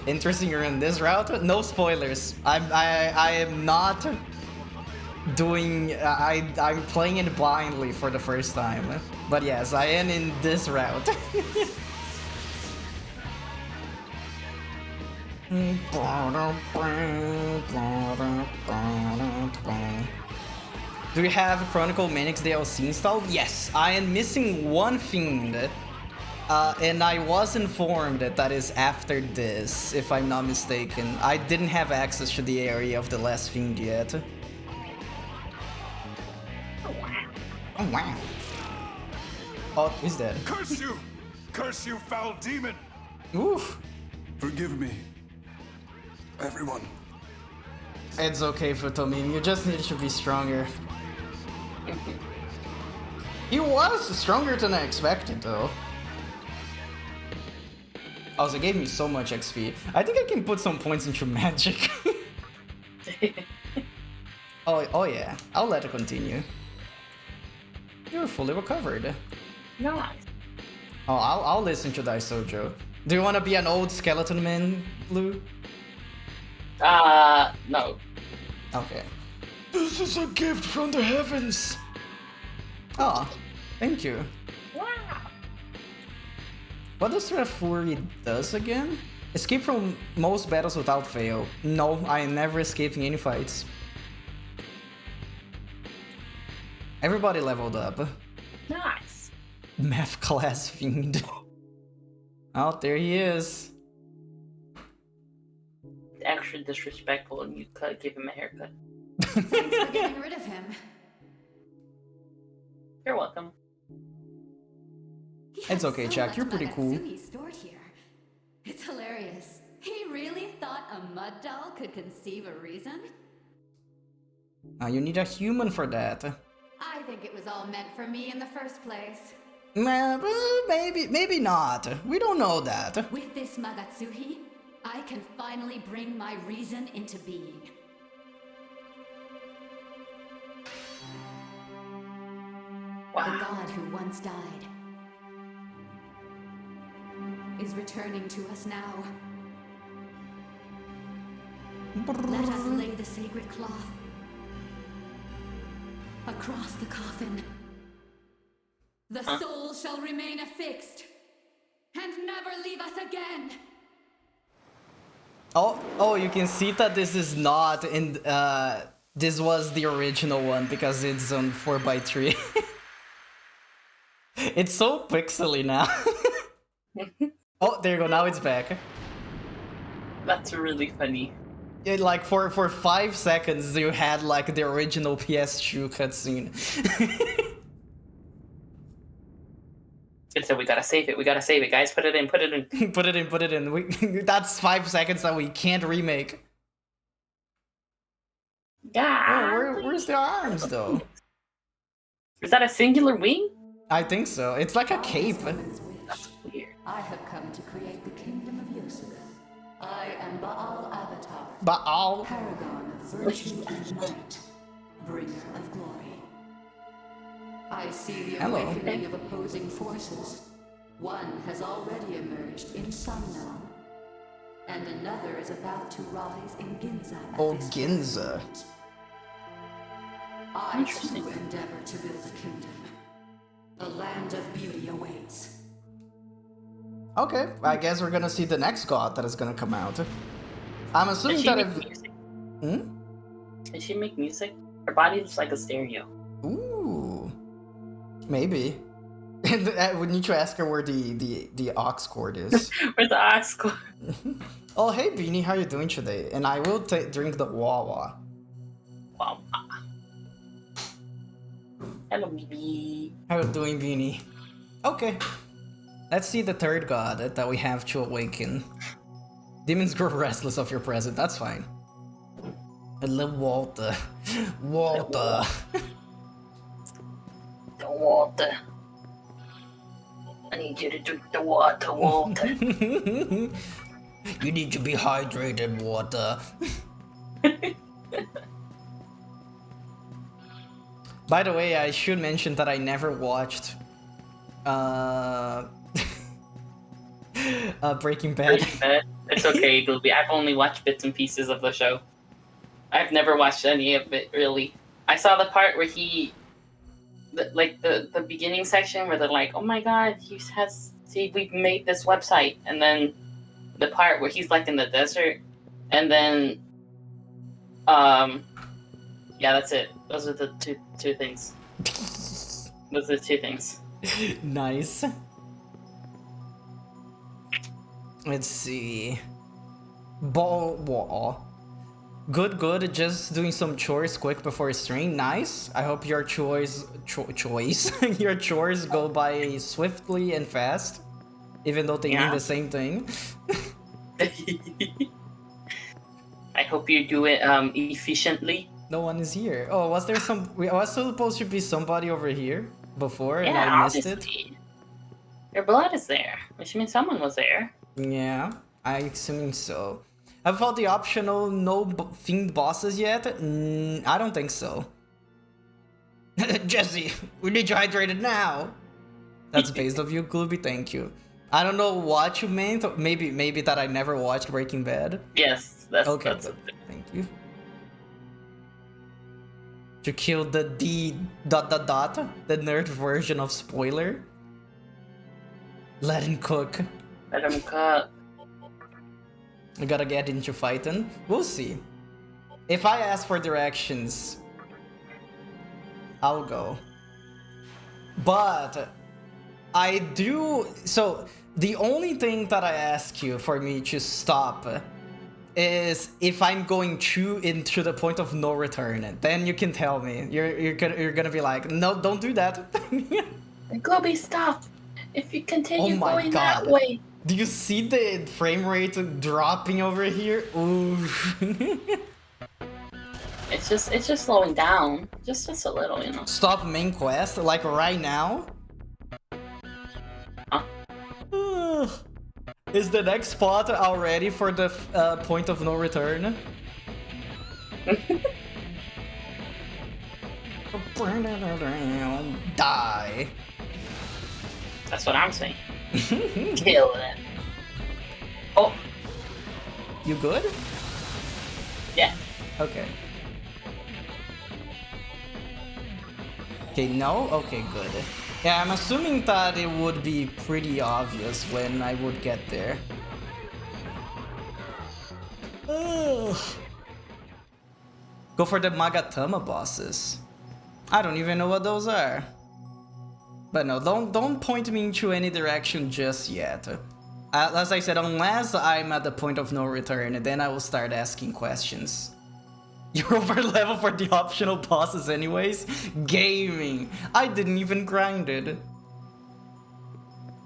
Interesting, you're in this route. No spoilers. I am not doing. I'm playing it blindly for the first time. But yes, I am in this route. Do we have Chronicle Manix DLC installed? Yes, I am missing one fiend. And I was informed that is after this, if I'm not mistaken. I didn't have access to the area of the last fiend yet. Oh wow. Oh wow. Oh, he's dead. Curse you! Curse you, foul demon! Oof. Forgive me. Everyone. It's okay, Futomim, you just need to be stronger. He was stronger than I expected, though. Also, it gave me so much XP. I think I can put some points into magic. Oh yeah, I'll let it continue. You're fully recovered. Nice. Oh, I'll listen to Daisojo. Do you want to be an old skeleton man, Blue? No. Okay. This is a gift from the heavens. Oh, thank you. Wow. What does Fury does again? Escape from most battles without fail. No, I am never escaping any fights. Everybody leveled up. Nice. Math class fiend. Oh, there he is. Extra disrespectful, and you could give him a haircut. Thanks for getting rid of him. You're welcome. He It's has okay, so Chuck, much you're pretty cool. Magatsuki stored here. It's hilarious. He really thought a mud doll could conceive a reason? Now you need a human for that. I think it was all meant for me in the first place. Nah, maybe not. We don't know that. With this Magatsuhi, I can finally bring my reason into being. The Wow. god who once died. is returning to us now. Let us lay the sacred cloth across the coffin. The soul shall remain affixed and never leave us again. Oh, you can see that this is not in. This was the original one because it's on 4x3. It's so pixely now. Oh, there you go. Now it's back. That's really funny. It, like for 5 seconds, you had like the original PS2 cutscene. So we gotta save it. We gotta save it, guys. Put it in. Put it in. Put it in. That's 5 seconds that we can't remake. Yeah. Oh, where's the arms though? Is that a singular wing? I think so. It's like a cape. That's weird. I have come to create the kingdom of Yosuga. I am Baal Avatar, Baal. paragon of virtue and might, bringer of glory. I see the Hello. awakening of opposing forces. One has already emerged in Sundown, and another is about to rise in Ginza. Oh, Ginza. I too endeavor to build a kingdom. A land of beauty awaits. Okay, I guess we're gonna see the next god that is gonna come out. I'm assuming that if... music? Hmm? Can she make music? Her body looks like a stereo. Ooh. Maybe. We need to ask her where the aux cord is. Where's the aux cord? Oh, hey Beanie, how you doing today? And I will drink the Wawa. Wow. Hello, BB. How you doing, Beanie? Okay. Let's see the third god that we have to awaken. Demons grow restless of your presence, that's fine. I love water. Water. The water. I need you to drink the water, Walter. You need to be hydrated, water. By the way, I should mention that I never watched Breaking Bad. Breaking Bad. It's okay, Gooby. I've only watched bits and pieces of the show. I've never watched any of it, really. I saw the part where the beginning section where they're like, oh my god, we've made this website. And then the part where he's like in the desert. And then, yeah, that's it. Those are the two things. Those are the two things. Nice. Let's see. Ball wall. Good. Just doing some chores quick before stream. Nice. I hope your your chores go by swiftly and fast, even though they mean the same thing. I hope you do it efficiently. No one is here. Oh, was there some? Was supposed to be somebody over here before, and Yeah, I missed it. obviously. Your blood is there, which means someone was there. Yeah, I assuming so. Have about the optional themed bosses yet? I don't think so. Jesse, we need you hydrated now. That's based of you, Glooby. Thank you. I don't know what you meant. Maybe that I never watched Breaking Bad. Yes, that's okay. That's Thank you. To kill the the nerd version of spoiler. Let him cook. Let him cook. We gotta get into fighting. We'll see. If I ask for directions, I'll go. But I do. So the only thing that I ask you for me to stop is if I'm going into the point of no return. Then you can tell me. You're gonna be like, no, don't do that. Glooby, stop! If you continue going God. that way. Do you see the frame rate dropping over here? Ooh. It's just slowing down. Just a little, you know. Stop main quest? Like right now? Huh? Is the next spot already for the point of no return? Die. That's what I'm saying. Kill it. You good? Yeah. Okay. Okay, no? Okay, good. Yeah, I'm assuming that it would be pretty obvious when I would get there. Ugh. Go for the Magatama bosses. I don't even know what those are. But no, don't point me into any direction just yet. As I said, unless I'm at the point of no return, then I will start asking questions. You're over level for the optional bosses anyways? Gaming! I didn't even grind it.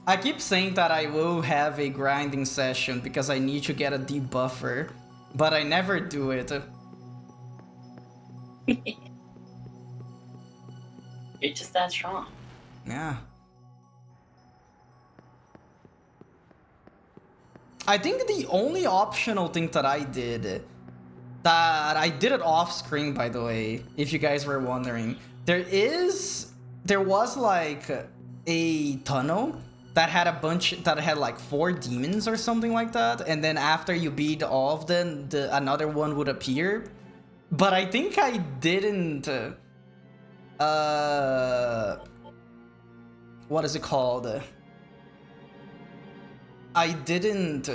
I keep saying that I will have a grinding session because I need to get a debuffer, but I never do it. You're just that strong. Yeah. I think the only optional thing that I did, that I did it off screen by the way, if you guys were wondering, there was like a tunnel that had a bunch, that had like 4 demons or something like that, and then after you beat all of them, another one would appear. But I think I didn't, what is it called? I didn't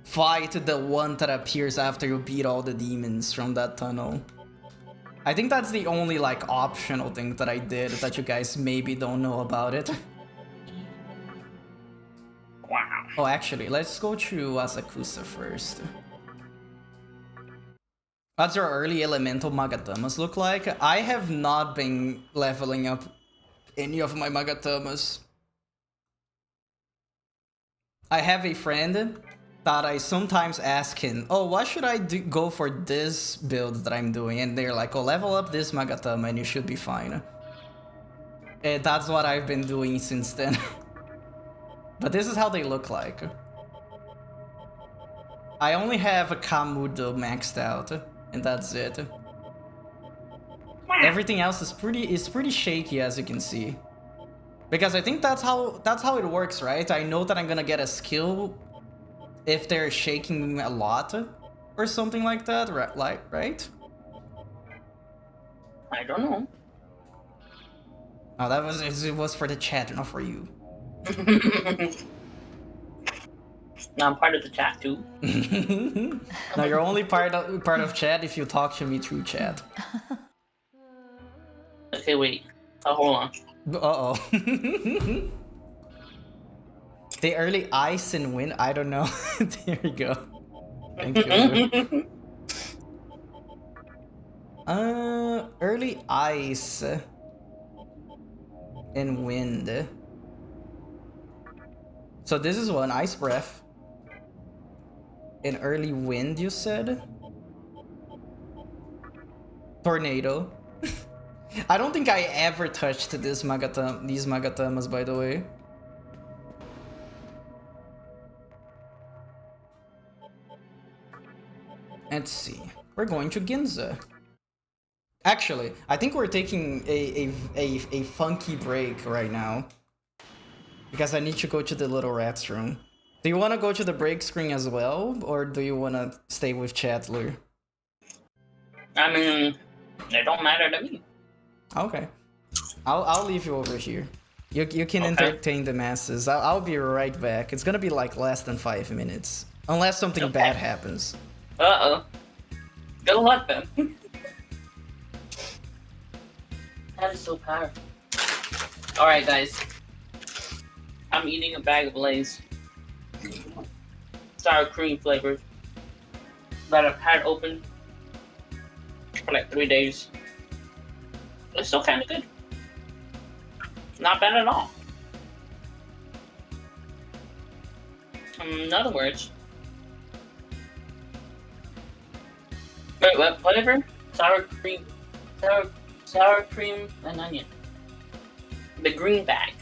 fight the one that appears after you beat all the demons from that tunnel. I think that's the only like optional thing that I did that you guys maybe don't know about it. Wow. Oh, actually, let's go to Asakusa first. What's your early elemental Magatamas look like? I have not been leveling up any of my Magatamas. I have a friend that I sometimes ask him, oh, what should I go for this build that I'm doing? And they're like, oh, level up this Magatama and you should be fine. And that's what I've been doing since then. But this is how they look like. I only have a Kamudo maxed out, and that's it. Everything else is pretty shaky, as you can see. Because I think that's how it works, right? I know that I'm gonna get a skill if they're shaking a lot or something like that, right? I don't know. Oh, it was for the chat, not for you. Now I'm part of the chat too. No, you're only part of chat if you talk to me through chat. Okay, wait. Oh, hold on. Uh-oh. The early ice and wind? I don't know. There you go. Thank you. Early ice and wind. So this is one, ice breath. An early wind, you said? Tornado. I don't think I ever touched these Magatamas, by the way. Let's see. We're going to Ginza. Actually, I think we're taking a funky break right now. Because I need to go to the little rat's room. Do you want to go to the break screen as well? Or do you want to stay with Chatler? I mean, it don't matter to me. Okay. I'll leave you over here. You can entertain the masses. I'll be right back. It's gonna be like less than 5 minutes. Unless something bad happens. Uh-oh. Good luck then. That is so powerful. Alright guys. I'm eating a bag of Lay's. Sour cream flavored. That I've had open for like 3 days. It's still kind of good. Not bad at all. In other words, wait, what flavor? Sour cream and onion. The green bag.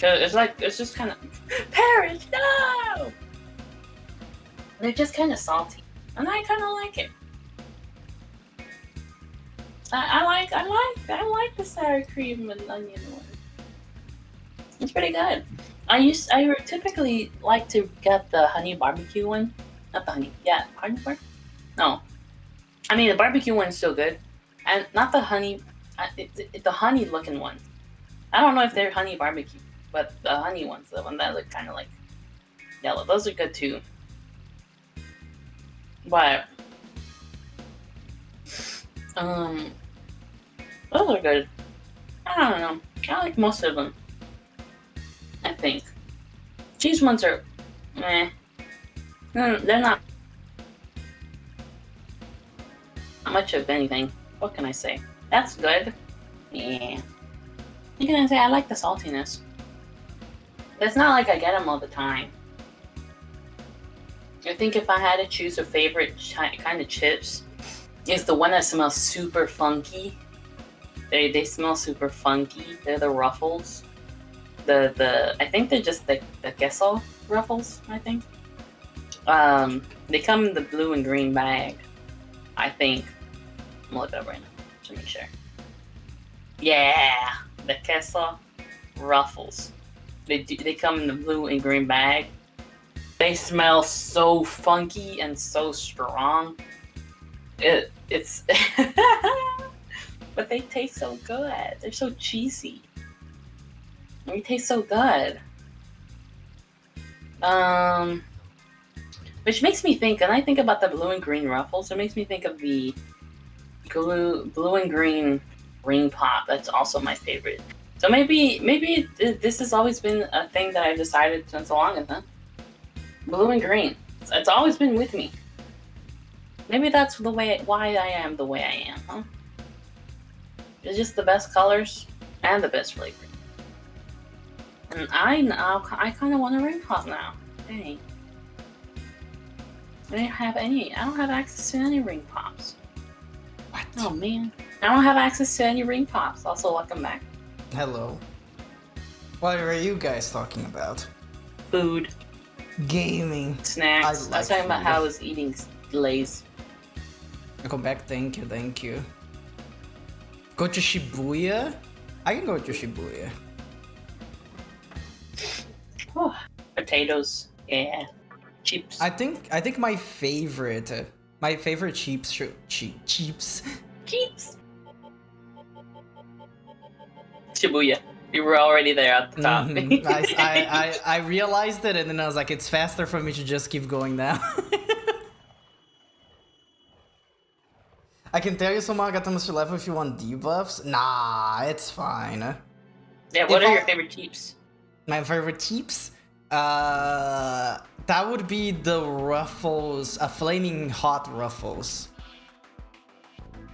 Cause it's just kind of Paris, no. They're just kind of salty, and I kind of like it. I like the sour cream and onion one. It's pretty good. I typically like to get the honey barbecue one. Not the honey. Yeah, honey bar? No. I mean, the barbecue one's still good. And not the honey. The honey looking ones. I don't know if they're honey barbecue, but the honey ones, the one that look kind of like yellow, those are good too. But those are good. I don't know. I like most of them. I think cheese ones are, meh. They're not much of anything. What can I say? That's good. Yeah. You can say I like the saltiness. It's not like I get them all the time. I think if I had to choose a favorite kind of chips, it's the one that smells super funky. They smell super funky. They're the Ruffles. I think they're just the queso Ruffles. I think. They come in the blue and green bag. I think. I'm gonna look it up right now to make sure. Yeah, the queso Ruffles. They come in the blue and green bag. They smell so funky and so strong. It's but they taste so good. They're so cheesy. They taste so good. Which makes me think, and I think about the blue and green Ruffles, it makes me think of the blue and green ring pop. That's also my favorite. So maybe this has always been a thing that I've decided since the longest, huh? Blue and green. It's always been with me. Maybe that's why I am the way I am, huh? It's just the best colors and the best flavor. And I kind of want a ring pop now. Dang. I don't have access to any ring pops. What? Oh man. I don't have access to any ring pops. Also, welcome back. Hello. What are you guys talking about? Food. Gaming. Snacks. I was talking about how I was eating Lay's. Go back, thank you. Go to Shibuya? I can go to Shibuya. Oh, potatoes. Yeah. Chips. I think my favorite cheaps. Shibuya. You were already there at the top. I realized it and then I was like, it's faster for me to just keep going now. I can tell you some Agatamas to level if you want debuffs. Nah, it's fine. Yeah, what are your favorite cheaps? My favorite cheaps? That would be the Ruffles, flaming hot Ruffles.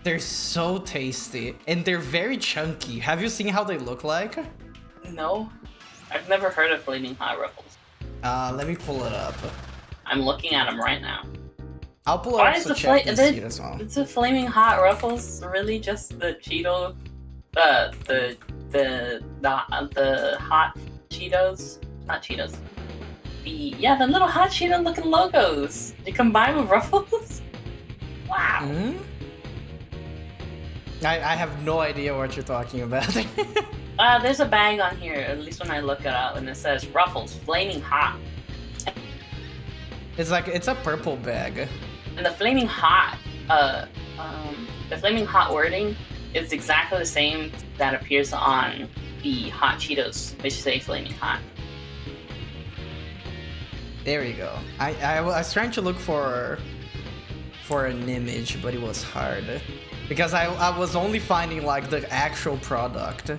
They're so tasty and they're very chunky. Have you seen how they look like? No, I've never heard of flaming hot Ruffles. Let me pull it up. I'm looking at them right now. I'll pull it up so chat can see it as well. It's a flaming hot Ruffles really just the Cheeto, the hot Cheetos, not Cheetos. The little hot Cheeto looking logos. You combine with Ruffles? Wow. Mm-hmm. I have no idea what you're talking about. There's a bag on here, at least when I look it up, and it says Ruffles Flaming Hot. It's a purple bag. And the Flaming Hot, wording is exactly the same that appears on the Hot Cheetos, which say Flaming Hot. There we go. I was trying to look for an image, but it was hard. Because I was only finding like the actual product. Here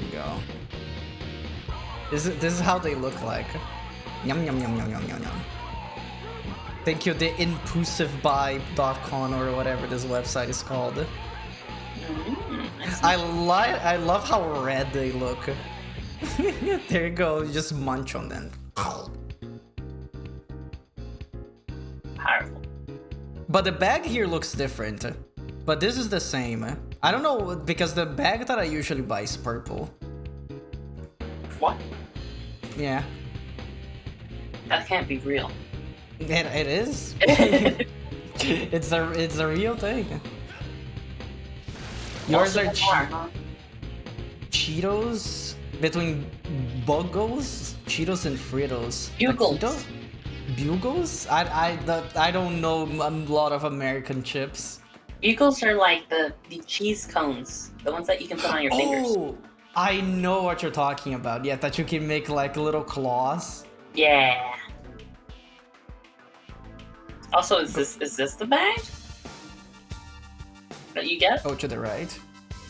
we go. This is how they look like. Yum yum yum yum yum yum yum. Thank you, the impulsivebuy.com or whatever this website is called. I love how red they look. There you go, you just munch on them. Powerful. But the bag here looks different. But this is the same. I don't know, because the bag that I usually buy is purple. What? Yeah. That can't be real. It is. It's a real thing. Yours are cheap. Cheetos between Bugles, Cheetos and Fritos. Bugles. Taquito? Bugles? I don't know a lot of American chips. Bugles are like the cheese cones, the ones that you can put on your fingers. Oh, I know what you're talking about. Yeah, that you can make like little claws. Yeah. Also, is this the bag that you get? Go to the right.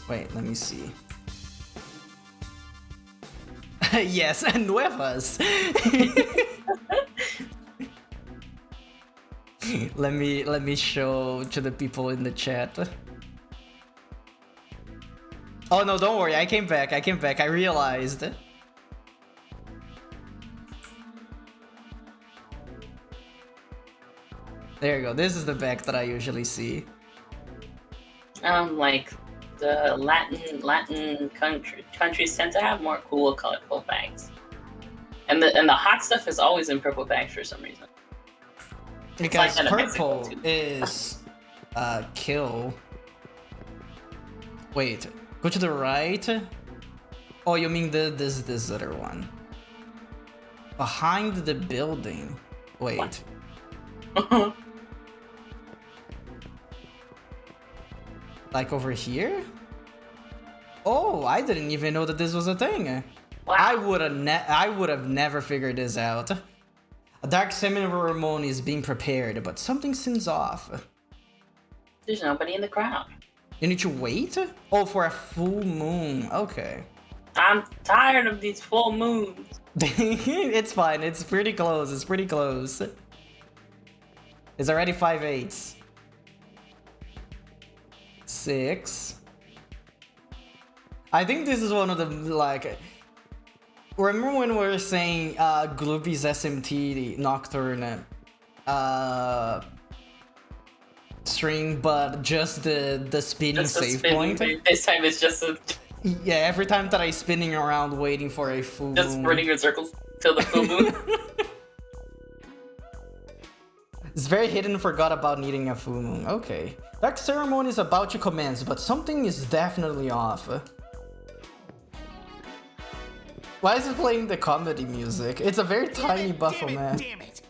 Wait, let me see. Yes, nuevas. let me show to the people in the chat. Oh no, don't worry. I came back. I realized. There you go. This is the bag that I usually see. Like the Latin countries tend to have more cool, colorful bags, and the hot stuff is always in purple bags for some reason. Because like purple is kill. Wait, go to the right. Oh, you mean this other one? Behind the building. Wait. Like over here? Oh, I didn't even know that this was a thing. Wow. I would have never figured this out. A dark ceremony is being prepared, but something seems off. There's nobody in the crowd. You need to wait? Oh, for a full moon. Okay. I'm tired of these full moons. It's fine. It's pretty close. It's pretty close. It's already 5/8. 6. I think this is one of the, like... Remember when we were saying Gloopy's SMT Nocturne string, but just the spinning save point? This time it's just Yeah, every time that I'm spinning around waiting for a full just moon. running in circles till the full moon. It's very hidden, forgot about needing a full moon. Okay. Dark ceremony is about to commence, but something is definitely off. Why is it playing the comedy music? It's a very tiny Baphomet. Damn it!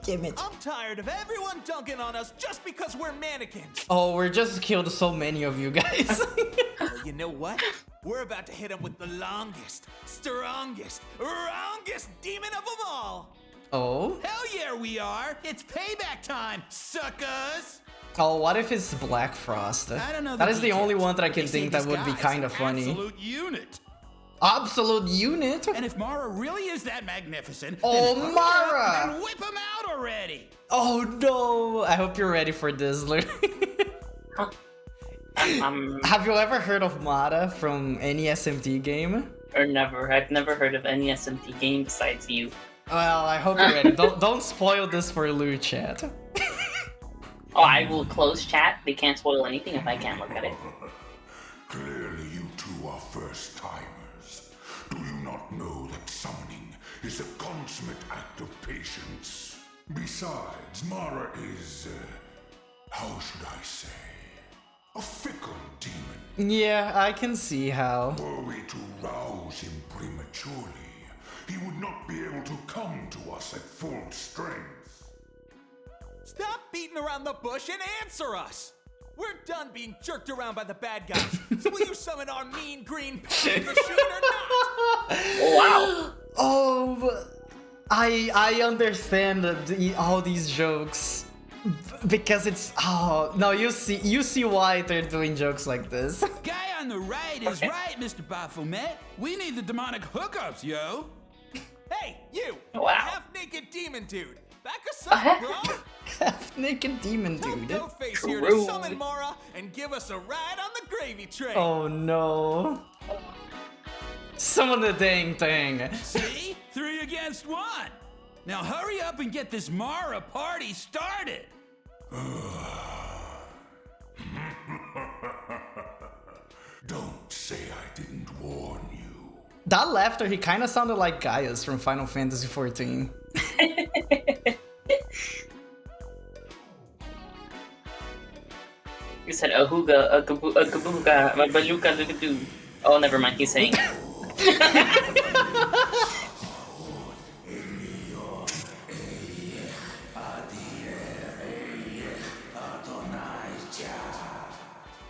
Damn it. I'm tired of everyone dunking on us just because we're mannequins. Oh, we're just killed so many of you guys. Well, you know what? We're about to hit them with the longest, strongest, wrongest demon of them all. Oh? Hell yeah, we are! It's payback time, suckers! Oh, what if it's Black Frost? I don't know That the is the only details, one that I but can they say think that this would be guy's kind an of funny. Absolute unit. Absolute unit? And if Mara really is that magnificent, Oh, then hurry Mara! up and whip him out already! Oh no! I hope you're ready for this, Lou. Have you ever heard of Mara from any SMT game? Or never. I've never heard of any SMT game besides you. Well, I hope you're ready. Don't spoil this for Lou, chat. Oh, I will close chat. They can't spoil anything if I can't look at it. Clearly you two are first-timers. Do you not know that summoning is a consummate act of patience? Besides, Mara is, how should I say, a fickle demon. Yeah, I can see how. Were we to rouse him prematurely, he would not be able to come to us at full strength. Stop beating around the bush and answer us! We're done being jerked around by the bad guys. So will you summon our mean green painting machine or not? Wow. Oh, I understand all these jokes because it's no, you see why they're doing jokes like this. Guy on the right is right, Mr. Baphomet. We need the demonic hookups, yo. Hey, you! Wow. Half-naked demon dude! Back us up, bro! Half-naked demon Tell dude. No-Face here to True. summon Mara and give us a ride on the gravy train! Oh no. Summon the dang thing. See? 3 against 1. Now hurry up and get this Mara party started. Don't say I didn't warn you. That laughter, he kind of sounded like Gaius from Final Fantasy XIV. You said a hooga, a kabuga, a baluka, look Oh, never mind. He's saying.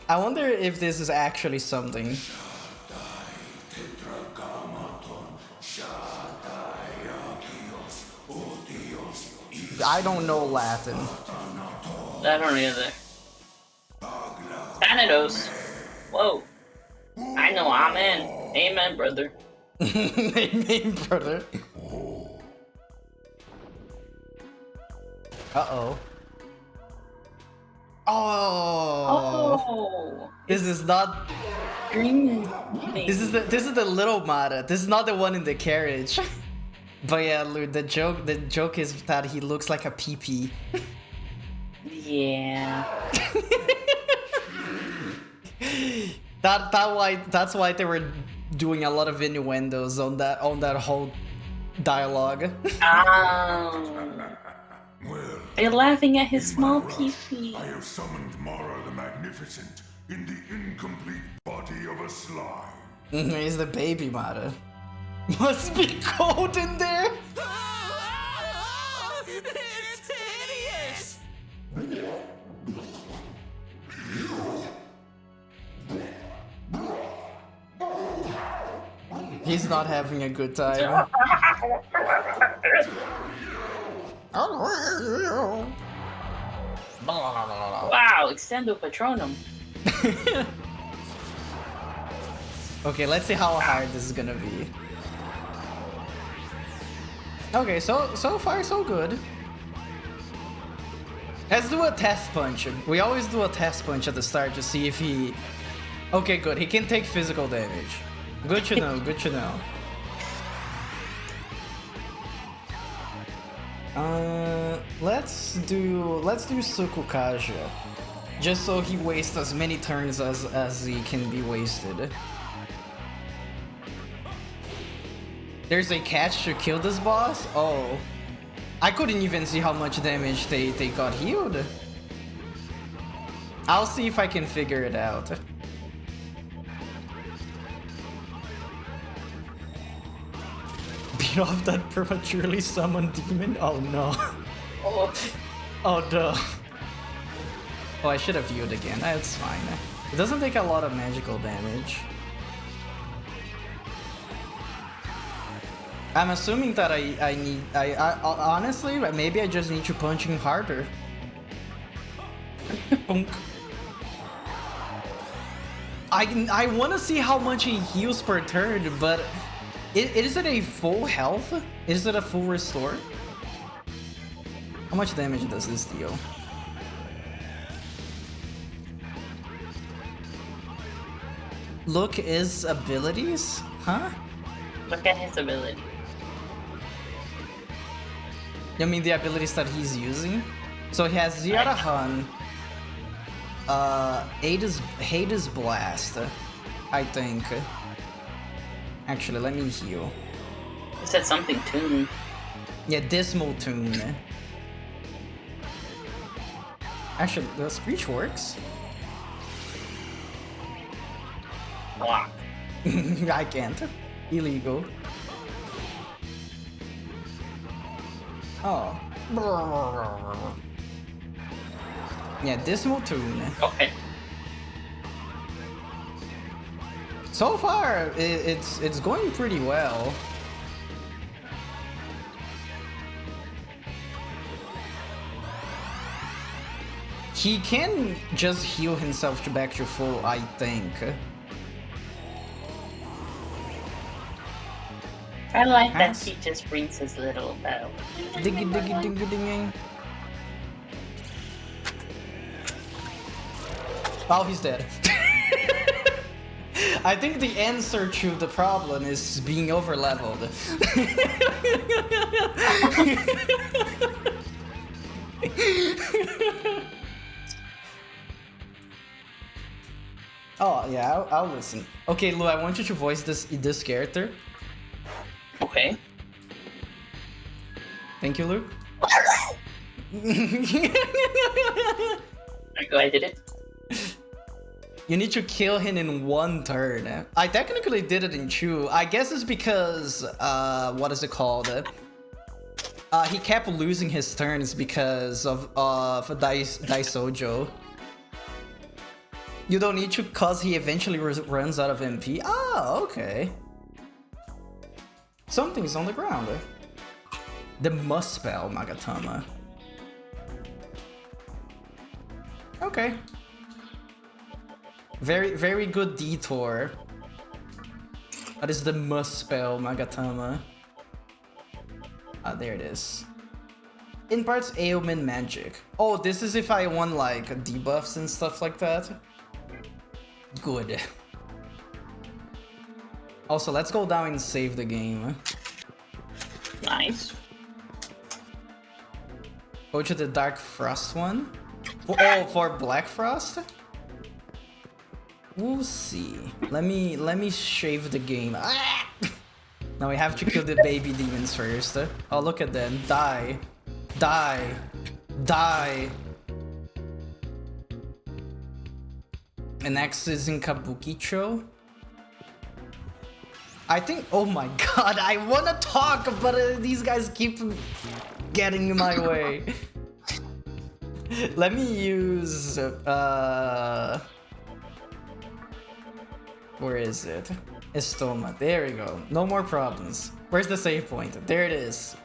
I wonder if this is actually something. I don't know Latin. I don't either. Thanatos. Whoa. I know. Amen. Amen, brother. Amen, brother. Uh-oh. Oh. This is not green. This is the little Mara. This is not the one in the carriage. But yeah, Lou, the joke is that he looks like a PP. Yeah. That's why they were doing a lot of innuendos on that whole dialogue. They're laughing at his small PP. I have summoned Mara the Magnificent in the incomplete body of a slime. He's the baby Mara. Must be cold in there. It's hideous! He's not having a good time. Wow, Extendo Patronum. Okay, let's see how hard this is gonna be. Okay, so far so good. Let's do a test punch. We always do a test punch at the start to see if he... Okay, good. He can take physical damage. Good to know, good to know. Let's do Sukukaja. Just so he wastes as many turns as he can be wasted. There's a catch to kill this boss? Oh. I couldn't even see how much damage they got healed. I'll see if I can figure it out. Beat off that prematurely summoned demon? Oh no. Oh no. Oh, I should have healed again. That's fine. It doesn't take a lot of magical damage. I'm assuming that I honestly, maybe I just need to punch him harder. I want to see how much he heals per turn, but is it a full health? Is it a full restore? How much damage does this deal? Look his abilities? Huh? Look at his ability. I mean the abilities that he's using. So he has Ziarahan, Hades Blast, I think. Actually, let me heal. You said something tune. Yeah, Dismal Tune. Actually, the Screech works. Block. I can't. Illegal. Oh. Yeah, Dismal Tune. Okay. So far, it's going pretty well. He can just heal himself back to full, I think. I like that he just rings his little bell. Diggy diggy diggy dinging. Oh, he's dead. I think the answer to the problem is being overleveled. Oh yeah, I'll listen. Okay, Lou, I want you to voice this character. Okay. Thank you, Luke. There you go, I did it. You need to kill him in 1 turn. I technically did it in 2. I guess it's because, what is it called? He kept losing his turns because of Daisojo. You don't need to cause he eventually runs out of MP. Oh, okay. Something's on the ground. The Muspel Magatama. Okay. Very, very good detour. That is the Muspel Magatama. Ah, there it is. Imparts ailment magic. Oh, this is if I won like debuffs and stuff like that. Good. Also, let's go down and save the game. Nice. Go to the Dark Frost one. Oh, for Black Frost? We'll see. Let me shave the game. Ah! Now we have to kill the baby demons first. Oh, look at them. Die. Die. Die. And next is in Kabukicho. I think, oh my god, I wanna talk, but these guys keep getting in my way. Let me use, where is it? Estoma, there we go. No more problems. Where's the save point? There it is.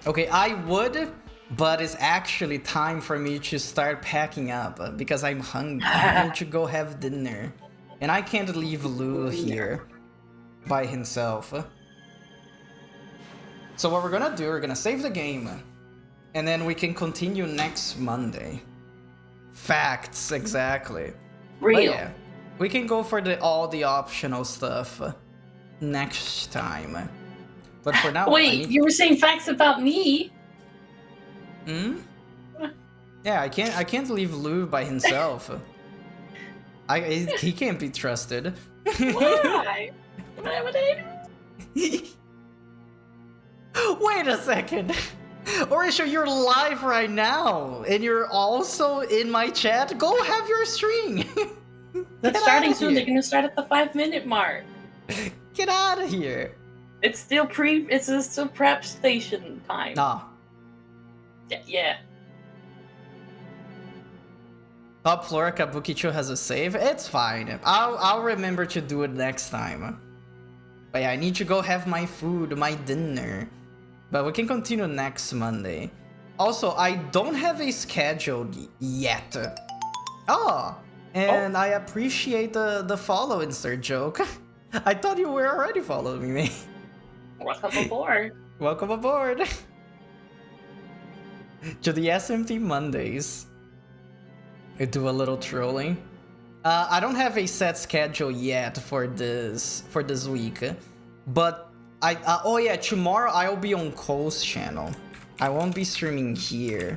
Okay, I would, but it's actually time for me to start packing up because I'm hungry. I need to go have dinner. And I can't leave Lou here by himself. So what we're gonna do, we're gonna save the game. And then we can continue next Monday. Facts, exactly. Real. But yeah, we can go for all the optional stuff next time. But for now, wait, you were saying facts about me? Hmm? Yeah, I can't leave Lou by himself. He can't be trusted. Why? Why would I do? Wait a second. Orisha, you're live right now, and you're also in my chat. Go have your stream. That's starting soon. They're gonna start at the 5-minute mark. Get out of here. It's still prep station time. Nah. Yeah. Top floor Kabukicho has a save. It's fine. I'll remember to do it next time. But yeah, I need to go have my food, my dinner. But we can continue next Monday. Also, I don't have a schedule yet. Oh, and I appreciate the follow, insert joke. I thought you were already following me. Welcome aboard. Welcome aboard. To the SMT Mondays. I do a little trolling. I don't have a set schedule yet for this week, but oh yeah, tomorrow I'll be on Cole's channel. I won't be streaming here.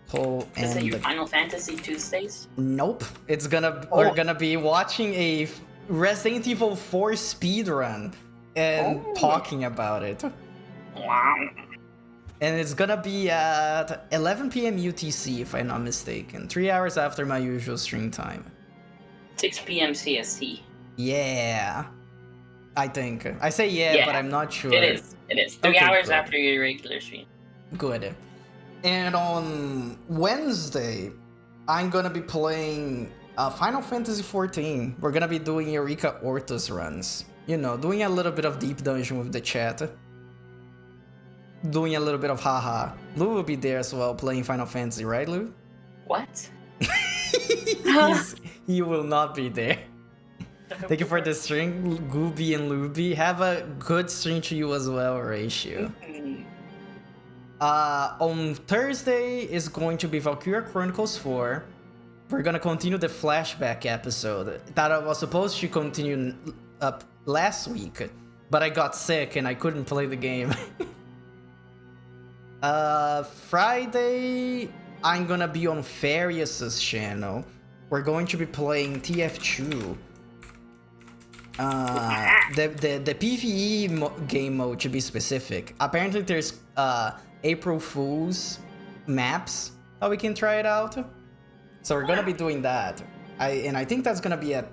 Cole and Is it your Final Fantasy Tuesdays? Nope. We're gonna be watching a Resident Evil 4 speedrun and talking about it. Wow. And it's gonna be at 11 p.m. UTC, if I'm not mistaken. 3 hours after my usual stream time. 6 p.m. CST. Yeah. I think. I say yeah, but I'm not sure. It is. 3 Okay, hours good. after your regular stream. Good. And on Wednesday, I'm gonna be playing Final Fantasy XIV. We're gonna be doing Eureka Ortus runs. You know, doing a little bit of Deep Dungeon with the chat. Doing a little bit of haha. Lou will be there as well, playing Final Fantasy, right, Lou? What? He will not be there. Thank you for the stream, Gooby and Luby. Have a good stream to you as well, Ratio. On Thursday is going to be Valkyria Chronicles 4. We're gonna continue the flashback episode that I was supposed to continue up last week, but I got sick and I couldn't play the game. Friday, I'm gonna be on Farius's channel. We're going to be playing TF2. The PvE game mode, to be specific. Apparently there's April Fool's maps that we can try it out. So we're gonna be doing that. I think that's gonna be at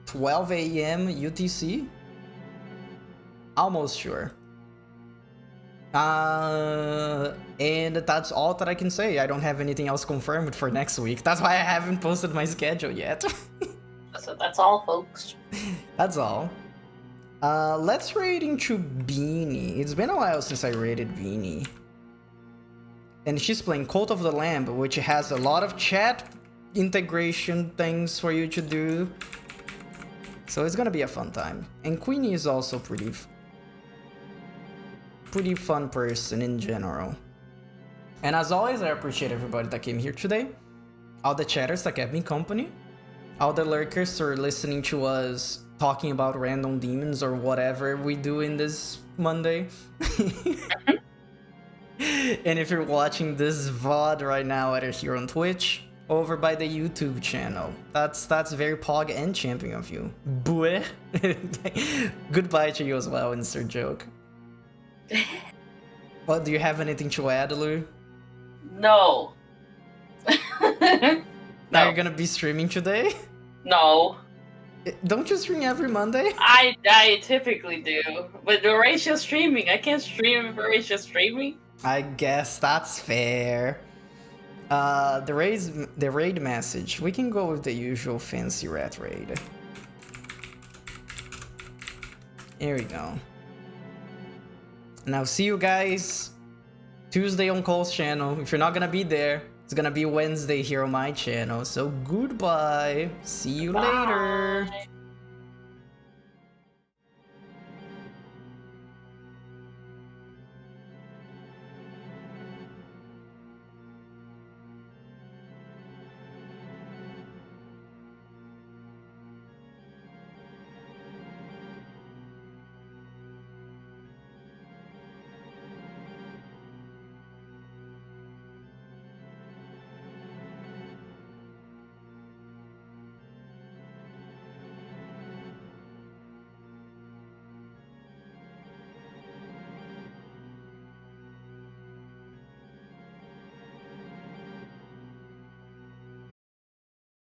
12 a.m. UTC. Almost sure. And that's all that I can say. I don't have anything else confirmed for next week. That's why I haven't posted my schedule yet. So that's all, folks. That's all. Let's raid into Beanie. It's been a while since I raided Beanie. And she's playing Cult of the Lamb, which has a lot of chat integration things for you to do. So it's gonna be a fun time. And Queenie is also pretty fun person in general. And as always, I appreciate everybody that came here today. All the chatters that kept me company. All the lurkers who are listening to us talking about random demons or whatever we do in this Monday. And if you're watching this VOD right now, either here on Twitch, over by the YouTube channel, that's very Pog and champion of you. Bue. Goodbye to you as well, Insert Joke. Well, do you have anything to add, Lou? No. Are you gonna be streaming today? No. Don't you stream every Monday? I typically do. But Horatio's streaming. I can't stream if Horatio's streaming. I guess that's fair. The raid message. We can go with the usual fancy rat raid. Here we go. Now see you guys Tuesday on Cole's channel. If you're not gonna be there, it's gonna be Wednesday here on my channel. So goodbye. See you later.